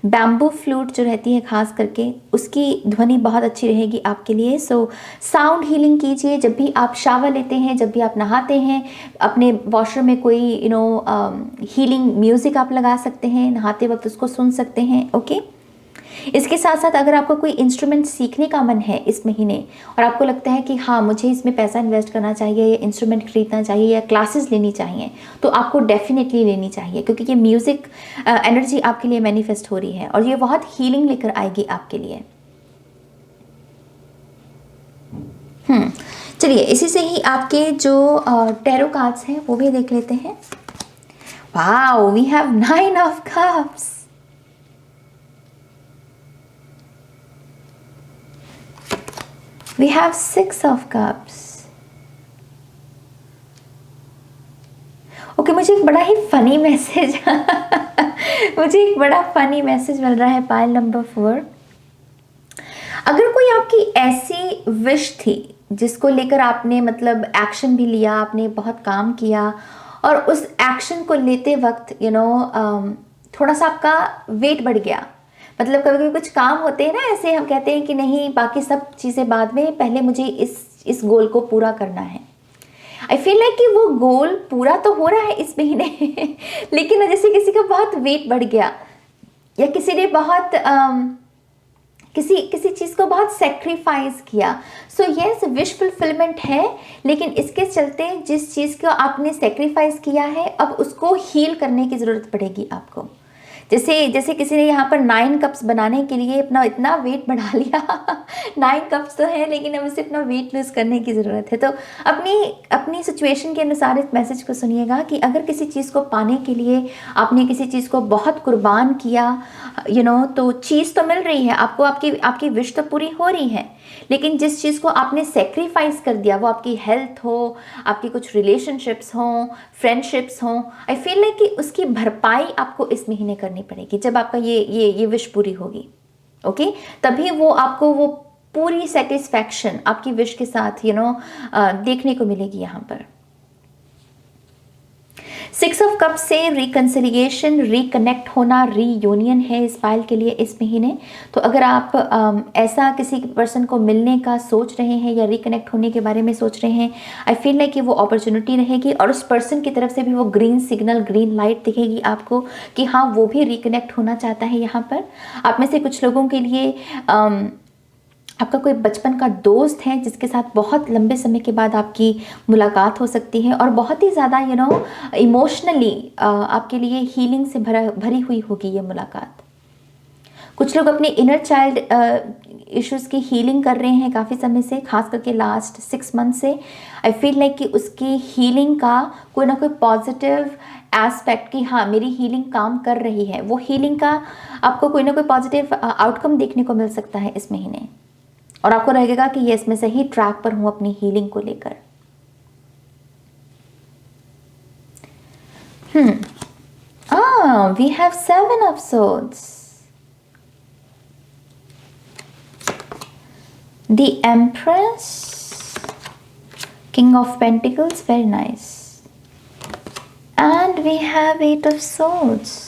Speaker 1: बैम्बू फ्लूट जो रहती है खास करके, उसकी ध्वनि बहुत अच्छी रहेगी आपके लिए। सो साउंड हीलिंग कीजिए, जब भी आप शावर लेते हैं, जब भी आप नहाते हैं, अपने वॉशरूम में कोई हीलिंग म्यूज़िक आप लगा सकते हैं, नहाते वक्त उसको सुन सकते हैं। ओके, इसके साथ साथ अगर आपको कोई इंस्ट्रूमेंट सीखने का मन है इस महीने और आपको लगता है कि हाँ मुझे इसमें पैसा इन्वेस्ट करना चाहिए, या इंस्ट्रूमेंट खरीदना चाहिए, या क्लासेस लेनी चाहिए, तो आपको डेफिनेटली लेनी चाहिए, क्योंकि ये म्यूज़िक एनर्जी आपके लिए मैनिफेस्ट हो रही है और ये बहुत हीलिंग लेकर आएगी आपके लिए। चलिए इसी से ही आपके जो टैरो कार्ड्स हैं वो भी देख लेते हैं। Wow, we have 9 of cups. We have 6 of cups. Okay, मुझे एक बड़ा ही फनी मैसेज मिल रहा है पाइल नंबर 4। अगर कोई आपकी ऐसी विश थी जिसको लेकर आपने मतलब एक्शन भी लिया, आपने बहुत काम किया और उस एक्शन को लेते वक्त थोड़ा सा आपका वेट बढ़ गया, मतलब कभी कभी कुछ काम होते हैं ना ऐसे, हम कहते हैं कि नहीं बाकी सब चीज़ें बाद में, पहले मुझे इस गोल को पूरा करना है। आई फील लाइक कि वो गोल पूरा तो हो रहा है इस महीने लेकिन जैसे किसी का बहुत वेट बढ़ गया, या किसी ने बहुत किसी चीज़ को बहुत सेक्रीफाइस किया। सो यस, विश फुलफिलमेंट है, लेकिन इसके चलते जिस चीज़ को आपने सेक्रीफाइस किया है अब उसको हील करने की ज़रूरत पड़ेगी आपको। जैसे किसी ने यहाँ पर 9 कप्स बनाने के लिए अपना इतना वेट बढ़ा लिया 9 कप्स तो है, लेकिन अब उसे अपना वेट लूज़ करने की ज़रूरत है। तो अपनी सिचुएशन के अनुसार इस मैसेज को सुनिएगा कि अगर किसी चीज़ को पाने के लिए आपने किसी चीज़ को बहुत कुर्बान किया, तो चीज़ तो मिल रही है आपको, आपकी विश तो पूरी हो रही है, लेकिन जिस चीज़ को आपने सेक्रीफाइस कर दिया, वो आपकी हेल्थ हो, आपकी कुछ रिलेशनशिप्स हों, फ्रेंडशिप्स हों, आई फील लाइक कि उसकी भरपाई आपको इस महीने करनी पड़ेगी जब आपका ये विश पूरी होगी। ओके, तभी वो आपको वो पूरी सेटिस्फैक्शन आपकी विश के साथ देखने को मिलेगी यहाँ पर। 6 ऑफ कप से रिकन्सिलिएशन, रिकनेक्ट होना, रीयूनियन है इस पाइल के लिए इस महीने। तो अगर आप ऐसा किसी पर्सन को मिलने का सोच रहे हैं या रिकनेक्ट होने के बारे में सोच रहे हैं, आई फील लाइक कि वो अपॉर्चुनिटी रहेगी और उस पर्सन की तरफ से भी वो ग्रीन सिग्नल, ग्रीन लाइट दिखेगी आपको कि हाँ वो भी रिकनेक्ट होना चाहता है। यहाँ पर आप में से कुछ लोगों के लिए आपका कोई बचपन का दोस्त है जिसके साथ बहुत लंबे समय के बाद आपकी मुलाकात हो सकती है और बहुत ही ज़्यादा इमोशनली आपके लिए हीलिंग से भरी हुई होगी ये मुलाकात। कुछ लोग अपने इनर चाइल्ड इश्यूज़ की हीलिंग कर रहे हैं काफ़ी समय से, खास करके लास्ट 6 मंथ से। आई फील लाइक कि उसकी हीलिंग का कोई ना कोई पॉजिटिव एस्पेक्ट कि हाँ मेरी हीलिंग काम कर रही है, वो हीलिंग का आपको कोई ना कोई पॉजिटिव आउटकम देखने को मिल सकता है इस महीने और आपको लगेगा कि यस मैं सही ट्रैक पर हूँ अपनी हीलिंग को लेकर। We have 7 of swords, the empress, King of Pentacles, very nice. And we have 8 of Swords.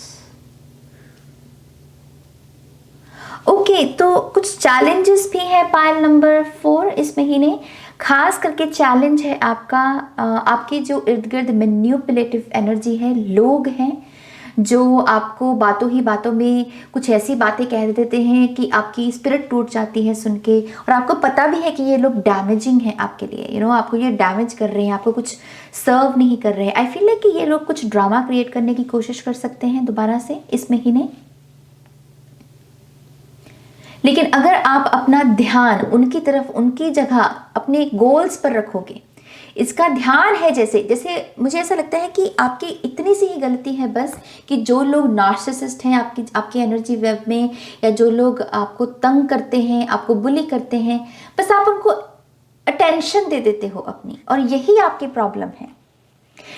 Speaker 1: Okay, तो कुछ चैलेंजेस भी है पाइल नंबर 4 इस महीने। खास करके चैलेंज है आपका आपके जो इर्द गिर्द मैनिपुलेटिव एनर्जी है, लोग हैं जो आपको बातों ही बातों में कुछ ऐसी बातें कह देते हैं कि आपकी स्पिरिट टूट जाती है सुन के, और आपको पता भी है कि ये लोग डैमेजिंग है आपके लिए, आपको ये डैमेज कर रहे हैं, आपको कुछ सर्व नहीं कर रहे हैं। आई फील लाइक कि ये लोग कुछ ड्रामा क्रिएट करने की कोशिश कर सकते हैं दोबारा से इस महीने। लेकिन अगर आप अपना ध्यान उनकी तरफ, उनकी जगह अपने गोल्स पर रखोगे, इसका ध्यान है जैसे जैसे मुझे ऐसा लगता है कि आपकी इतनी सी ही गलती है बस कि जो लोग नार्सिसिस्ट हैं आपकी एनर्जी वेब में, या जो लोग आपको तंग करते हैं, आपको बुली करते हैं, बस आप उनको अटेंशन दे देते हो अपनी, और यही आपकी प्रॉब्लम है।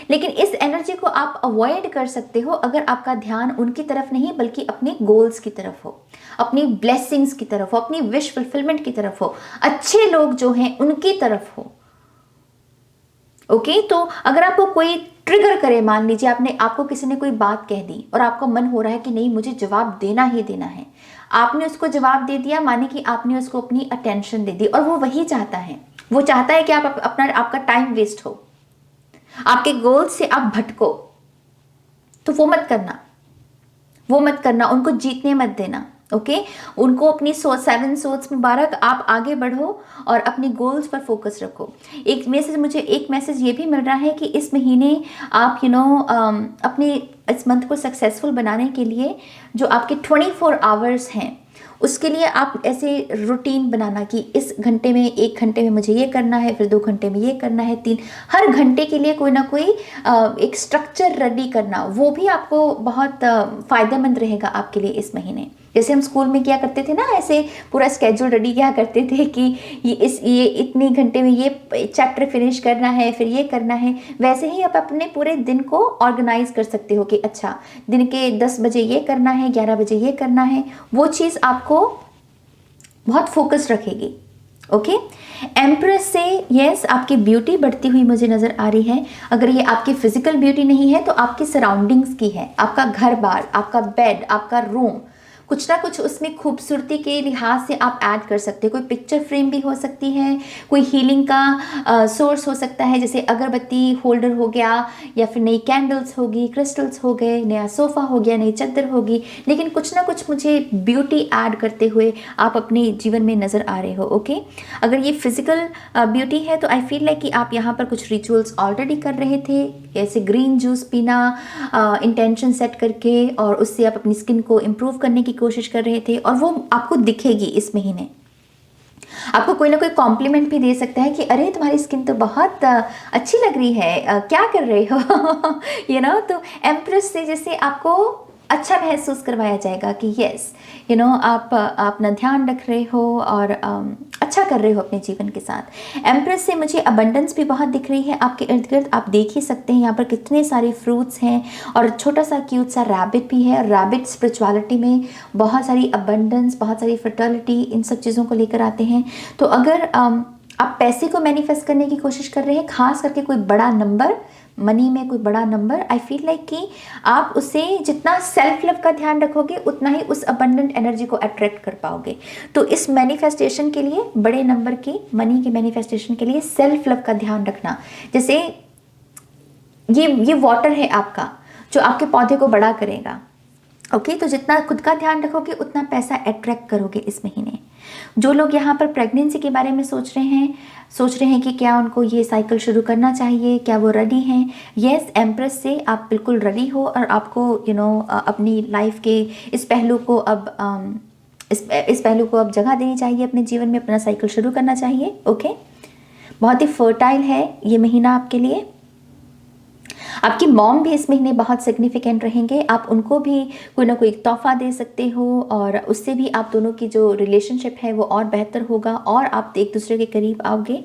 Speaker 1: लेकिन इस एनर्जी को आप अवॉइड कर सकते हो अगर आपका ध्यान उनकी तरफ नहीं बल्कि अपने गोल्स की तरफ हो, अपनी ब्लेसिंग्स की तरफ हो, अपनी विश फुलफिलमेंट की तरफ हो, अच्छे लोग जो हैं उनकी तरफ हो। ओके, तो अगर आपको कोई ट्रिगर करे, मान लीजिए आपको किसी ने कोई बात कह दी और आपको मन हो रहा है कि नहीं मुझे जवाब देना ही देना है, आपने उसको जवाब दे दिया, माने कि आपने उसको अपनी अटेंशन दे दी, और वो वही चाहता है, वो चाहता है कि आपका टाइम वेस्ट हो, आपके गोल से आप भटको, तो वो मत करना, उनको जीतने मत देना। ओके, उनको अपनी 7 सोच मुबारक, आप आगे बढ़ो और अपनी गोल्स पर फोकस रखो। मुझे एक मैसेज ये भी मिल रहा है कि इस महीने आप अपने इस मंथ को सक्सेसफुल बनाने के लिए जो आपके 24 आवर्स हैं उसके लिए आप ऐसे रूटीन बनाना कि इस घंटे में 1 घंटे में मुझे ये करना है, फिर 2 घंटे में ये करना है, 3, हर घंटे के लिए कोई ना कोई एक स्ट्रक्चर रेडी करना, वो भी आपको बहुत फ़ायदेमंद रहेगा आपके लिए इस महीने। जैसे हम स्कूल में क्या करते थे ना, ऐसे पूरा स्केड्यूल रेडी क्या करते थे कि ये इतनी घंटे में ये चैप्टर फिनिश करना है, फिर ये करना है, वैसे ही आप अपने पूरे दिन को ऑर्गेनाइज कर सकते हो कि अच्छा दिन के 10 बजे ये करना है, 11 बजे ये करना है। वो चीज़ आपको बहुत फोकस रखेगी। ओके, एम्प्रेस से यस आपकी ब्यूटी बढ़ती हुई मुझे नज़र आ रही है। अगर ये आपकी फिजिकल ब्यूटी नहीं है तो आपकी सराउंडिंग्स की है, आपका घर बार, आपका बेड, आपका रूम, कुछ ना कुछ उसमें खूबसूरती के लिहाज से आप ऐड कर सकते हो। कोई पिक्चर फ्रेम भी हो सकती है, कोई हीलिंग का सोर्स हो सकता है, जैसे अगरबत्ती होल्डर हो गया, या फिर नई कैंडल्स होगी, क्रिस्टल्स हो गए, नया सोफ़ा हो गया, नई चादर होगी, लेकिन कुछ ना कुछ मुझे ब्यूटी ऐड करते हुए आप अपने जीवन में नज़र आ रहे हो। ओके, अगर ये फिजिकल ब्यूटी है तो आई फील लाइक कि आप यहाँ पर कुछ रिचुअल्स ऑलरेडी कर रहे थे, जैसे ग्रीन जूस पीना इंटेंशन सेट करके, और उससे आप अपनी स्किन को इम्प्रूव करने की कोशिश कर रहे थे, और वो आपको दिखेगी इस महीने। आपको कोई ना कोई कॉम्प्लीमेंट भी दे सकता है कि अरे तुम्हारी स्किन तो बहुत अच्छी लग रही है, क्या कर रहे हो तो एम्प्रेस से जैसे आपको अच्छा महसूस करवाया जाएगा कि यस आप अपना ध्यान रख रहे हो और अच्छा कर रहे हो अपने जीवन के साथ। एम्प्रेस से मुझे अबंडेंस भी बहुत दिख रही है आपके इर्द गिर्द। आप देख ही सकते हैं यहाँ पर कितने सारे फ्रूट्स हैं, और छोटा सा क्यूट सा रैबिट भी है। रैबिट स्पिरिचुअलिटी में बहुत सारी अबंडेंस, बहुत सारी फर्टिलिटी, इन सब चीज़ों को लेकर आते हैं। तो अगर आप पैसे को मैनिफेस्ट करने की कोशिश कर रहे हैं, खास करके कोई बड़ा नंबर, मनी में कोई बड़ा नंबर, आई फील लाइक कि आप उसे जितना सेल्फ लव का ध्यान रखोगे उतना ही उस अबंडेंट एनर्जी को अट्रैक्ट कर पाओगे। तो इस मैनिफेस्टेशन के लिए, बड़े नंबर की मनी के मैनिफेस्टेशन के लिए सेल्फ लव का ध्यान रखना। जैसे ये वाटर है आपका जो आपके पौधे को बड़ा करेगा। ओके, तो जितना खुद का ध्यान रखोगे उतना पैसा अट्रैक्ट करोगे इस महीने। जो लोग यहाँ पर प्रेगनेंसी के बारे में सोच रहे हैं कि क्या उनको ये साइकिल शुरू करना चाहिए, क्या वो रेडी हैं, यस एम्प्रेस से आप बिल्कुल रेडी हो, और आपको अपनी लाइफ के इस पहलू को अब जगह देनी चाहिए अपने जीवन में, अपना साइकिल शुरू करना चाहिए। ओके, बहुत ही फर्टाइल है ये महीना आपके लिए। आपकी मॉम भी इस महीने बहुत सिग्निफिकेंट रहेंगे। आप उनको भी कोई ना कोई तोहफा दे सकते हो, और उससे भी आप दोनों की जो रिलेशनशिप है वो और बेहतर होगा, और आप एक दूसरे के करीब आओगे।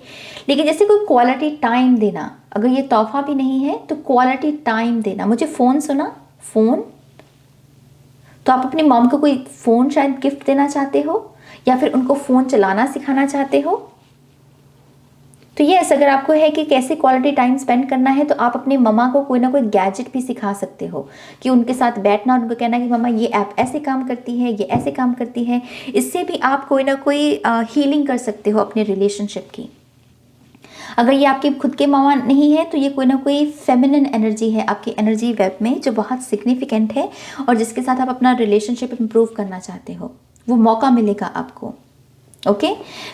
Speaker 1: लेकिन जैसे कोई क्वालिटी टाइम देना, अगर ये तोहफा भी नहीं है तो क्वालिटी टाइम देना। मुझे फ़ोन सुना, फ़ोन, तो आप अपनी मॉम को कोई फ़ोन शायद गिफ्ट देना चाहते हो, या फिर उनको फ़ोन चलाना सिखाना चाहते हो। तो यस, अगर आपको है कि कैसे क्वालिटी टाइम स्पेंड करना है, तो आप अपने मम्मा को कोई ना कोई गैजेट भी सिखा सकते हो कि उनके साथ बैठना, उनको कहना कि मम्मा ये ऐप ऐसे काम करती है, ये ऐसे काम करती है। इससे भी आप कोई ना कोई हीलिंग कर सकते हो अपने रिलेशनशिप की। अगर ये आपके खुद के मम्मा नहीं है, तो ये कोई ना कोई फेमिनिन एनर्जी है आपकी एनर्जी वेब में, जो बहुत सिग्निफिकेंट है और जिसके साथ आप अपना रिलेशनशिप इम्प्रूव करना चाहते हो, वो मौका मिलेगा आपको। ओके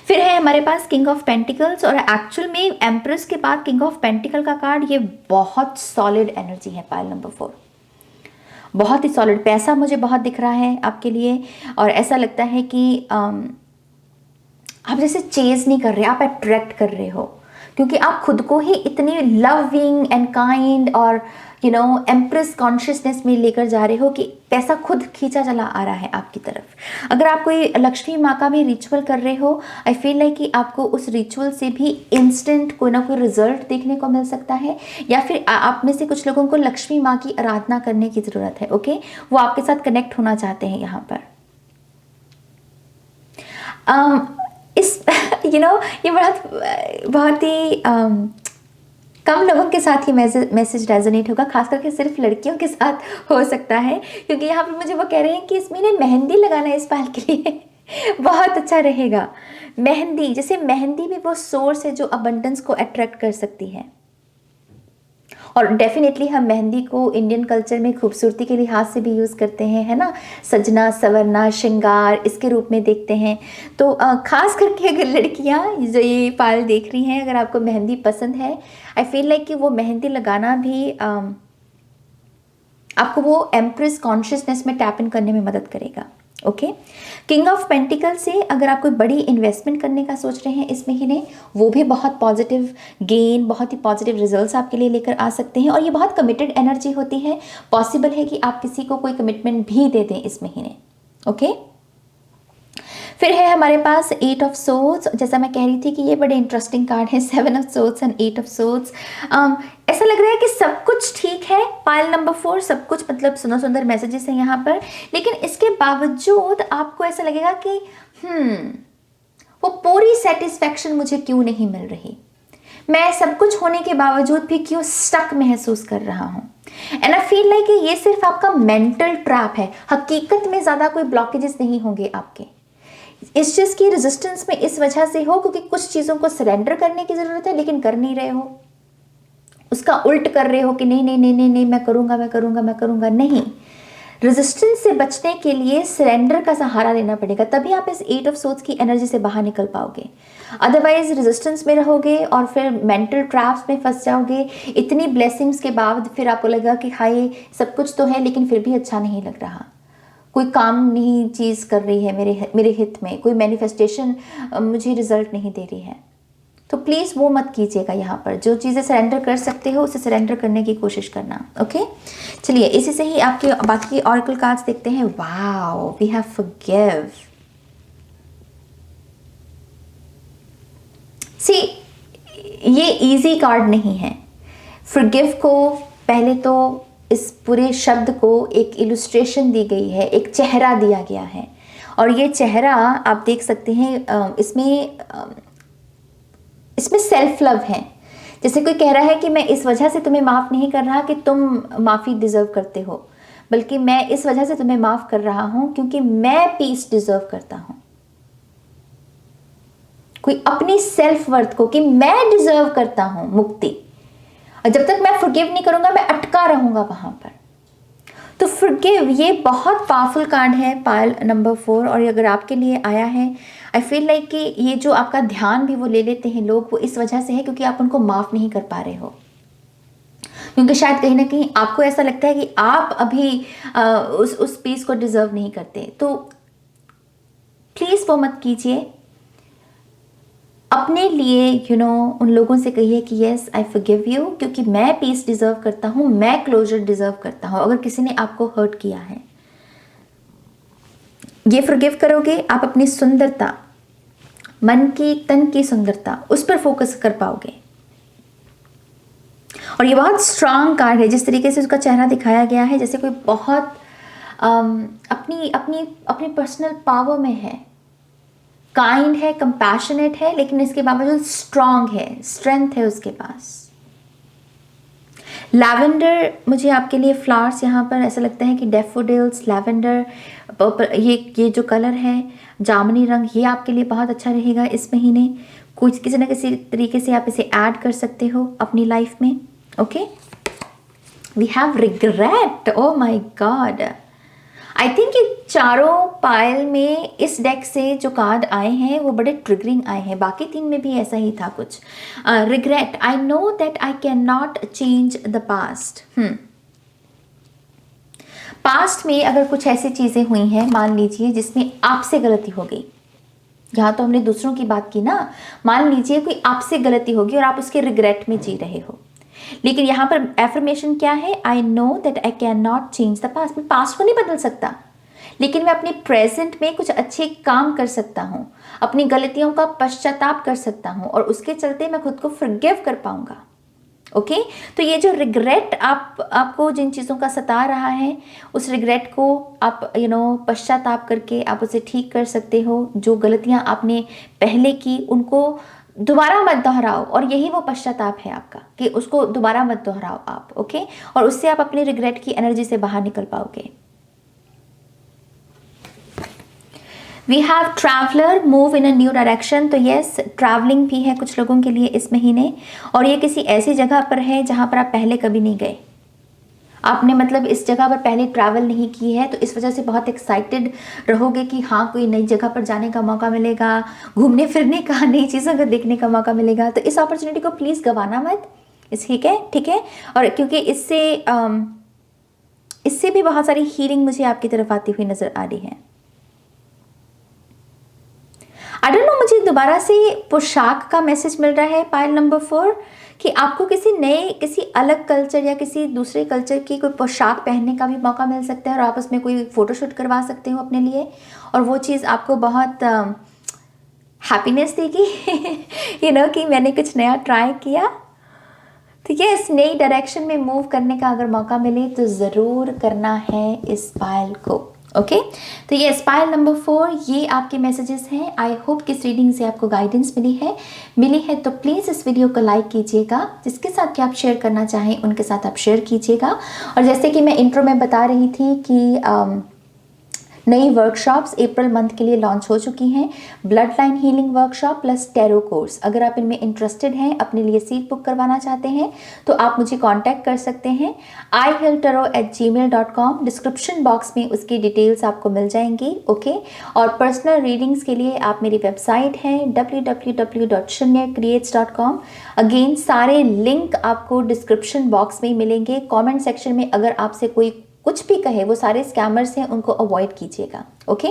Speaker 1: फिर है हमारे पास किंग ऑफ पेंटिकल्स, और एक्चुअल में एम्प्रेस के बाद किंग ऑफ पेंटिकल का कार्ड, ये बहुत सॉलिड एनर्जी है पाइल नंबर 4, बहुत ही सॉलिड। पैसा मुझे बहुत दिख रहा है आपके लिए, और ऐसा लगता है कि आप जैसे चेज नहीं कर रहे, आप अट्रैक्ट कर रहे हो, क्योंकि आप खुद को ही इतनी लविंग एंड काइंड और एम्प्रेस कॉन्शियसनेस में लेकर जा रहे हो कि पैसा खुद खींचा चला आ रहा है आपकी तरफ। अगर आप कोई लक्ष्मी माँ का भी रिचुअल कर रहे हो, आई फील लाइक कि आपको उस रिचुअल से भी इंस्टेंट कोई ना कोई रिजल्ट देखने को मिल सकता है, या फिर आप में से कुछ लोगों को लक्ष्मी माँ की आराधना करने की ज़रूरत है। ओके वो आपके साथ कनेक्ट होना चाहते हैं यहाँ पर। इस ये बहुत ही कम लोगों के साथ ये मैसेज रेजोनेट होगा, खास करके सिर्फ लड़कियों के साथ हो सकता है, क्योंकि यहाँ पर मुझे वो कह रहे हैं कि इस महीने मेहंदी लगाना इस पाल के लिए बहुत अच्छा रहेगा। मेहंदी, जैसे मेहंदी भी वो सोर्स है जो अबंडेंस को अट्रैक्ट कर सकती है, और डेफिनेटली हम मेहंदी को इंडियन कल्चर में खूबसूरती के लिहाज से भी यूज़ करते हैं, है ना, सजना संवरना श्रृंगार इसके रूप में देखते हैं। तो ख़ास करके अगर लड़कियां जो ये पाल देख रही हैं, अगर आपको मेहंदी पसंद है, आई फील लाइक कि वो मेहंदी लगाना भी आपको वो एम्प्रेस कॉन्शियसनेस में टैप इन करने में मदद करेगा। ओके किंग ऑफ पेंटिकल से अगर आप कोई बड़ी इन्वेस्टमेंट करने का सोच रहे हैं इस महीने, वो भी बहुत पॉजिटिव गेन, बहुत ही पॉजिटिव रिजल्ट्स आपके लिए लेकर आ सकते हैं, और ये बहुत कमिटेड एनर्जी होती है। पॉसिबल है कि आप किसी को कोई कमिटमेंट भी दे दें इस महीने। ओके फिर है हमारे पास 8 ऑफ सोर्ड्स। जैसा मैं कह रही थी कि ये बड़े इंटरेस्टिंग कार्ड है, 7 of swords and 8 of swords. ऐसा लग रहा है कि सब कुछ ठीक है पाइल नंबर 4, सब कुछ मतलब सुंदर सुंदर मैसेजेस हैं यहाँ पर, लेकिन इसके बावजूद आपको ऐसा लगेगा कि वो पूरी सेटिस्फैक्शन मुझे क्यों नहीं मिल रही, मैं सब कुछ होने के बावजूद भी क्यों स्टक महसूस कर रहा हूँ। एंड आई फील लाइक कि ये सिर्फ आपका मेंटल ट्रैप है, हकीकत में ज़्यादा कोई ब्लॉकेजेस नहीं होंगे आपके। इस चीज़ की रेजिस्टेंस में इस वजह से हो क्योंकि कुछ चीज़ों को सरेंडर करने की ज़रूरत है, लेकिन कर नहीं रहे हो, उसका उल्ट कर रहे हो कि नहीं नहीं नहीं नहीं नहीं मैं करूँगा मैं करूँगा मैं करूँगा। नहीं, रेजिस्टेंस से बचने के लिए सरेंडर का सहारा लेना पड़ेगा, तभी आप इस 8 ऑफ सोर्ड्स की एनर्जी से बाहर निकल पाओगे। अदरवाइज रेजिस्टेंस में रहोगे और फिर मेंटल ट्रैप्स में फंस जाओगे। इतनी ब्लेसिंग्स के बाद फिर आपको लगेगा कि हाय सब कुछ तो है लेकिन फिर भी अच्छा नहीं लग रहा, कोई काम नहीं चीज़ कर रही है मेरे हित में, कोई मैनिफेस्टेशन मुझे रिजल्ट नहीं दे रही है। तो प्लीज़ वो मत कीजिएगा। यहाँ पर जो चीज़ें सरेंडर कर सकते हो उसे सरेंडर करने की कोशिश करना। ओके चलिए इसी से ही आपके बाकी ऑरेकल कार्ड्स देखते हैं। Wow we have forgive. See ये इजी कार्ड नहीं है। फॉरगिव को पहले तो इस पूरे शब्द को एक इलुस्ट्रेशन दी गई है, एक चेहरा दिया गया है, और ये चेहरा आप देख सकते हैं इसमें सेल्फ लव है। जैसे कोई कह रहा है कि मैं इस वजह से तुम्हें माफ़ नहीं कर रहा कि तुम माफ़ी डिज़र्व करते हो, बल्कि मैं इस वजह से तुम्हें माफ़ कर रहा हूँ क्योंकि मैं पीस डिज़र्व करता हूँ। कोई अपनी सेल्फ वर्थ को कि मैं डिज़र्व करता हूँ मुक्ति, और जब तक मैं फॉरगिव नहीं करूँगा मैं अटका रहूँगा वहाँ पर। तो फॉरगिव ये बहुत पावरफुल कार्ड है पाइल नंबर 4, और अगर आपके लिए आया है आई फील लाइक कि ये जो आपका ध्यान भी वो ले लेते हैं लोग, वो इस वजह से है क्योंकि आप उनको माफ़ नहीं कर पा रहे हो, क्योंकि शायद कहीं ना कहीं आपको ऐसा लगता है कि आप अभी उस पीस को डिज़र्व नहीं करते। तो प्लीज़ वो मत कीजिए। अपने लिए उन लोगों से कहिए कि यस आई फॉरगिव यू, क्योंकि मैं पीस डिज़र्व करता हूँ, मैं क्लोजर डिज़र्व करता हूँ। अगर किसी ने आपको हर्ट किया है, ये फॉरगिव करोगे, आप अपनी सुंदरता, मन की तन की सुंदरता, उस पर फोकस कर पाओगे। और ये बहुत स्ट्रांग कार्ड है, जिस तरीके से उसका चेहरा दिखाया गया है, जैसे कोई बहुत अपनी पर्सनल पावर में है, काइंड है, कंपैशनेट है, लेकिन इसके बावजूद स्ट्रांग है, स्ट्रेंथ है उसके पास। लैवेंडर, मुझे आपके लिए फ्लावर्स यहाँ पर ऐसा लगता है कि डैफोडिल्स, लैवेंडर, पर्पल, ये जो कलर है जामुनी रंग, ये आपके लिए बहुत अच्छा रहेगा इस महीने। कुछ किसी न किसी तरीके से आप इसे ऐड कर सकते हो अपनी लाइफ में। Okay, we have regret. Oh my god, I think ये चारों पायल में इस डेक से जो कार्ड आए हैं वो बड़े ट्रिगरिंग आए हैं। बाकी 3 में भी ऐसा ही था कुछ। Regret, I know that I can not change the past. Past में अगर कुछ ऐसी चीज़ें हुई हैं, मान लीजिए जिसमें आपसे गलती हो गई, यहाँ तो हमने दूसरों की बात की ना, मान लीजिए कोई आपसे गलती होगी और आप उसके रिग्रेट में जी रहे हो, लेकिन यहाँ पर एफर्मेशन क्या है, आई know that I can not change the past. मैं पास्ट को नहीं बदल सकता, लेकिन मैं अपने प्रेजेंट में कुछ अच्छे काम कर सकता हूँ, अपनी गलतियों का पश्चाताप कर सकता हूँ और उसके चलते मैं खुद को फॉरगिव कर पाऊंगा। ओके, तो ये जो रिग्रेट आपको जिन चीज़ों का सता रहा है, उस रिग्रेट को आप पश्चाताप करके आप उसे ठीक कर सकते हो। जो गलतियाँ आपने पहले की उनको दोबारा मत दोहराओ, और यही वो पश्चाताप है आपका कि उसको दोबारा मत दोहराओ आप। ओके, और उससे आप अपने रिग्रेट की एनर्जी से बाहर निकल पाओगे। We have traveller, move in a new direction. तो यस, ट्रैवलिंग भी है कुछ लोगों के लिए इस महीने, और ये किसी ऐसी जगह पर है जहाँ पर आप पहले कभी नहीं गए। आपने मतलब इस जगह पर पहले ट्रैवल नहीं की है, तो इस वजह से बहुत एक्साइटेड रहोगे कि हाँ कोई नई जगह पर जाने का मौका मिलेगा, घूमने फिरने का, नई चीज़ों को देखने का मौका मिलेगा। तो इस अपॉर्चुनिटी को प्लीज़ गंवाना मत। ठीक है, ठीक है। और क्योंकि इससे भी बहुत सारी हीलिंग मुझे आपकी तरफ आती हुई नज़र आ रही है। आई डोंट नो, मुझे दोबारा से पोशाक का मैसेज मिल रहा है पायल नंबर 4 कि आपको किसी नए, किसी अलग कल्चर या किसी दूसरे कल्चर की कोई पोशाक पहनने का भी मौका मिल सकता है और आप उसमें कोई फ़ोटोशूट करवा सकते हो अपने लिए, और वो चीज़ आपको बहुत हैप्पीनेस देगी कि मैंने कुछ नया ट्राई किया। ठीक है, इस नई डायरेक्शन में मूव करने का अगर मौका मिले तो ज़रूर करना है इस पायल को। ओके, तो ये पायल नंबर 4, ये आपके मैसेजेस हैं। आई होप कि इस रीडिंग से आपको गाइडेंस मिली है तो प्लीज़ इस वीडियो को लाइक कीजिएगा। जिसके साथ कि आप शेयर करना चाहें उनके साथ आप शेयर कीजिएगा। और जैसे कि मैं इंट्रो में बता रही थी कि नई वर्कशॉप्स अप्रैल मंथ के लिए लॉन्च हो चुकी हैं। Blood line healing workshop plus tarot course. अगर आप इनमें इंटरेस्टेड हैं, अपने लिए सीट बुक करवाना चाहते हैं, तो आप मुझे कांटेक्ट कर सकते हैं ihealtarot@gmail.com। डिस्क्रिप्शन बॉक्स में उसकी डिटेल्स आपको मिल जाएंगी। ओके, और पर्सनल रीडिंग्स के लिए आप मेरी वेबसाइट है www.shunyacreates.com। अगेन सारे लिंक आपको डिस्क्रिप्शन बॉक्स में मिलेंगे। कॉमेंट सेक्शन में अगर आपसे कोई कुछ भी कहे, वो सारे स्कैमर्स हैं, उनको अवॉइड कीजिएगा। ओके,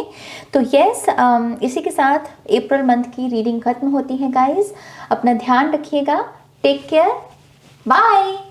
Speaker 1: तो यस, इसी के साथ अप्रैल मंथ की रीडिंग खत्म होती है गाइस। अपना ध्यान रखिएगा, टेक केयर, बाय।